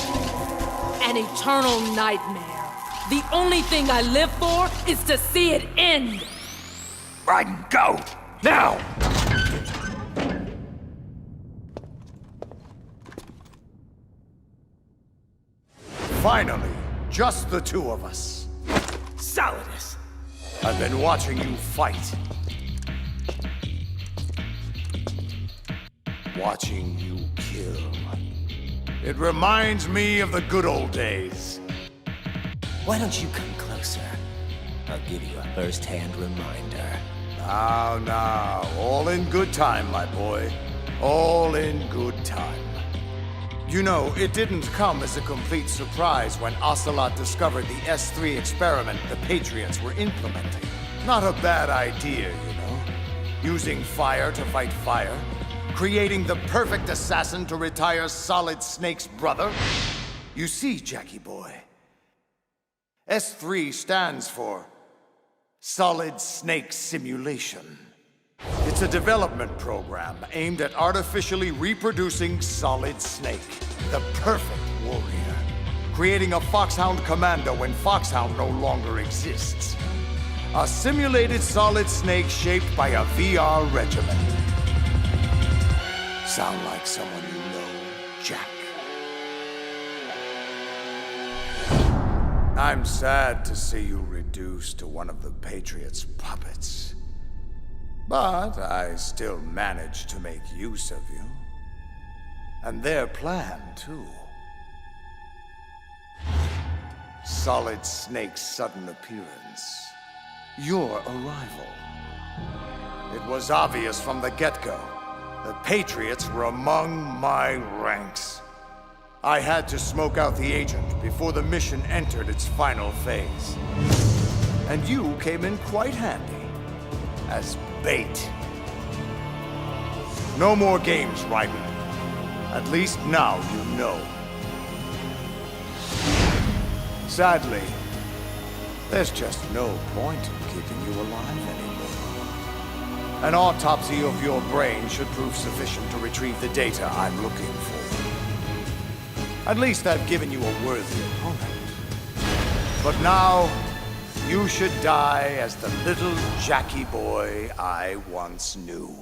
An eternal nightmare. The only thing I live for is to see it end. Raiden, go! Now! Finally, just the two of us. Solidus! I've been watching you fight. Watching you kill. It reminds me of the good old days. Why don't you come closer? I'll give you a first-hand reminder. Now, all in good time, my boy. All in good time. You know, it didn't come as a complete surprise when Ocelot discovered the S3 experiment the Patriots were implementing. Not a bad idea, you know? Using fire to fight fire. Creating the perfect assassin to retire Solid Snake's brother. You see, Jackie boy, S3 stands for Solid Snake Simulation. It's a development program aimed at artificially reproducing Solid Snake, the perfect warrior. Creating a Foxhound commando when Foxhound no longer exists. A simulated Solid Snake shaped by a VR regiment. Sound like someone you know, Jack? I'm sad to see you reduced to one of the Patriots' puppets. But I still managed to make use of you. And their plan, too. Solid Snake's sudden appearance. Your arrival. It was obvious from the get-go. The Patriots were among my ranks. I had to smoke out the agent before the mission entered its final phase. And you came in quite handy. As bait. No more games, Raiden. At least now you know. Sadly, there's just no point in keeping you alive anymore. An autopsy of your brain should prove sufficient to retrieve the data I'm looking for. At least I've given you a worthy opponent. But now, you should die as the little Jackie boy I once knew.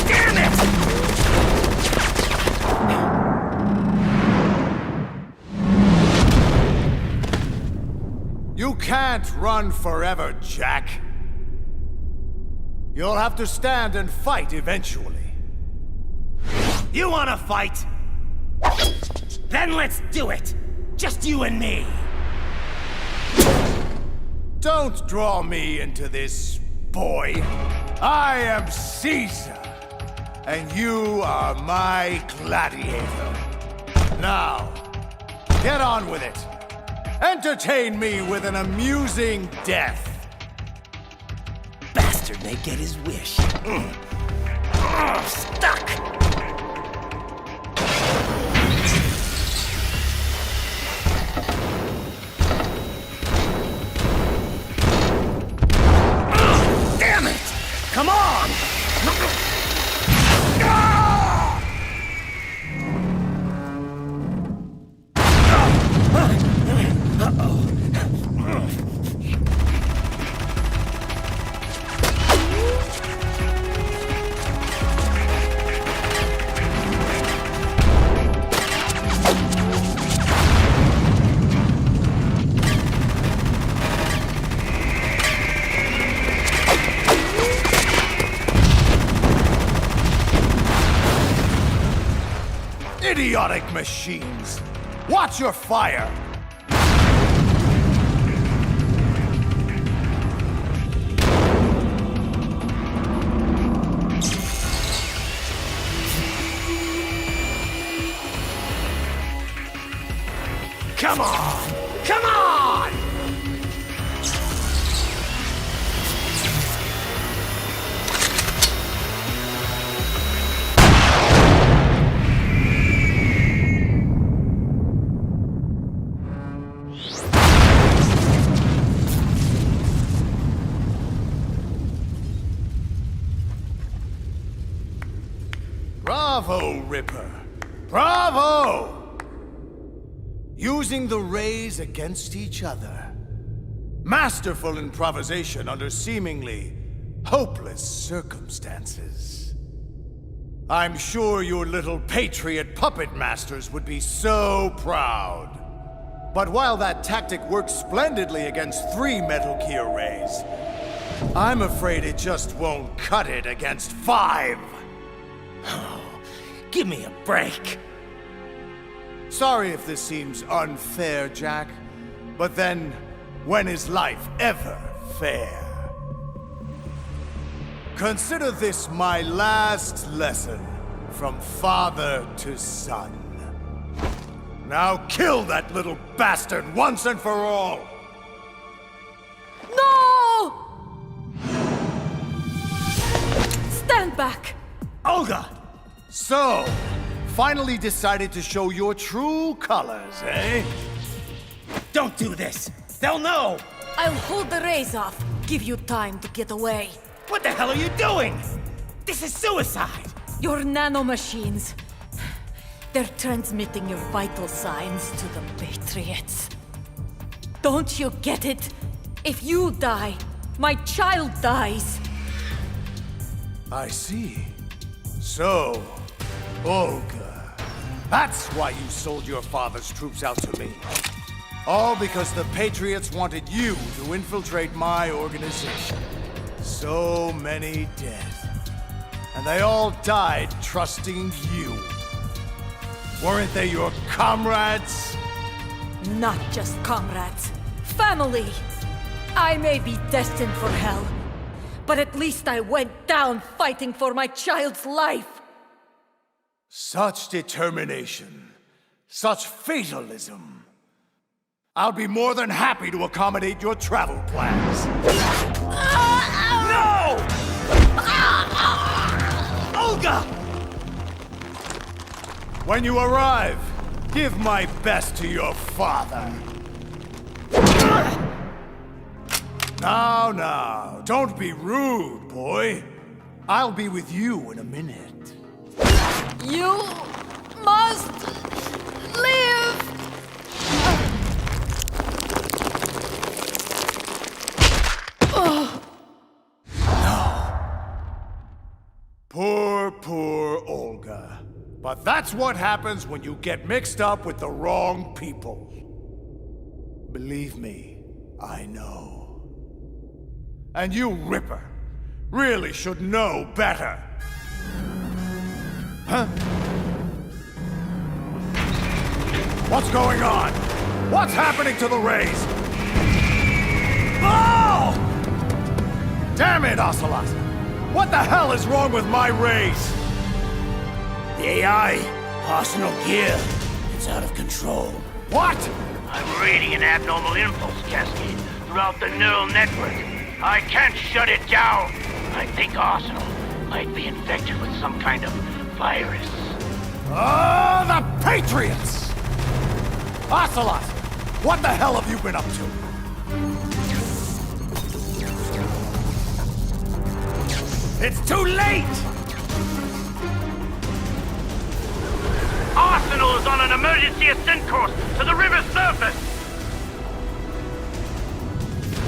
Damn it! You can't run forever, Jack. You'll have to stand and fight eventually. You wanna fight? Then let's do it! Just you and me! Don't draw me into this, boy. I am Caesar, and you are my gladiator. Now, get on with it. Entertain me with an amusing death. Bastard may get his wish. Stuck! Damn it! Come on! idiotic machines! Watch your fire! Come on! Come on! Bravo, Ripper! Bravo! Using the rays against each other. Masterful improvisation under seemingly hopeless circumstances. I'm sure your little patriot puppet masters would be so proud. But while that tactic works splendidly against 3 Metal Gear rays, I'm afraid it just won't cut it against 5. Oh, give me a break. Sorry if this seems unfair, Jack, but then, when is life ever fair? Consider this my last lesson from father to son. Now kill that little bastard once and for all! No! Stand back! Olga! So, finally decided to show your true colors, eh? Don't do this! They'll know! I'll hold the rays off, give you time to get away. What the hell are you doing? This is suicide! Your nanomachines. They're transmitting your vital signs to the Patriots. Don't you get it? If you die, my child dies. I see. So, Olga, that's why you sold your father's troops out to me. All because the Patriots wanted you to infiltrate my organization. So many dead. And they all died trusting you. Weren't they your comrades? Not just comrades. Family! I may be destined for hell, but at least I went down fighting for my child's life. Such determination. Such fatalism. I'll be more than happy to accommodate your travel plans. No! Olga! When you arrive, give my best to your father. Now, don't be rude, boy. I'll be with you in a minute. You must live! Poor Olga. But that's what happens when you get mixed up with the wrong people. Believe me, I know. And you, Ripper, really should know better. Huh? What's going on? What's happening to the rays? Oh! Damn it, Ocelot! What the hell is wrong with my rays? The AI, Arsenal gear, it's out of control. What? I'm reading an abnormal impulse cascade throughout the neural network. I can't shut it down. I think Arsenal might be infected with some kind of virus. Oh, the Patriots! Ocelot, what the hell have you been up to? It's too late! Arsenal is on an emergency ascent course to the river's surface!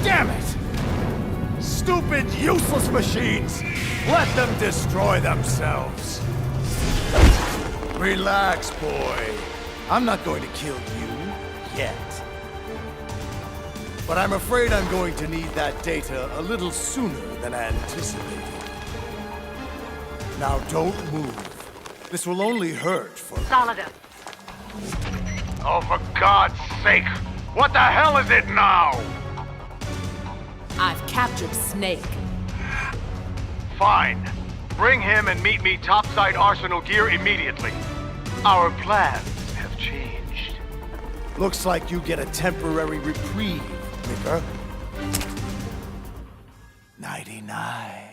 Damn it! Stupid, useless machines! Let them destroy themselves. Relax, boy. I'm not going to kill you, yet. But I'm afraid I'm going to need that data a little sooner than anticipated. Now don't move. This will only hurt for... Solida, Oh, for God's sake! What the hell is it now? I've captured Snake. Fine. Bring him and meet me topside Arsenal gear immediately. Our plans have changed. Looks like you get a temporary reprieve, Ricker. 99.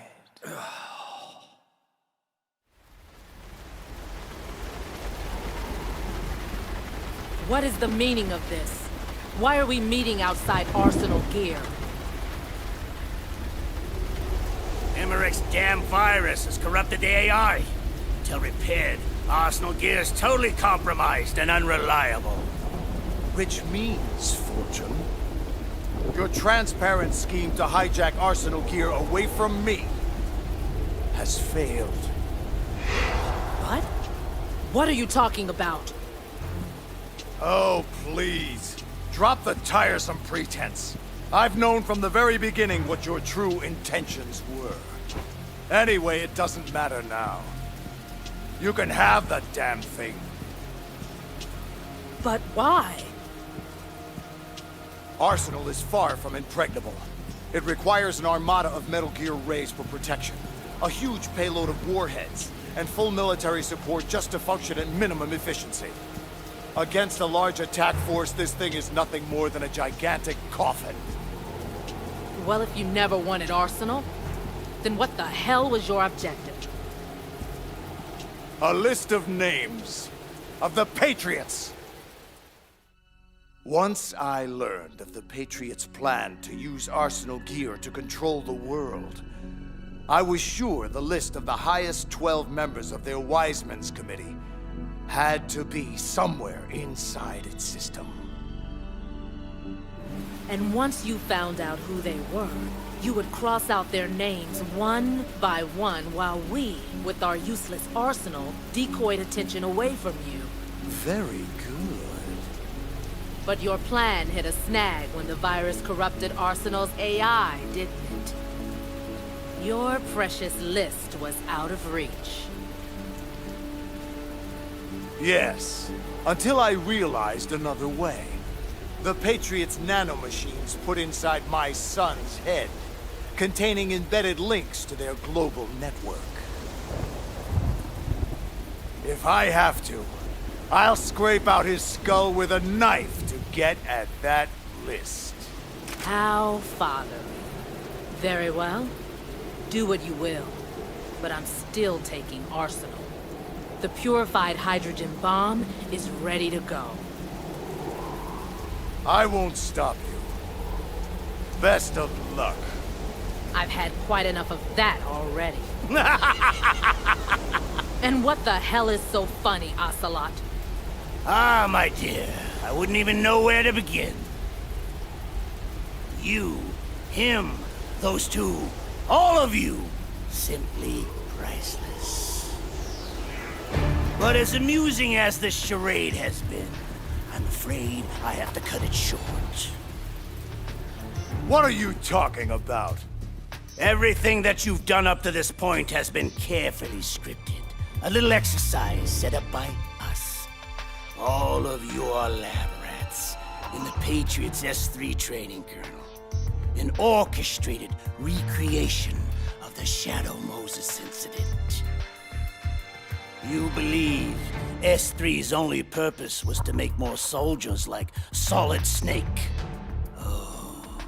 What is the meaning of this? Why are we meeting outside Arsenal gear? Emmerich's damn virus has corrupted the AI. Until repaired, Arsenal gear is totally compromised and unreliable. Which means, Fortune, your transparent scheme to hijack Arsenal gear away from me has failed. What? What are you talking about? Oh, please. Drop the tiresome pretense. I've known from the very beginning what your true intentions were. Anyway, it doesn't matter now. You can have the damn thing. But why? Arsenal is far from impregnable. It requires an armada of Metal Gear rays for protection, a huge payload of warheads, and full military support just to function at minimum efficiency. Against a large attack force, this thing is nothing more than a gigantic coffin. Well, if you never wanted Arsenal, then what the hell was your objective? A list of names of the Patriots. Once I learned of the Patriots' plan to use Arsenal gear to control the world, I was sure the list of the highest 12 members of their Wise Men's Committee had to be somewhere inside its system. And once you found out who they were, you would cross out their names one by one while we, with our useless arsenal, decoyed attention away from you. Very good. But your plan hit a snag when the virus corrupted Arsenal's AI, didn't it? Your precious list was out of reach. Yes, until I realized another way. The Patriots' nanomachines put inside my son's head, containing embedded links to their global network. If I have to, I'll scrape out his skull with a knife to get at that list. How fatherly. Very well. Do what you will. But I'm still taking Arsenal. The purified hydrogen bomb is ready to go. I won't stop you. Best of luck. I've had quite enough of that already. And what the hell is so funny, Ocelot? Ah, my dear, I wouldn't even know where to begin. You, him, those two, all of you, simply priceless. But as amusing as this charade has been, I'm afraid I have to cut it short. What are you talking about? Everything that you've done up to this point has been carefully scripted. A little exercise set up by us. All of you are lab rats in the Patriots S3 training kernel. An orchestrated recreation of the Shadow Moses incident. You believe S3's only purpose was to make more soldiers like Solid Snake. Oh,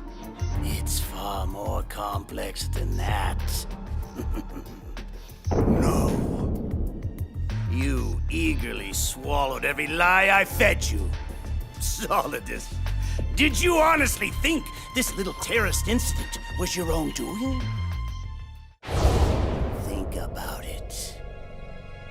it's far more complex than that. No. You eagerly swallowed every lie I fed you. Solidus, did you honestly think this little terrorist incident was your own doing? Think about it.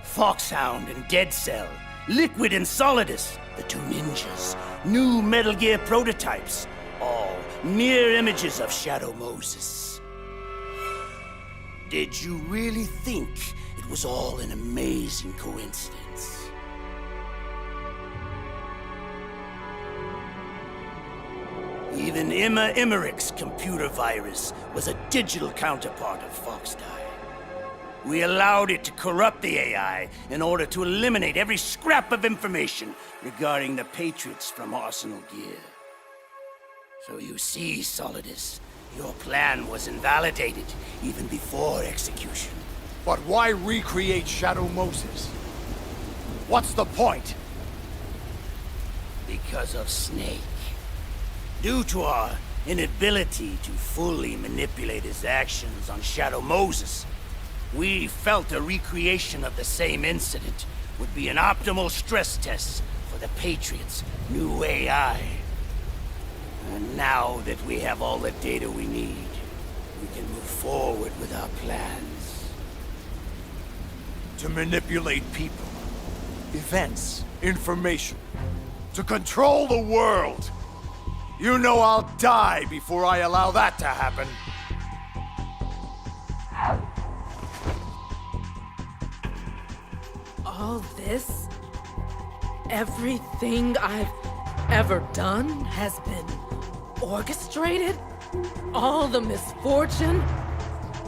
Foxhound and Dead Cell, Liquid and Solidus, the two ninjas, new Metal Gear prototypes, all mere images of Shadow Moses. Did you really think it was all an amazing coincidence? Even Emmerich's computer virus was a digital counterpart of Foxdie. We allowed it to corrupt the AI in order to eliminate every scrap of information regarding the Patriots from Arsenal Gear. So you see, Solidus, your plan was invalidated even before execution. But why recreate Shadow Moses? What's the point? Because of Snake. Due to our inability to fully manipulate his actions on Shadow Moses, we felt a recreation of the same incident would be an optimal stress test for the Patriots' new AI. And now that we have all the data we need, we can move forward with our plans. To manipulate people, events, information. To control the world. You know I'll die before I allow that to happen. All this, everything I've ever done has been orchestrated? All the misfortune?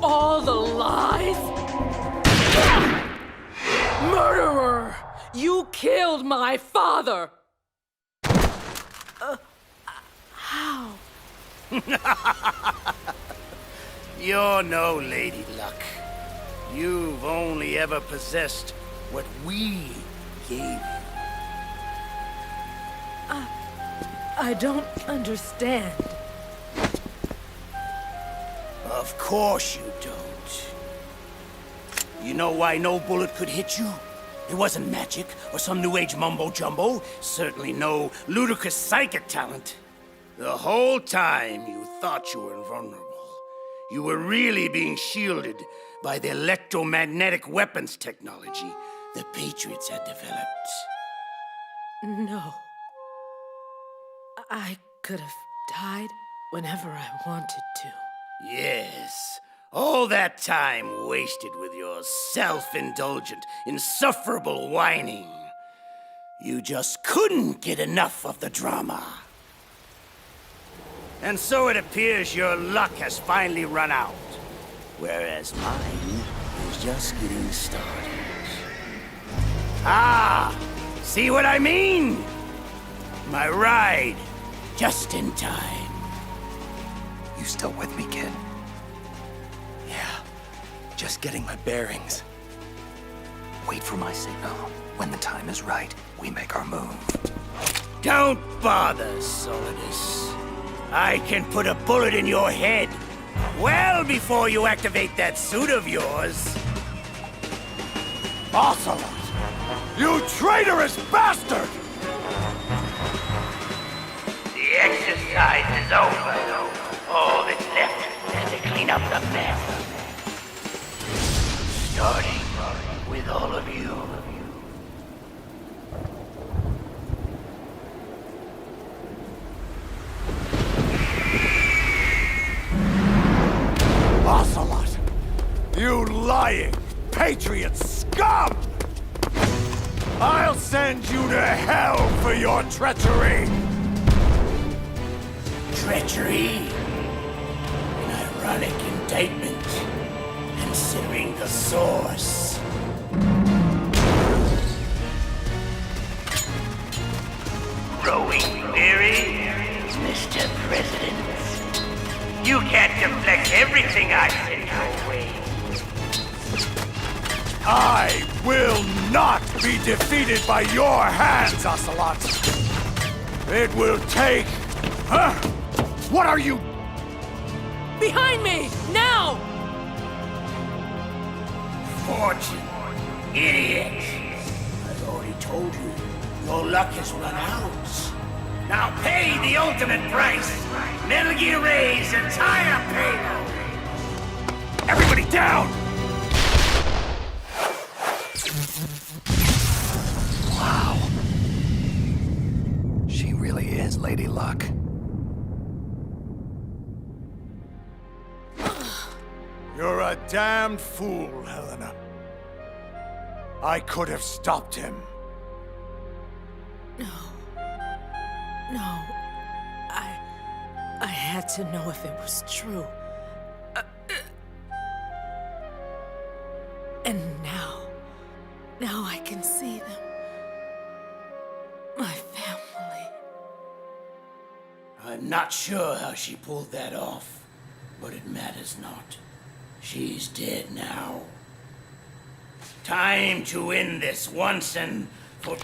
All the lies? Murderer! You killed my father! How? You're no Lady Luck. You've only ever possessed what we gave you. I don't understand. Of course you don't. You know why no bullet could hit you? It wasn't magic or some new age mumbo-jumbo. Certainly no ludicrous psychic talent. The whole time you thought you were invulnerable. You were really being shielded by the electromagnetic weapons technology the Patriots had developed. No. I could have died whenever I wanted to. Yes. All that time wasted with your self-indulgent, insufferable whining. You just couldn't get enough of the drama. And so it appears your luck has finally run out, whereas mine is just getting started. Ah! See what I mean? My ride, just in time. You still with me, kid? Yeah, just getting my bearings. Wait for my signal. When the time is right, we make our move. Don't bother, Solidus. I can put a bullet in your head well before you activate that suit of yours. Ocelot! You traitorous bastard! The exercise is over. All that's left is to clean up the mess. Starting with all of you. Ocelot! You lying, patriot scum! I'll send you to hell for your treachery! Treachery? An ironic indictment, considering the source. Growing weary, Mr. President? You can't deflect everything I send your way. I will not be defeated by your hands, Ocelot! It will take... Huh? What are you... Behind me! Now! Fortune. Idiot. I've already told you, your luck has run out. Now pay the ultimate price. Metal Gear Ray's entire payload. Everybody down! Wow. She really is Lady Luck. You're a damned fool, Helena. I could have stopped him. No. I had to know if it was true. And now I can see them. My family. I'm not sure how she pulled that off, but it matters not. She's dead now. Time to end this once and for...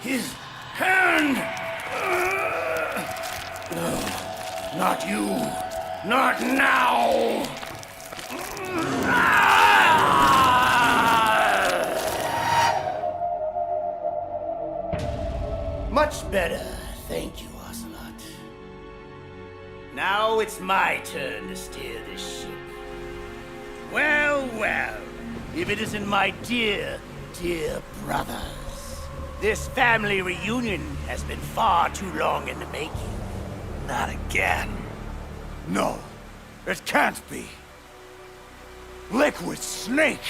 his hand! No, not you. Not now! Much better, thank you, Ocelot. Now it's my turn to steer this ship. Well, well, if it isn't my dear, dear brothers. This family reunion has been far too long in the making. Not again. No, it can't be. Liquid Snake!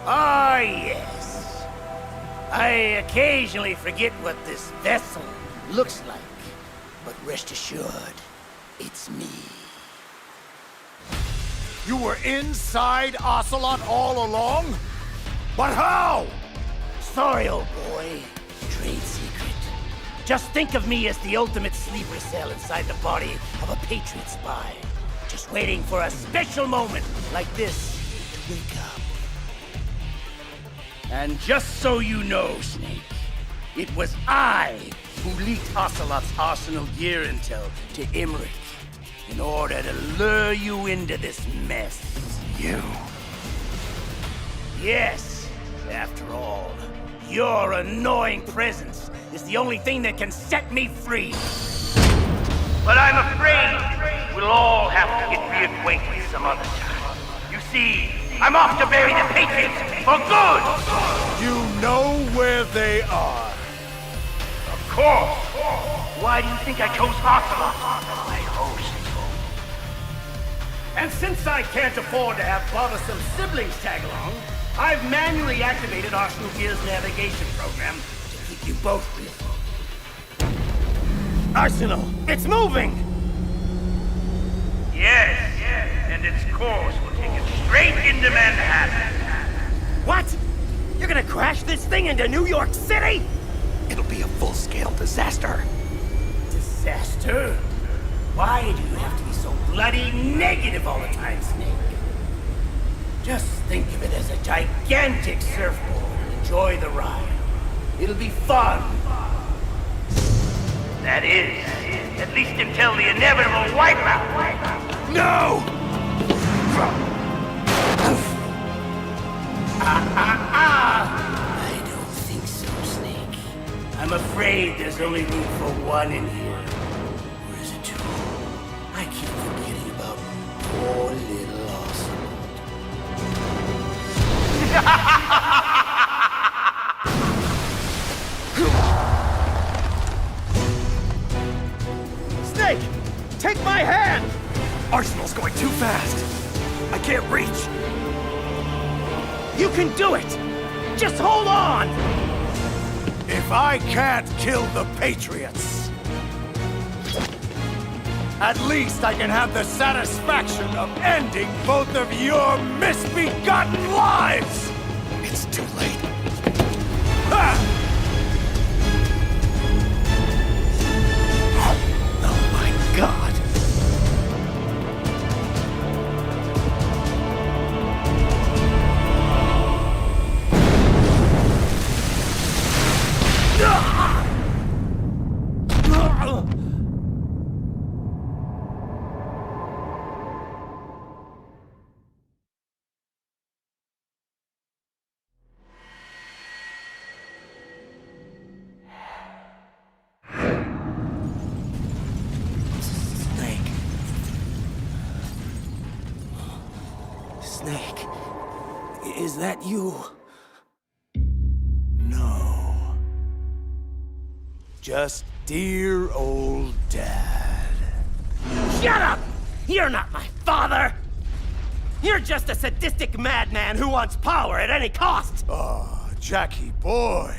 Ah, yes. I occasionally forget what this vessel looks like, but rest assured, it's me. You were inside Ocelot all along? But how? Sorry, old boy. Trade secret. Just think of me as the ultimate sleeper cell inside the body of a Patriot spy. Just waiting for a special moment like this to wake up. And just so you know, Snake, it was I who leaked Ocelot's arsenal gear intel to 𝕊𝐿𝐼 in order to lure you into this mess. You? Yes, after all, your annoying presence is the only thing that can set me free. But I'm afraid we'll all have to get reacquainted some other time. You see, I'm off to bury the Patriots for good! You know where they are. Of course! Why do you think I chose Ocelot as my host? And since I can't afford to have bothersome siblings tag along, I've manually activated Arsenal Gear's navigation program to keep you both busy. Arsenal, it's moving! Yes, and its course will take it straight into Manhattan. What? You're gonna crash this thing into New York City? It'll be a full-scale disaster. Disaster? Why do you have to be so bloody negative all the time, Snake? Just think of it as a gigantic surfboard and enjoy the ride. It'll be fun. That is, at least until the inevitable wipeout. No! I don't think so, Snake. I'm afraid there's only room for one in here. Or is it two? I keep forgetting about poor little Ocelot. Snake! Take my hand! Arsenal's going too fast. I can't reach. You can do it! Just hold on! If I can't kill the Patriots, at least I can have the satisfaction of ending both of your misbegotten lives! It's too late. Ha! Oh my God. Snake, is that you? No. Just dear old Dad. Shut up! You're not my father! You're just a sadistic madman who wants power at any cost! Ah, Jackie boy.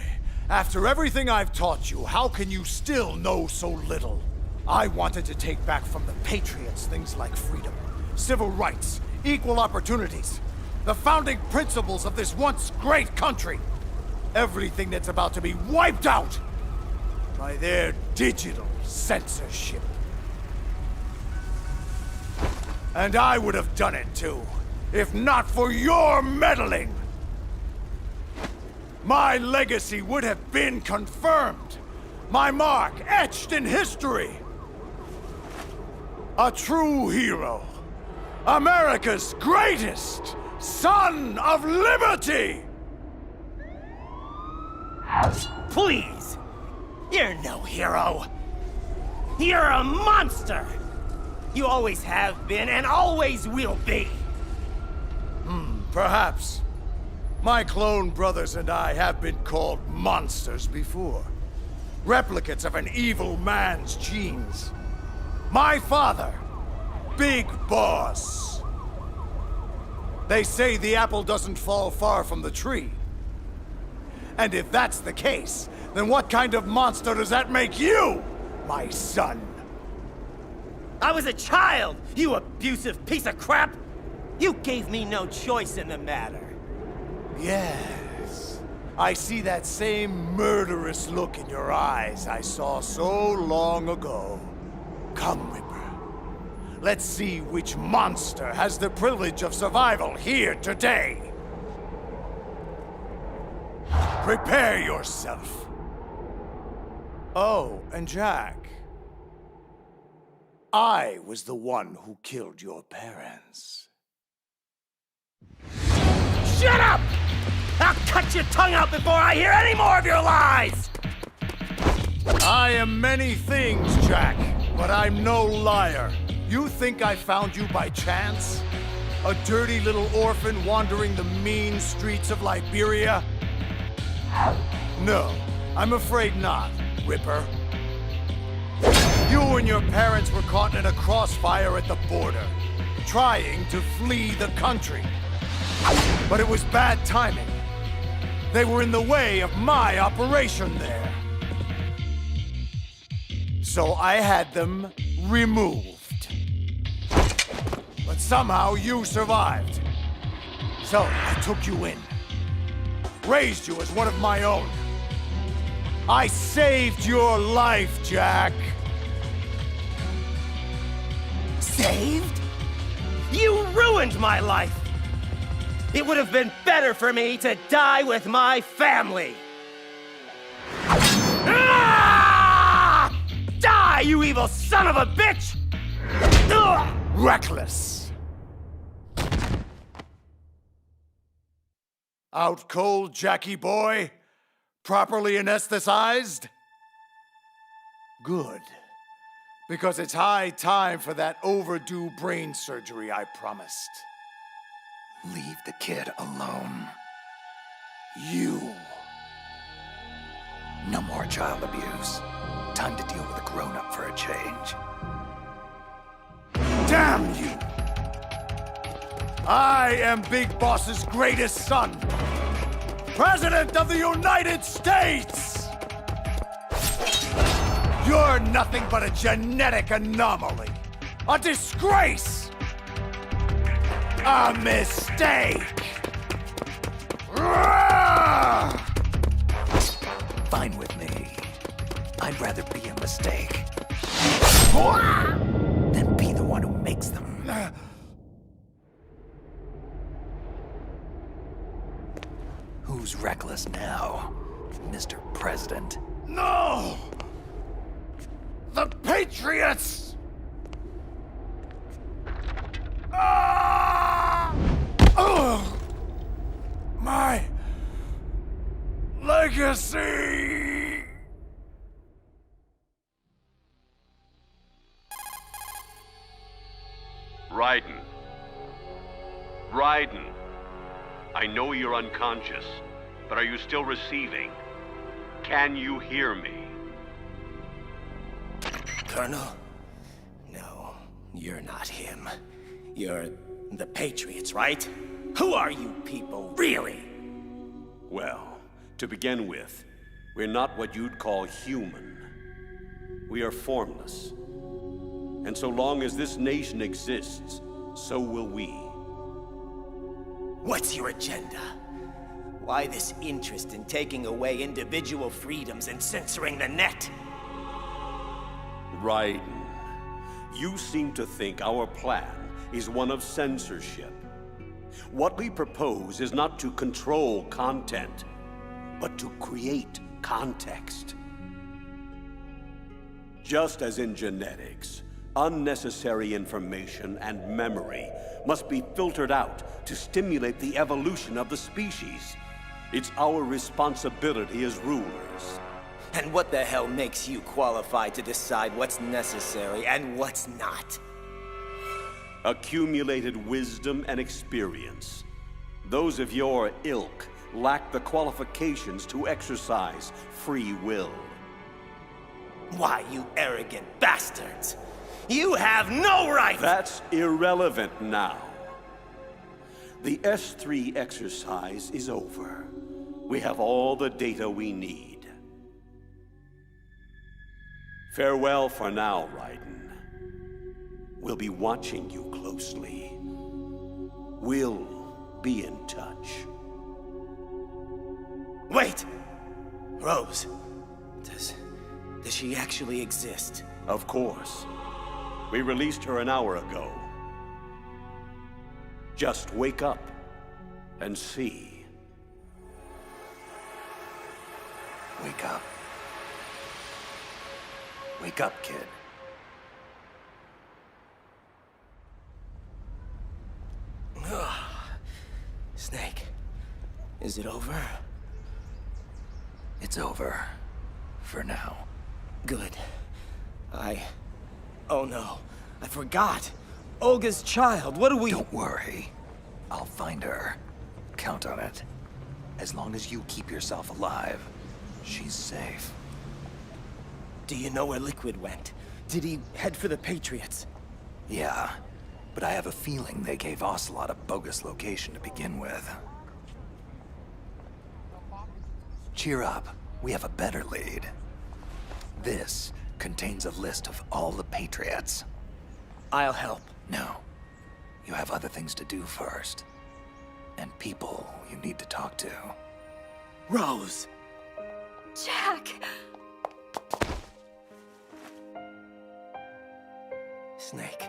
After everything I've taught you, how can you still know so little? I wanted to take back from the Patriots things like freedom, civil rights, equal opportunities, the founding principles of this once great country. Everything that's about to be wiped out by their digital censorship. And I would have done it too, if not for your meddling. My legacy would have been confirmed. My mark etched in history. A true hero. America's greatest son of liberty! Please! You're no hero. You're a monster! You always have been and always will be. Perhaps. My clone brothers and I have been called monsters before. Replicates of an evil man's genes. My father, Big Boss. They say the apple doesn't fall far from the tree. And if that's the case, then what kind of monster does that make you, my son? I was a child, you abusive piece of crap! You gave me no choice in the matter. Yes. I see that same murderous look in your eyes I saw so long ago. Come, Ripper. Let's see which monster has the privilege of survival here today. Prepare yourself. Oh, and Jack. I was the one who killed your parents. Shut up! I'll cut your tongue out before I hear any more of your lies! I am many things, Jack, but I'm no liar. You think I found you by chance? A dirty little orphan wandering the mean streets of Liberia? No, I'm afraid not, Ripper. You and your parents were caught in a crossfire at the border, trying to flee the country. But it was bad timing. They were in the way of my operation there. So I had them removed. But somehow you survived. So I took you in. Raised you as one of my own. I saved your life, Jack. Saved? You ruined my life! It would have been better for me to die with my family! Ah! Die, you evil son of a bitch! Ugh! Reckless. Out cold, Jackie boy? Properly anesthetized? Good. Because it's high time for that overdue brain surgery I promised. Leave the kid alone. You. No more child abuse. Time to deal with a grown-up for a change. Damn you! I am Big Boss's greatest son. President of the United States! You're nothing but a genetic anomaly. A disgrace! A mistake! Fine with me. I'd rather be a mistake than be the one who makes them. Who's reckless now, Mr. President? No! The Patriots! Oh! My legacy! Raiden. Raiden. I know you're unconscious, but are you still receiving? Can you hear me? Colonel? No, you're not him. You're the Patriots, right? Who are you people, really? Well, to begin with, we're not what you'd call human. We are formless. And so long as this nation exists, so will we. What's your agenda? Why this interest in taking away individual freedoms and censoring the net? Raiden, you seem to think our plan is one of censorship. What we propose is not to control content, but to create context. Just as in genetics, unnecessary information and memory must be filtered out to stimulate the evolution of the species. It's our responsibility as rulers. And what the hell makes you qualified to decide what's necessary and what's not? Accumulated wisdom and experience. Those of your ilk lack the qualifications to exercise free will. Why, you arrogant bastards! You have no right! That's irrelevant now. The S3 exercise is over. We have all the data we need. Farewell for now, Raiden. We'll be watching you closely. We'll be in touch. Wait! Rose, does she actually exist? Of course. We released her an hour ago. Just wake up and see. Wake up. Wake up, kid. Snake, is it over? It's over. For now. Good. Oh no, I forgot. Olga's child, what do we... Don't worry. I'll find her. Count on it. As long as you keep yourself alive, she's safe. Do you know where Liquid went? Did he head for the Patriots? Yeah, but I have a feeling they gave Ocelot a bogus location to begin with. Cheer up. We have a better lead. This contains a list of all the Patriots. I'll help. No. You have other things to do first. And people you need to talk to. Rose! Jack! Snake.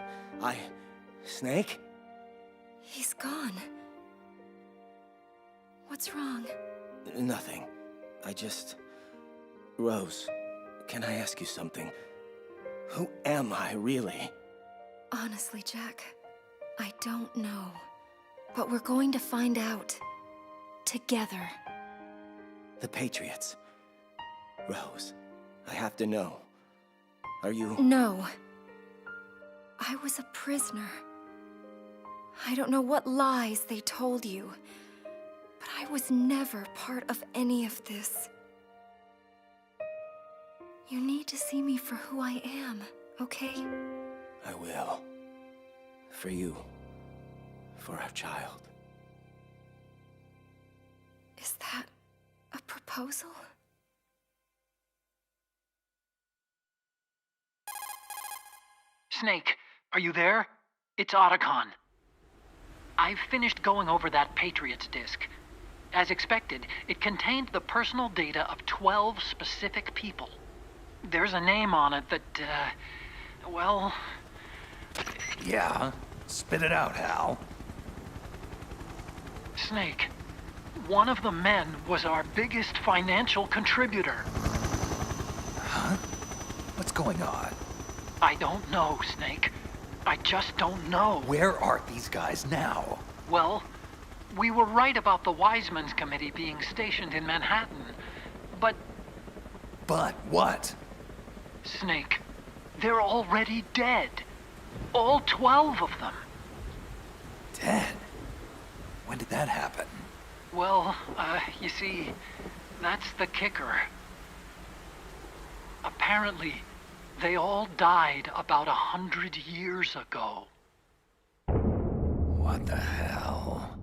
Snake? He's gone. What's wrong? Nothing. Rose, can I ask you something? Who am I, really? Honestly, Jack, I don't know. But we're going to find out. Together. The Patriots. Rose, I have to know. Are you... No. I was a prisoner. I don't know what lies they told you. But I was never part of any of this. You need to see me for who I am, okay? I will. For you. For our child. Is that a proposal? Snake, are you there? It's Otacon. I've finished going over that Patriots disk. As expected, it contained the personal data of 12 specific people. There's a name on it that, well... Yeah? Spit it out, Hal. Snake, one of the men was our biggest financial contributor. Huh? What's going on? I don't know, Snake. I just don't know. Where are these guys now? Well, we were right about the Wiseman's Committee being stationed in Manhattan, but... But what? Snake, they're already dead. All 12 of them. Dead? When did that happen? Well, you see, that's the kicker. Apparently, they all died about 100 years ago. What the hell?